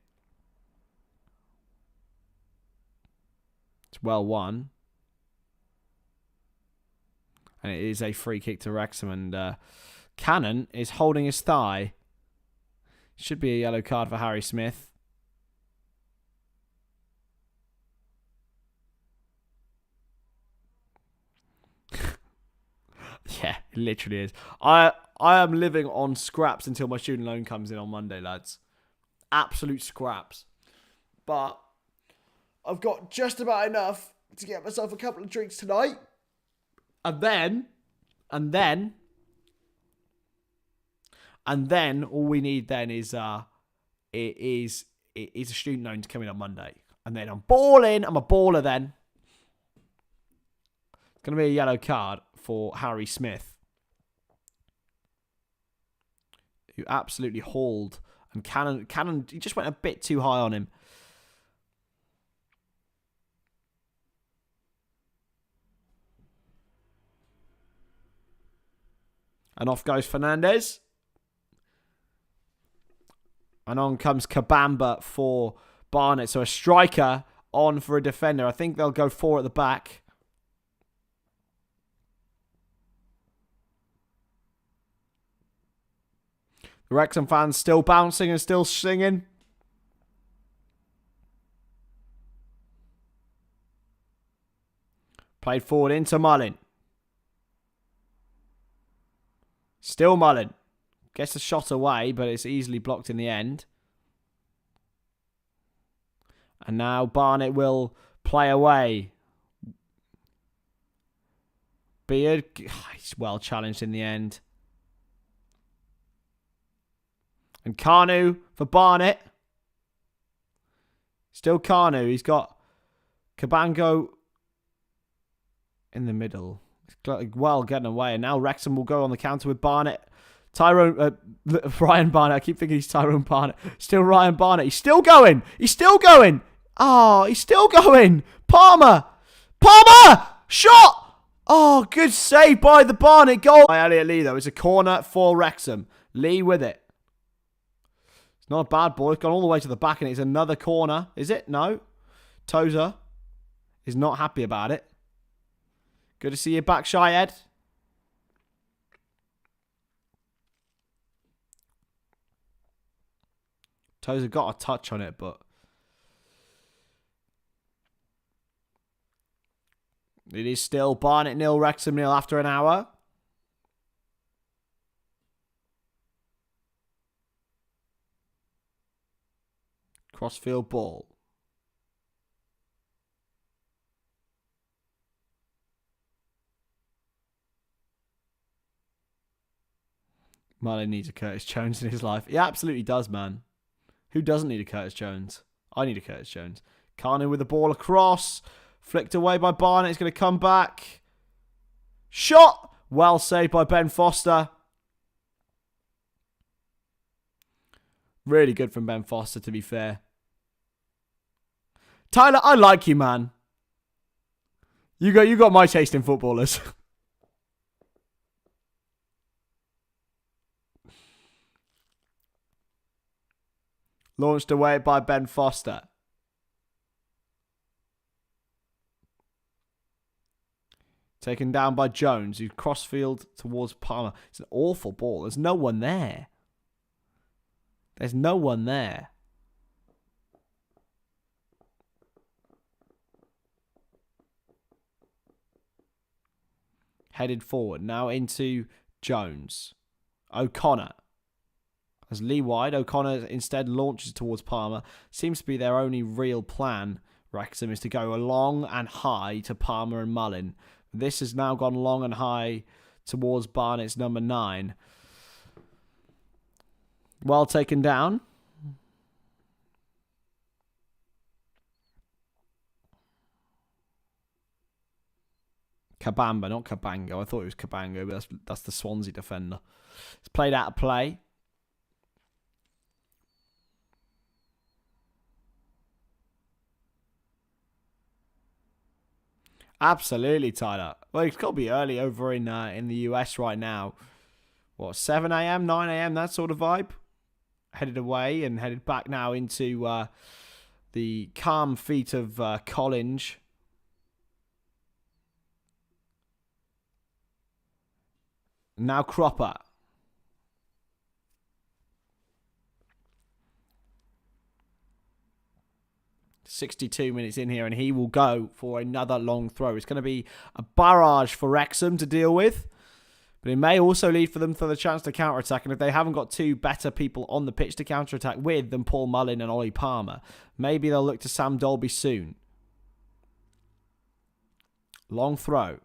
It's well won. And it is a free kick to Wrexham. And Cannon is holding his thigh. Should be a yellow card for Harry Smith. Yeah, it literally is. I am living on scraps until my student loan comes in on Monday, lads. Absolute scraps. But I've got just about enough to get myself a couple of drinks tonight. And then all we need then is a student loan to come in on Monday. And then I'm balling. I'm a baller then. It's going to be a yellow card for Harry Smith, who absolutely hauled. And Cannon, he just went a bit too high on him. And off goes Fernandez. And on comes Kabamba for Barnet. So a striker on for a defender. I think they'll go 4 at the back. The Wrexham fans still bouncing and still singing. Played forward into Mullin. Still Mullin. Gets a shot away, but it's easily blocked in the end. And now Barnet will play away. Beard, he's well challenged in the end. And Carnu for Barnet. Still Carnu. He's got Cabango in the middle. Well getting away. And now Wrexham will go on the counter with Barnet. Ryan Barnet. I keep thinking he's Tyrone Barnet. Still Ryan Barnet. He's still going. He's still going. Oh, he's still going. Palmer. Shot. Oh, good save by the Barnet goal. By Elliot Lee, though. It's a corner for Wrexham. Lee with it. It's not a bad ball. It's gone all the way to the back and it's another corner. Is it? No. Tozer is not happy about it. Good to see you back, Syed. Tozer got a touch on it, but it is still Barnet 0, Wrexham 0 after an hour. Crossfield ball. Mullin needs a Curtis Jones in his life. He absolutely does, man. Who doesn't need a Curtis Jones? I need a Curtis Jones. Carney with the ball across. Flicked away by Barnet. He's going to come back. Shot! Well saved by Ben Foster. Really good from Ben Foster, to be fair. Tyler, I like you, man. You got my taste in footballers. Launched away by Ben Foster. Taken down by Jones, who crossfield towards Palmer. It's an awful ball. There's no one there. There's no one there. Headed forward. Now into Jones. O'Connor. As Lee wide, O'Connor instead launches towards Palmer. Seems to be their only real plan, Wrexham, is to go long and high to Palmer and Mullin. This has now gone long and high towards Barnet's number 9. Well taken down. Kabamba, not Cabango. I thought it was Cabango, but that's the Swansea defender. It's played out of play. Absolutely, Tyler. Well, it's got to be early over in the US right now. What, 7 a.m., 9 a.m., that sort of vibe? Headed away and headed back now into the calm feet of College. Now Cropper. .62 minutes in here, and he will go for another long throw. It's going to be a barrage for Wrexham to deal with, but it may also lead for them for the chance to counter-attack, and if they haven't got two better people on the pitch to counter-attack with than Paul Mullin and Ollie Palmer, maybe they'll look to Sam Dolby soon. Long throw.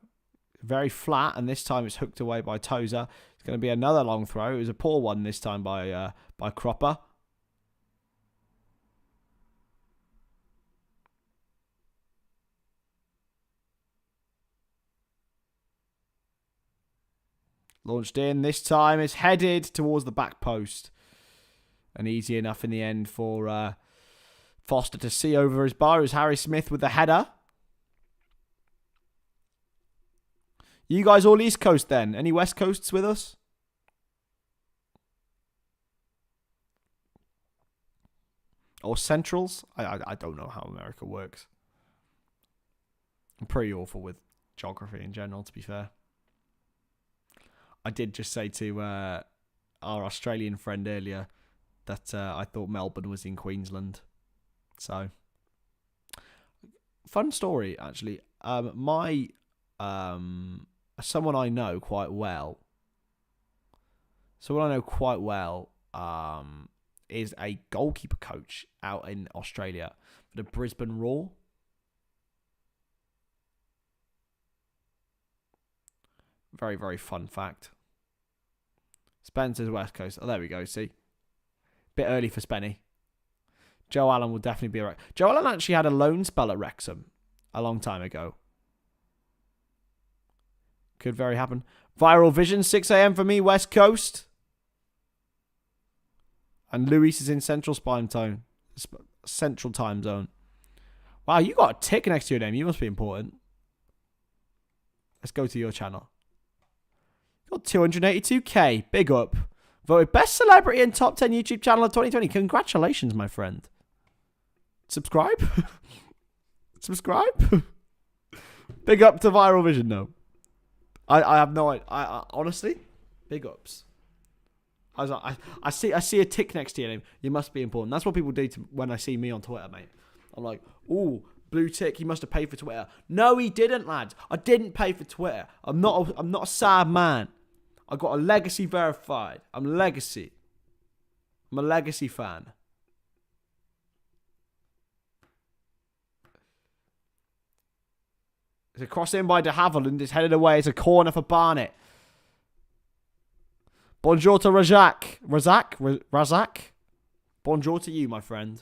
Very flat, and this time it's hooked away by Tozer. It's going to be another long throw. It was a poor one this time by Cropper. Launched in. This time it's headed towards the back post. And easy enough in the end for Foster to see over his bar. It was Harry Smith with the header. You guys all East Coast then? Any West Coasts with us? Or Centrals? I don't know how America works. I'm pretty awful with geography in general, to be fair. I did just say to our Australian friend earlier that I thought Melbourne was in Queensland. So, fun story, actually. Someone I know quite well is a goalkeeper coach out in Australia for the Brisbane Roar. Very, very fun fact. Spencer's West Coast. Oh, there we go, see? Bit early for Spenny. Joe Allen will definitely be a Joe Allen actually had a loan spell at Wrexham a long time ago. Could very happen. Viral Vision, 6 a.m. for me, West Coast. And Luis is in Central Time Zone. Wow, you got a tick next to your name. You must be important. Let's go to your channel. Got 282k. Big up. Voted best celebrity and top 10 YouTube channel of 2020. Congratulations, my friend. Subscribe? Subscribe? Big up to Viral Vision, though. I have no idea. I honestly, big ups. I was like, I see a tick next to your name. You must be important. That's what people do when I see me on Twitter, mate. I'm like, ooh, blue tick. He must have paid for Twitter. No, he didn't, lads. I didn't pay for Twitter. I'm not a sad man. I got a legacy verified. I'm legacy. I'm a legacy fan. It's a cross in by de Havilland. It's headed away. It's a corner for Barnet. Bonjour to Razak. Razak? Bonjour to you, my friend.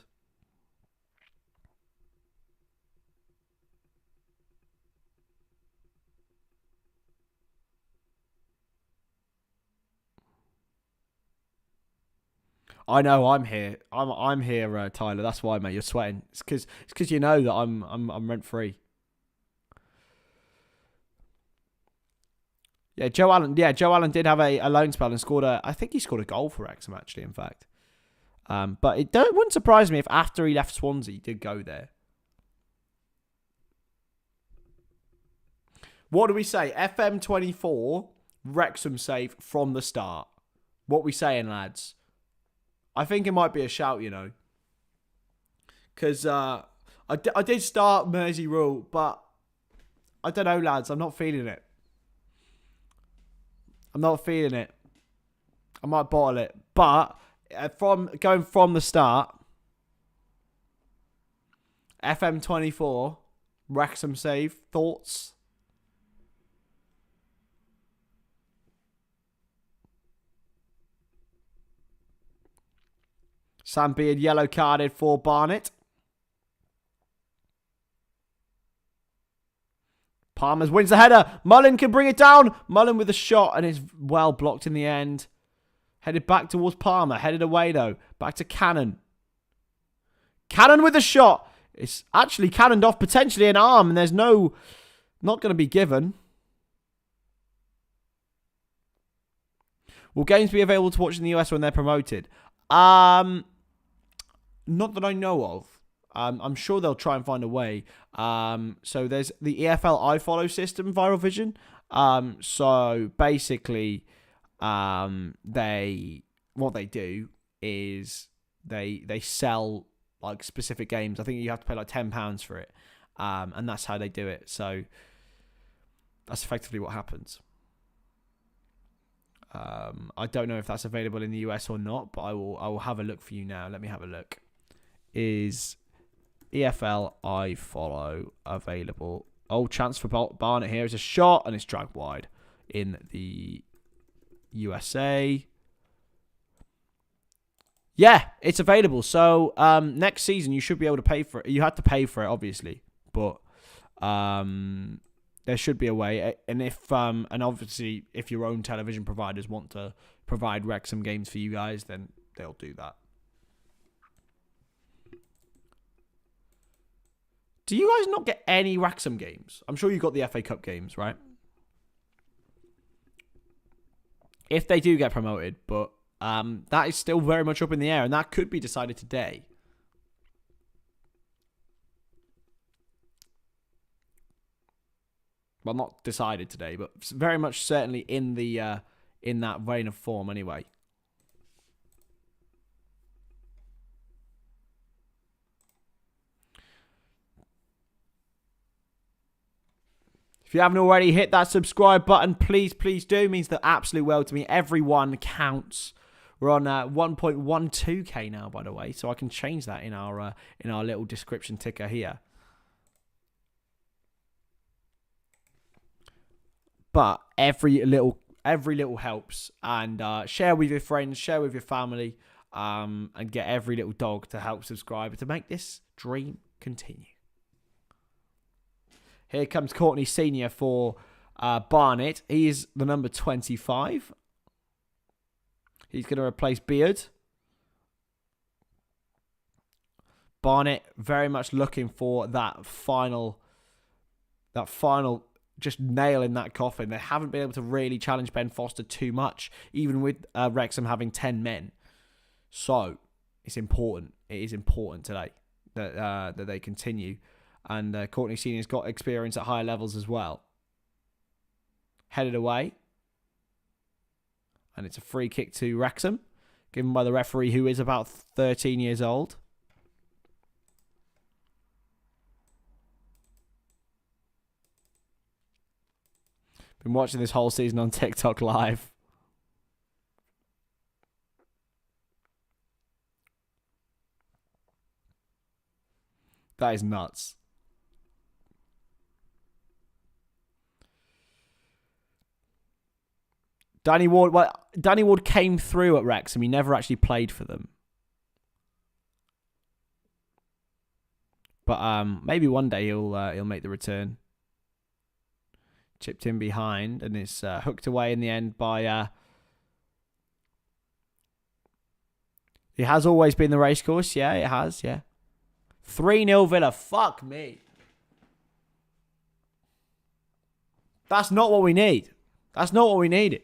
I know I'm here. I'm here, Tyler. That's why, mate. You're sweating. It's because you know that I'm rent free. Yeah, Joe Allen. Yeah, Joe Allen did have a loan spell and scored I think he scored a goal for Wrexham, actually, in fact. But wouldn't surprise me if after he left Swansea, he did go there. What do we say? FM24, Wrexham save from the start. What we saying, lads? I think it might be a shout, you know. Because I did start Mersey Rule, but I don't know, lads. I'm not feeling it. I'm not feeling it. I might bottle it. But going from the start, FM24, Wrexham save, thoughts? Sam Beard yellow carded for Barnet. Palmer's wins the header. Mullen can bring it down. Mullen with a shot and it's well blocked in the end. Headed back towards Palmer. Headed away though. Back to Cannon. Cannon with a shot. It's actually cannoned off potentially an arm and there's not going to be given. Will games be available to watch in the US when they're promoted? Not that I know of. I'm sure they'll try and find a way. So there's the EFL iFollow system, Viral Vision. So basically, what they do is they sell like specific games. I think you have to pay like £10 for it, and that's how they do it. So that's effectively what happens. I don't know if that's available in the US or not, but I will have a look for you now. Let me have a look. Is EFL iFollow available? Oh, chance for Barnet here. It's a shot and it's dragged wide in the USA. Yeah, it's available. So next season you should be able to pay for it. You had to pay for it, obviously, but there should be a way. And if and obviously if your own television providers want to provide Wrexham games for you guys, then they'll do that. Do you guys not get any Wrexham games? I'm sure you got the FA Cup games, right? If they do get promoted, but that is still very much up in the air, and that could be decided today. Well, not decided today, but very much certainly in the in that vein of form, anyway. If you haven't already, hit that subscribe button. Please, please do. It means the absolute world to me. Everyone counts. We're on 1.12k now, by the way, so I can change that in our little description ticker here. But every little helps, and share with your friends, share with your family, and get every little dog to help subscribe to make this dream continue. Here comes Courtney Senior for Barnet. He is the number 25. He's going to replace Beard. Barnet very much looking for that final just nail in that coffin. They haven't been able to really challenge Ben Foster too much, even with Wrexham having 10 men. So it's important. It is important today that they continue. And Courtney Senior's got experience at higher levels as well. Headed away. And it's a free kick to Wrexham, given by the referee, who is about 13 years old. Been watching this whole season on TikTok live. That is nuts. Danny Ward came through at Wrexham. He never actually played for them. But maybe one day he'll make the return. Chipped in behind and is hooked away in the end by... It has always been the racecourse. Yeah, it has, yeah. 3-0 Villa. Fuck me. That's not what we need. That's not what we needed.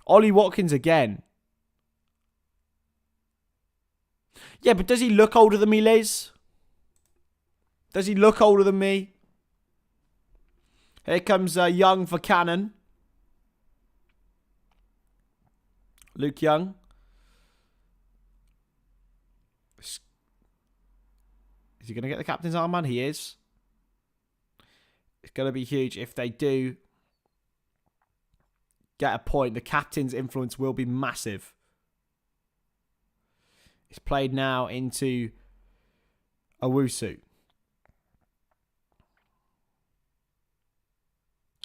Ollie Watkins again. Yeah, but does he look older than me, Liz? Does he look older than me? Here comes Young for Cannon. Luke Young. Is he going to get the captain's armband? He is. It's going to be huge if they do get a point. The captain's influence will be massive. It's played now into Owusu.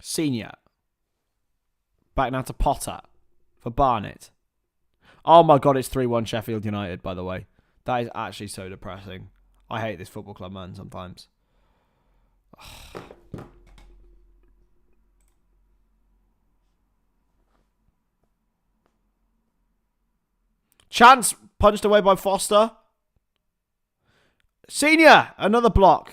Senior. Back now to Potter for Barnet. Oh my God, it's 3-1 Sheffield United, by the way. That is actually so depressing. I hate this football club, man, sometimes. Chance punched away by Foster. Senior, another block.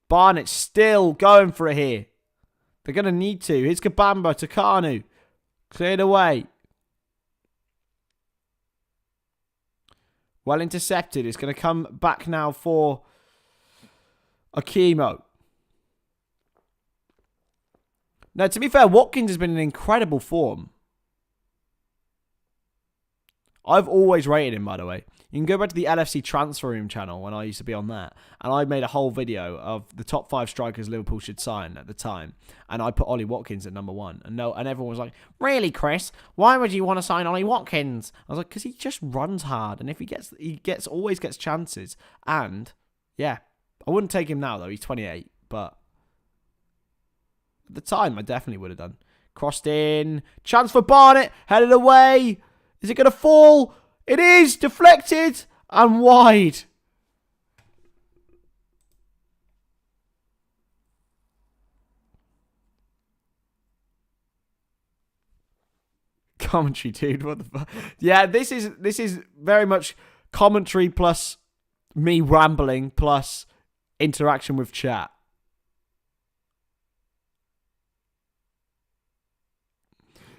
Barnet still going for it here. They're going to need to. Here's Kabamba to Kanu. Cleared away. Well intercepted. It's going to come back now for Akimo. Now, to be fair, Watkins has been in incredible form. I've always rated him, by the way. You can go back to the LFC Transfer Room channel when I used to be on that. And I made a whole video of the top 5 strikers Liverpool should sign at the time. And I put Ollie Watkins at number 1. And everyone was like, really, Chris? Why would you want to sign Ollie Watkins? I was like, because he just runs hard. And if he always gets chances. And, yeah, I wouldn't take him now, though. He's 28. But at the time, I definitely would have done. Crossed in. Chance for Barnet. Headed away. Is it going to fall? It is. Deflected and wide. Commentary, dude. What the fuck? Yeah, this is very much commentary plus me rambling plus interaction with chat.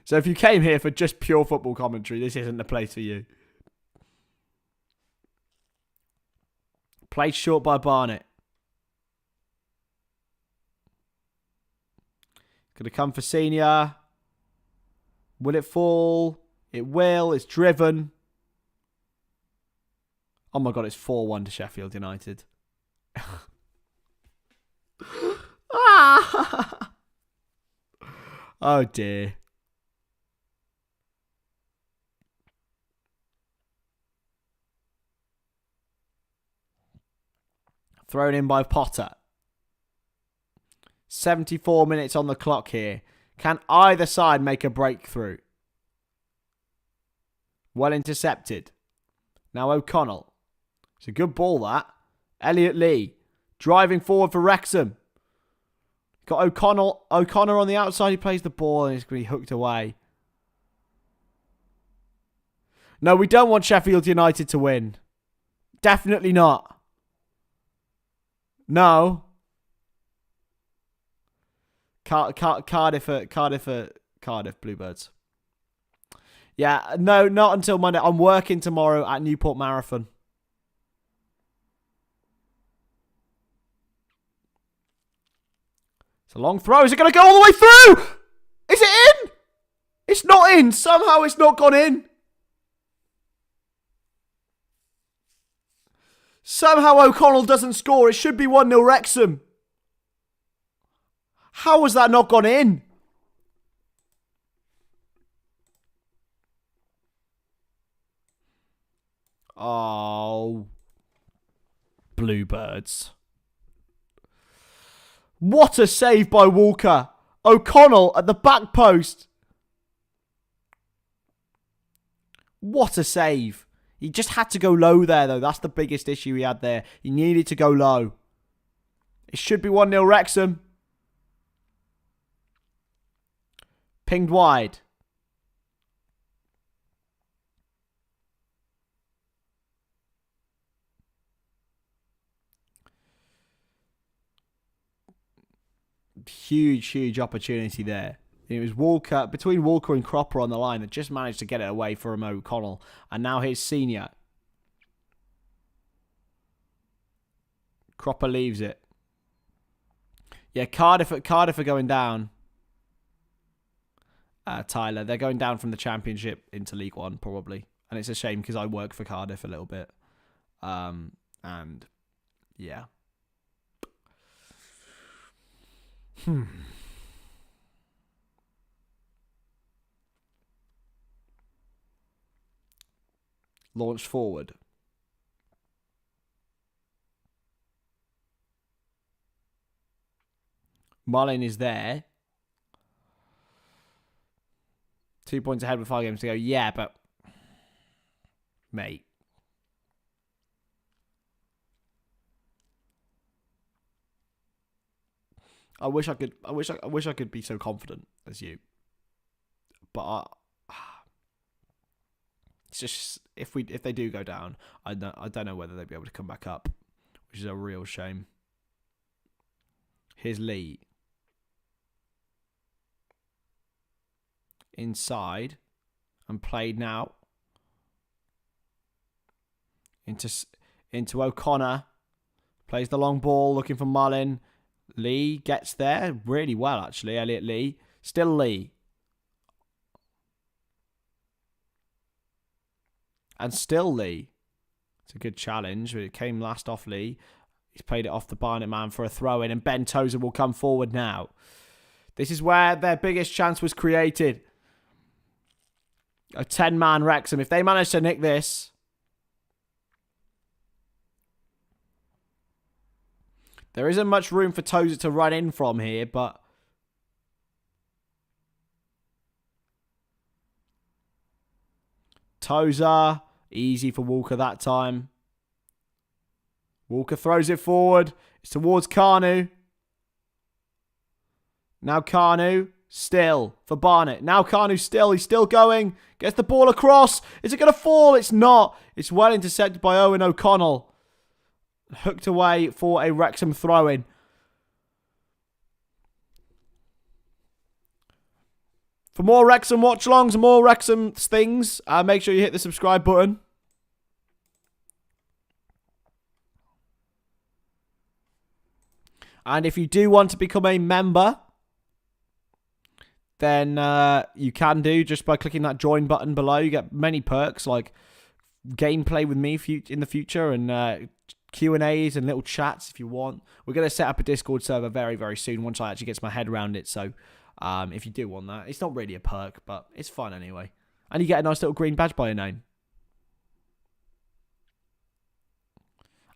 So if you came here for just pure football commentary, this isn't the place for you. Played short by Barnet. Going to come for Senior. Will it fall? It will. It's driven. Oh my God, it's 4-1 to Sheffield United. Oh dear. Thrown in by Potter. 74 minutes on the clock here. Can either side make a breakthrough? Well intercepted. Now O'Connell. It's a good ball, that. Elliot Lee. Driving forward for Wrexham. Got O'Connor on the outside. He plays the ball and it's going to be hooked away. No, we don't want Sheffield United to win. Definitely not. No. Cardiff Bluebirds. Yeah, no, not until Monday. I'm working tomorrow at Newport Marathon. It's a long throw. Is it going to go all the way through? Is it in? It's not in. Somehow it's not gone in. Somehow O'Connell doesn't score. It should be 1-0 Wrexham. How has that not gone in? Oh. Bluebirds. What a save by Walker. O'Connell at the back post. What a save. He just had to go low there, though. That's the biggest issue he had there. He needed to go low. It should be 1-0 Wrexham. Pinged wide. Huge opportunity there. It was Walker, between Walker and Cropper on the line, that just managed to get it away from O'Connell. And now here's Senior. Cropper leaves it. Yeah, Cardiff are going down. Tyler, they're going down from the Championship into League One, probably. And it's a shame because I work for Cardiff a little bit. And, yeah. Launched forward. Mullin is there. 2 points ahead with 5 games to go. Yeah, but mate. I wish I could be so confident as you. But it's just if they do go down, I don't know whether they'll be able to come back up, which is a real shame. Here's Lee. Inside and played now into O'Connor. Plays the long ball looking for Mullin. Lee gets there really well, actually. Elliot Lee. Still Lee. And still Lee. It's a good challenge, but it came last off Lee. He's played it off the Barnet man for a throw-in, and Ben Tozer will come forward now. This is where their biggest chance was created. A 10-man Wrexham. If they manage to nick this, there isn't much room for Tozer to run in from here, but Tozer, easy for Walker that time. Walker throws it forward. It's towards Carnu. Now Carnu, still for Barnet. Now Carnu still. He's still going. Gets the ball across. Is it going to fall? It's not. It's well intercepted by Owen O'Connell. Hooked away for a Wrexham throw-in. For more Wrexham watch-alongs and more Wrexham things, make sure you hit the subscribe button. And if you do want to become a member, then you can do just by clicking that join button below. You get many perks like gameplay with me in the future and Q&As and little chats if you want. We're going to set up a Discord server very, very soon once I actually get my head around it. So if you do want that, it's not really a perk, but it's fun anyway. And you get a nice little green badge by your name.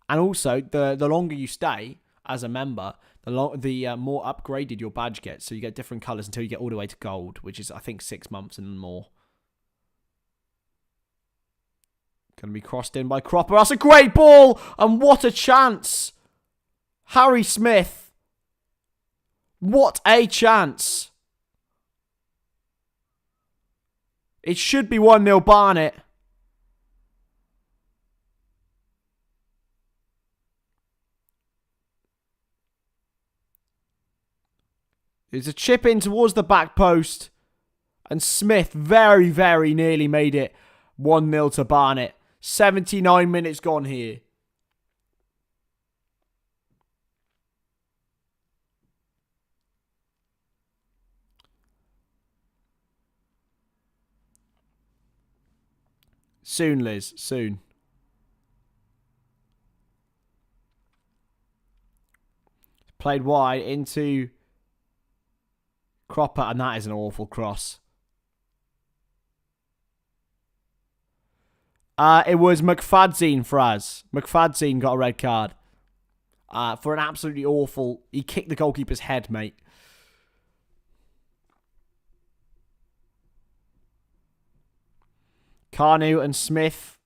And also, the longer you stay as a member, the more upgraded your badge gets. So you get different colours until you get all the way to gold, which is, I think, 6 months and more. Going to be crossed in by Cropper. That's a great ball! And what a chance! Harry Smith. What a chance! It should be 1-0 Barnet. It's a chip in towards the back post. And Smith very, very nearly made it 1-0 to Barnet. 79 minutes gone here. Soon, Liz. Soon. Played wide into Cropper, and that is an awful cross. It was McFadzine, Fraz. McFadzine got a red card. For an absolutely awful... He kicked the goalkeeper's head, mate. Carnu and Smith.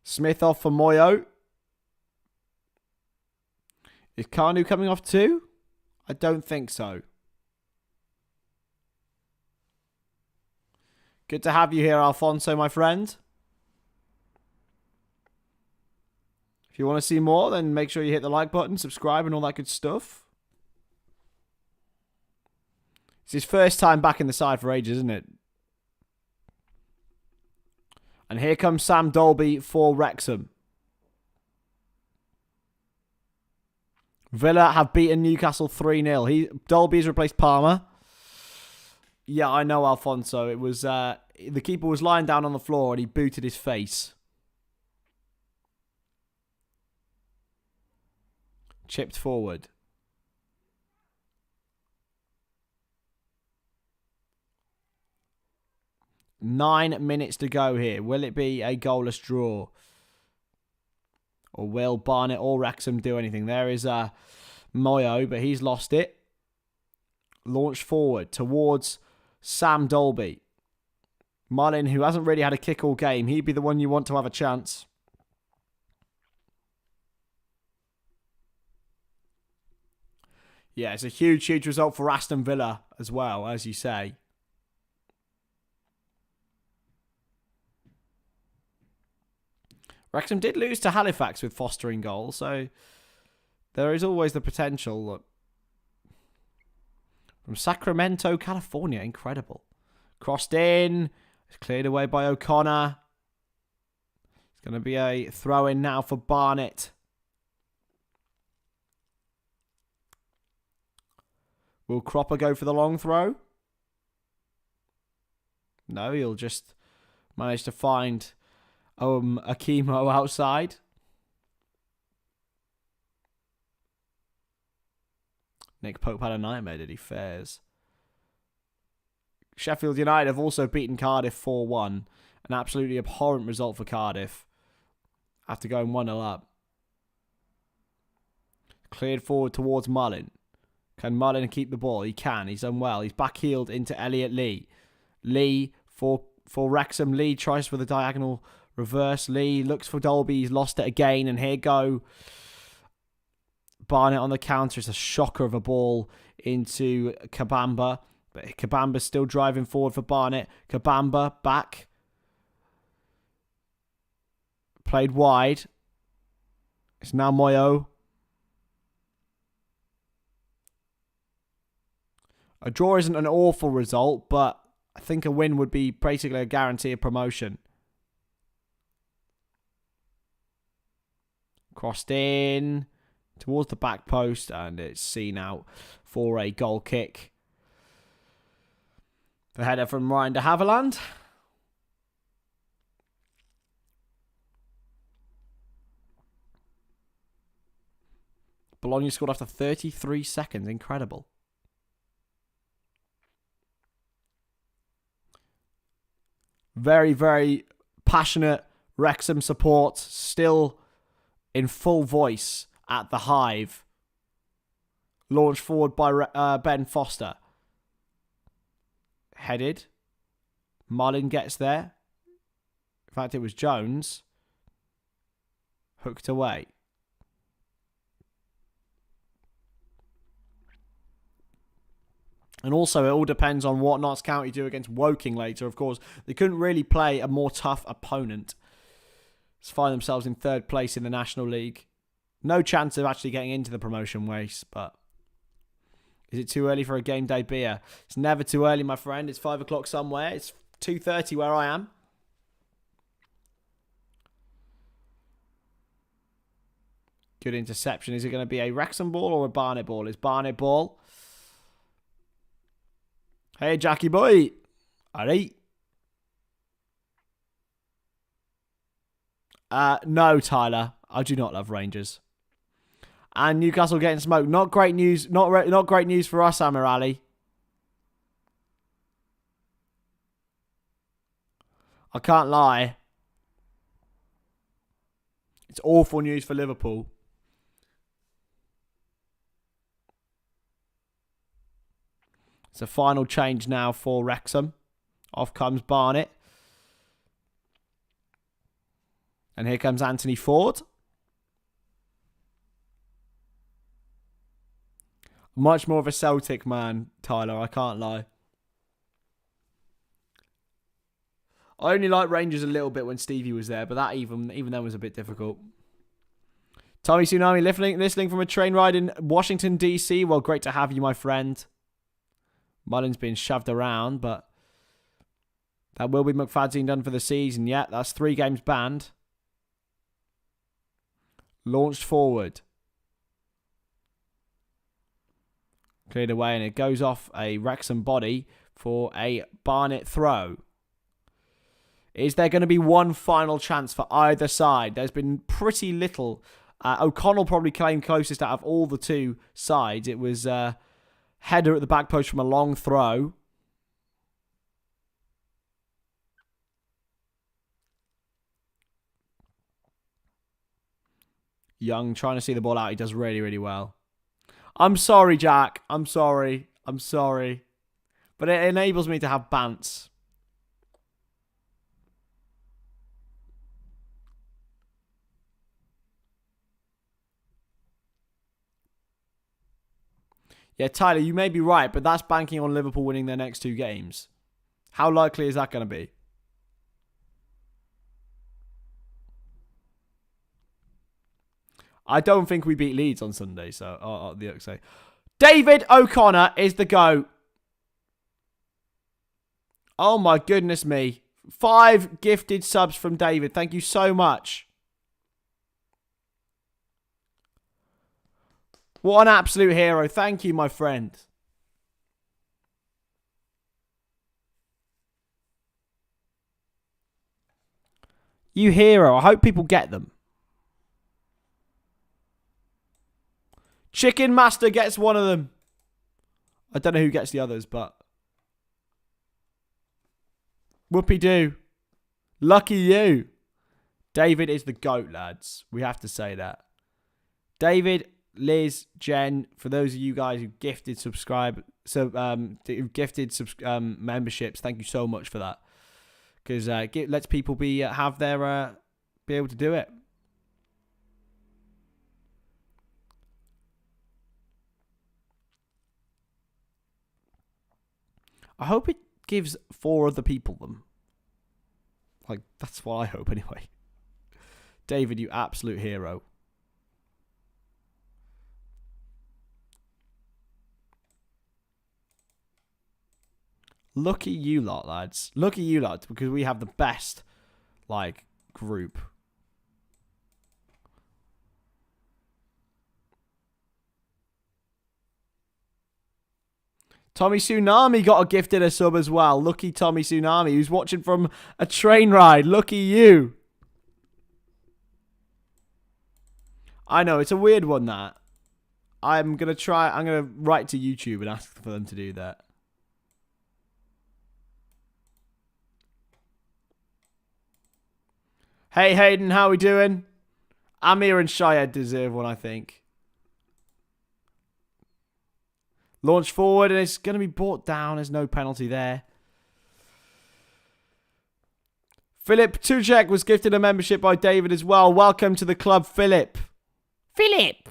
Smith off for Moyo. Is Carnu coming off too? I don't think so. Good to have you here, Alfonso, my friend. If you want to see more, then make sure you hit the like button, subscribe, and all that good stuff. It's his first time back in the side for ages, isn't it? And here comes Sam Dolby for Wrexham. Villa have beaten Newcastle 3-0. Dolby's replaced Palmer. Yeah, I know, Alfonso. It was the keeper was lying down on the floor and he booted his face. Chipped forward. Nine minutes to go here. Will it be a goalless draw? Or will Barnet or Wrexham do anything? There is Moyo, but he's lost it. Launched forward towards Sam Dolby. Mullin, who hasn't really had a kick all game. He'd be the one you want to have a chance. Yeah, it's a huge, huge result for Aston Villa as well, as you say. Wrexham did lose to Halifax with Foster in goal, so there is always the potential. Look. From Sacramento, California, incredible. Crossed in, it's cleared away by O'Connor. It's going to be a throw-in now for Barnet. Will Cropper go for the long throw? No, he'll just manage to find Akimo outside. Nick Pope had a nightmare, did he? Fares. Sheffield United have also beaten Cardiff 4-1. An absolutely abhorrent result for Cardiff. After going 1-0 up. Cleared forward towards Mullin. Can Mullin keep the ball? He can. He's done well. He's back-heeled into Elliot Lee. Lee for Wrexham. Lee tries for the diagonal reverse. Lee looks for Dolby. He's lost it again. And here go Barnet on the counter. It's a shocker of a ball into Kabamba. But Kabamba's still driving forward for Barnet. Kabamba back. Played wide. It's now Moyo. A draw isn't an awful result, but I think a win would be basically a guarantee of promotion. Crossed in towards the back post, and it's seen out for a goal kick. The header from Ryan de Havilland. Bologna scored after 33 seconds. Incredible. Very, very passionate Wrexham support. Still in full voice at the Hive. Launched forward by Ben Foster. Headed. Mullin gets there. In fact, it was Jones. Hooked away. And also, it all depends on what Notts County do against Woking later. Of course, they couldn't really play a more tough opponent. Just find themselves in third place in the National League. No chance of actually getting into the promotion race, but is it too early for a game day beer? It's never too early, my friend. It's 5 o'clock somewhere. It's 2:30 where I am. Good interception. Is it going to be a Wrexham ball or a Barnet ball? It's Barnet ball. Hey, Jackie boy. Ready? No, Tyler. I do not love Rangers. And Newcastle getting smoked. Not great news. Not great news for us, Amir Ali. I can't lie. It's awful news for Liverpool. It's a final change now for Wrexham. Off comes Barnet. And here comes Anthony Ford. Much more of a Celtic man, Tyler. I can't lie. I only liked Rangers a little bit when Stevie was there, but that even then was a bit difficult. Tommy Tsunami listening from a train ride in Washington, D.C. Well, great to have you, my friend. Mullin's being shoved around, but that will be McFadzean done for the season. Yeah, that's 3 games banned. Launched forward. Cleared away, and it goes off a Wrexham body for a Barnet throw. Is there going to be one final chance for either side? There's been pretty little. O'Connell probably came closest out of all the 2 sides. It was header at the back post from a long throw. Young trying to see the ball out. He does really, really well. I'm sorry, Jack. I'm sorry. But it enables me to have bants. Yeah, Tyler, you may be right, but that's banking on Liverpool winning their next 2 games. How likely is that going to be? I don't think we beat Leeds on Sunday, so the say. David O'Connor is the GOAT. Oh my goodness me. 5 gifted subs from David. Thank you so much. What an absolute hero. Thank you, my friend. You hero. I hope people get them. Chicken Master gets one of them. I don't know who gets the others, but... Whoopie-doo. Lucky you. David is the GOAT, lads. We have to say that. David, Liz, Jen, for those of you guys who gifted memberships, thank you so much for that. Because it lets people be able to do it. I hope it gives 4 other people them. Like, that's what I hope anyway. David, you absolute hero. Lucky you lot, lads. Lucky you lot, because we have the best, group. Tommy Tsunami got gifted a sub as well. Lucky Tommy Tsunami, who's watching from a train ride. Lucky you. I know, it's a weird one, that. I'm going to write to YouTube and ask for them to do that. Hey, Hayden, how we doing? Amir and Shayed deserve one, I think. Launch forward, and it's going to be brought down. There's no penalty there. Philip Tuchek was gifted a membership by David as well. Welcome to the club, Philip. Philip!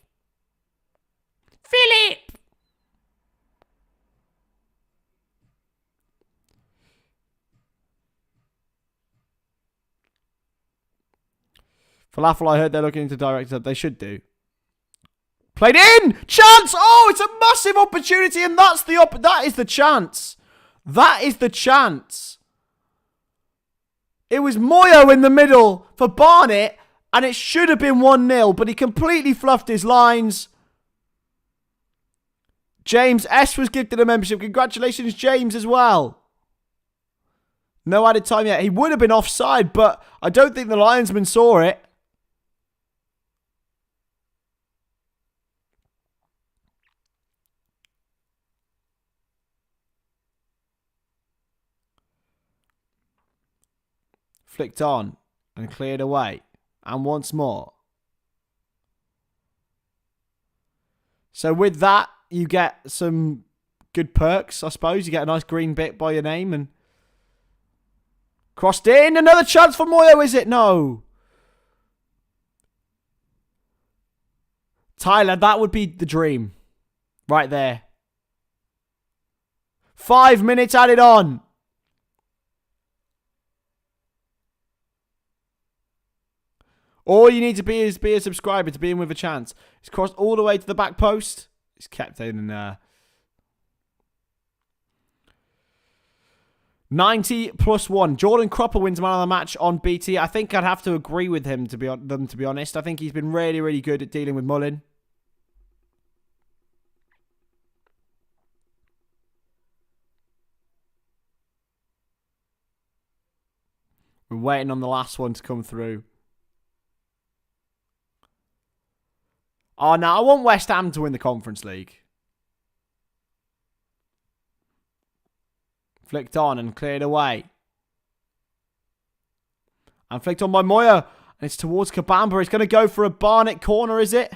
Falafel, I heard they're looking into director. They should do. Played in! Chance! Oh, it's a massive opportunity, and that is the chance. That is the chance. It was Moyo in the middle for Barnet, and it should have been 1-0, but he completely fluffed his lines. James S. was gifted a membership. Congratulations, James, as well. No added time yet. He would have been offside, but I don't think the linesman saw it. Flicked on and cleared away. And once more. So with that, you get some good perks, I suppose. You get a nice green bit by your name and crossed in. Another chance for Moyo, is it? No. Tyler, that would be the dream. Right there. 5 minutes added on. All you need to be is be a subscriber to be in with a chance. He's crossed all the way to the back post. He's kept in 90 plus 1. Jordan Cropper wins man of the match on BT. I think I'd have to agree with him, to be honest. I think he's been really, really good at dealing with Mullin. We're waiting on the last one to come through. Oh, no, I want West Ham to win the Conference League. Flicked on and cleared away. And flicked on by Moya. And it's towards Kabamba. It's going to go for a Barnet corner, is it?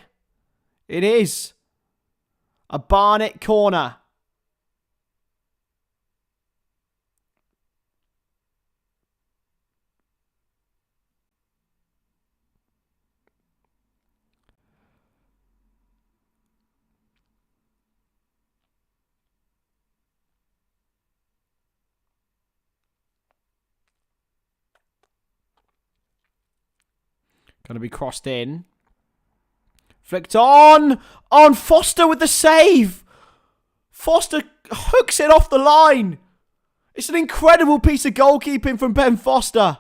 It is. A Barnet corner. Going to be crossed in. Flicked on. On Foster with the save. Foster hooks it off the line. It's an incredible piece of goalkeeping from Ben Foster.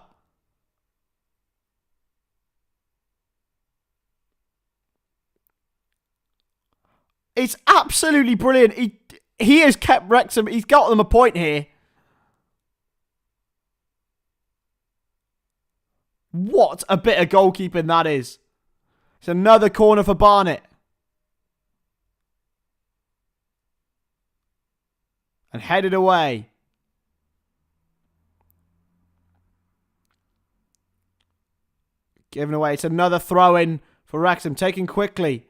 It's absolutely brilliant. He has kept Wrexham. He's got them a point here. What a bit of goalkeeping that is. It's another corner for Barnet. And headed away. Given away. It's another throw-in for Wrexham. Taken quickly.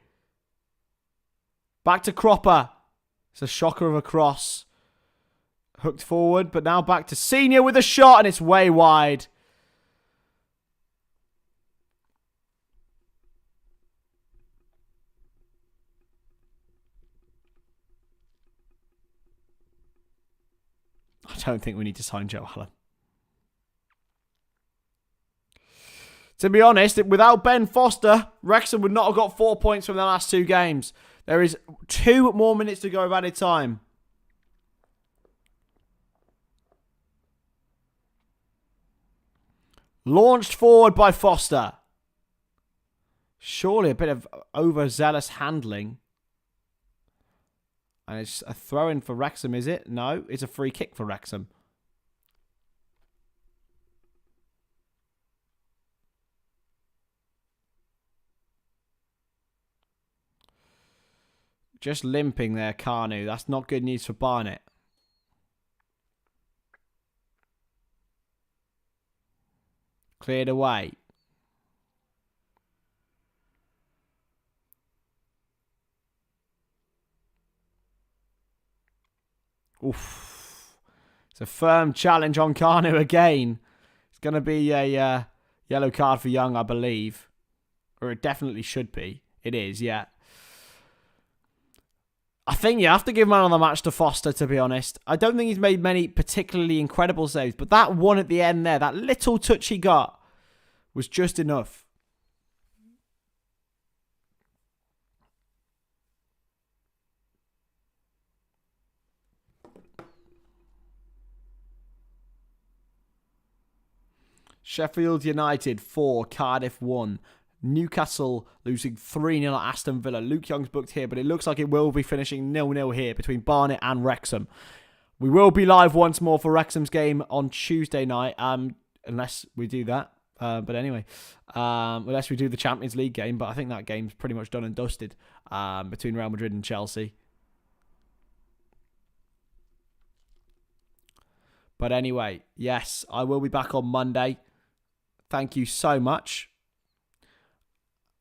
Back to Cropper. It's a shocker of a cross. Hooked forward, but now back to Senior with a shot, and it's way wide. I don't think we need to sign Joe Allen. To be honest, without Ben Foster, Wrexham would not have got 4 points from the last 2 games. There is 2 more minutes to go of added time. Launched forward by Foster. Surely a bit of overzealous handling. And it's a throw-in for Wrexham, is it? No, it's a free kick for Wrexham. Just limping there, Carnu. That's not good news for Barnet. Cleared away. Oof. It's a firm challenge on Carnu again. It's going to be a yellow card for Young, I believe. Or it definitely should be. It is, yeah. I think you have to give man of the match to Foster, to be honest. I don't think he's made many particularly incredible saves, but that one at the end there, that little touch he got, was just enough. Sheffield United 4, Cardiff 1. Newcastle losing 3-0 at Aston Villa. Luke Young's booked here, but it looks like it will be finishing 0-0 here between Barnet and Wrexham. We will be live once more for Wrexham's game on Tuesday night, unless we do that. But anyway, unless we do the Champions League game. But I think that game's pretty much done and dusted between Real Madrid and Chelsea. But anyway, yes, I will be back on Monday. Thank you so much.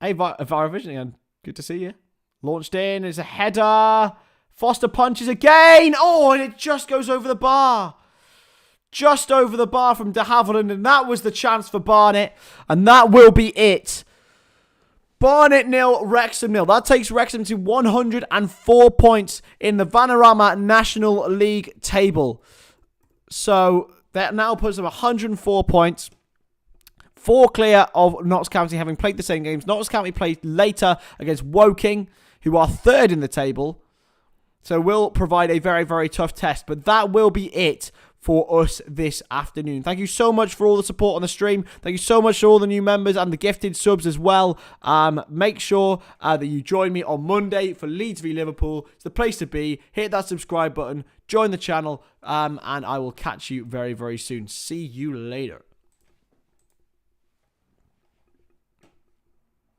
Hey, Vision, good to see you. Launched in, there's a header. Foster punches again. Oh, and it just goes over the bar. Just over the bar from de Havilland, and that was the chance for Barnet. And that will be it. Barnet 0, Wrexham 0. That takes Wrexham to 104 points in the Vanarama National League table. So that now puts them 104 points. 4 clear of Notts County having played the same games. Notts County played later against Woking, who are 3rd in the table. So we'll provide a very, very tough test. But that will be it for us this afternoon. Thank you so much for all the support on the stream. Thank you so much to all the new members and the gifted subs as well. Make sure that you join me on Monday for Leeds v Liverpool. It's the place to be. Hit that subscribe button. Join the channel. And I will catch you very, very soon. See you later.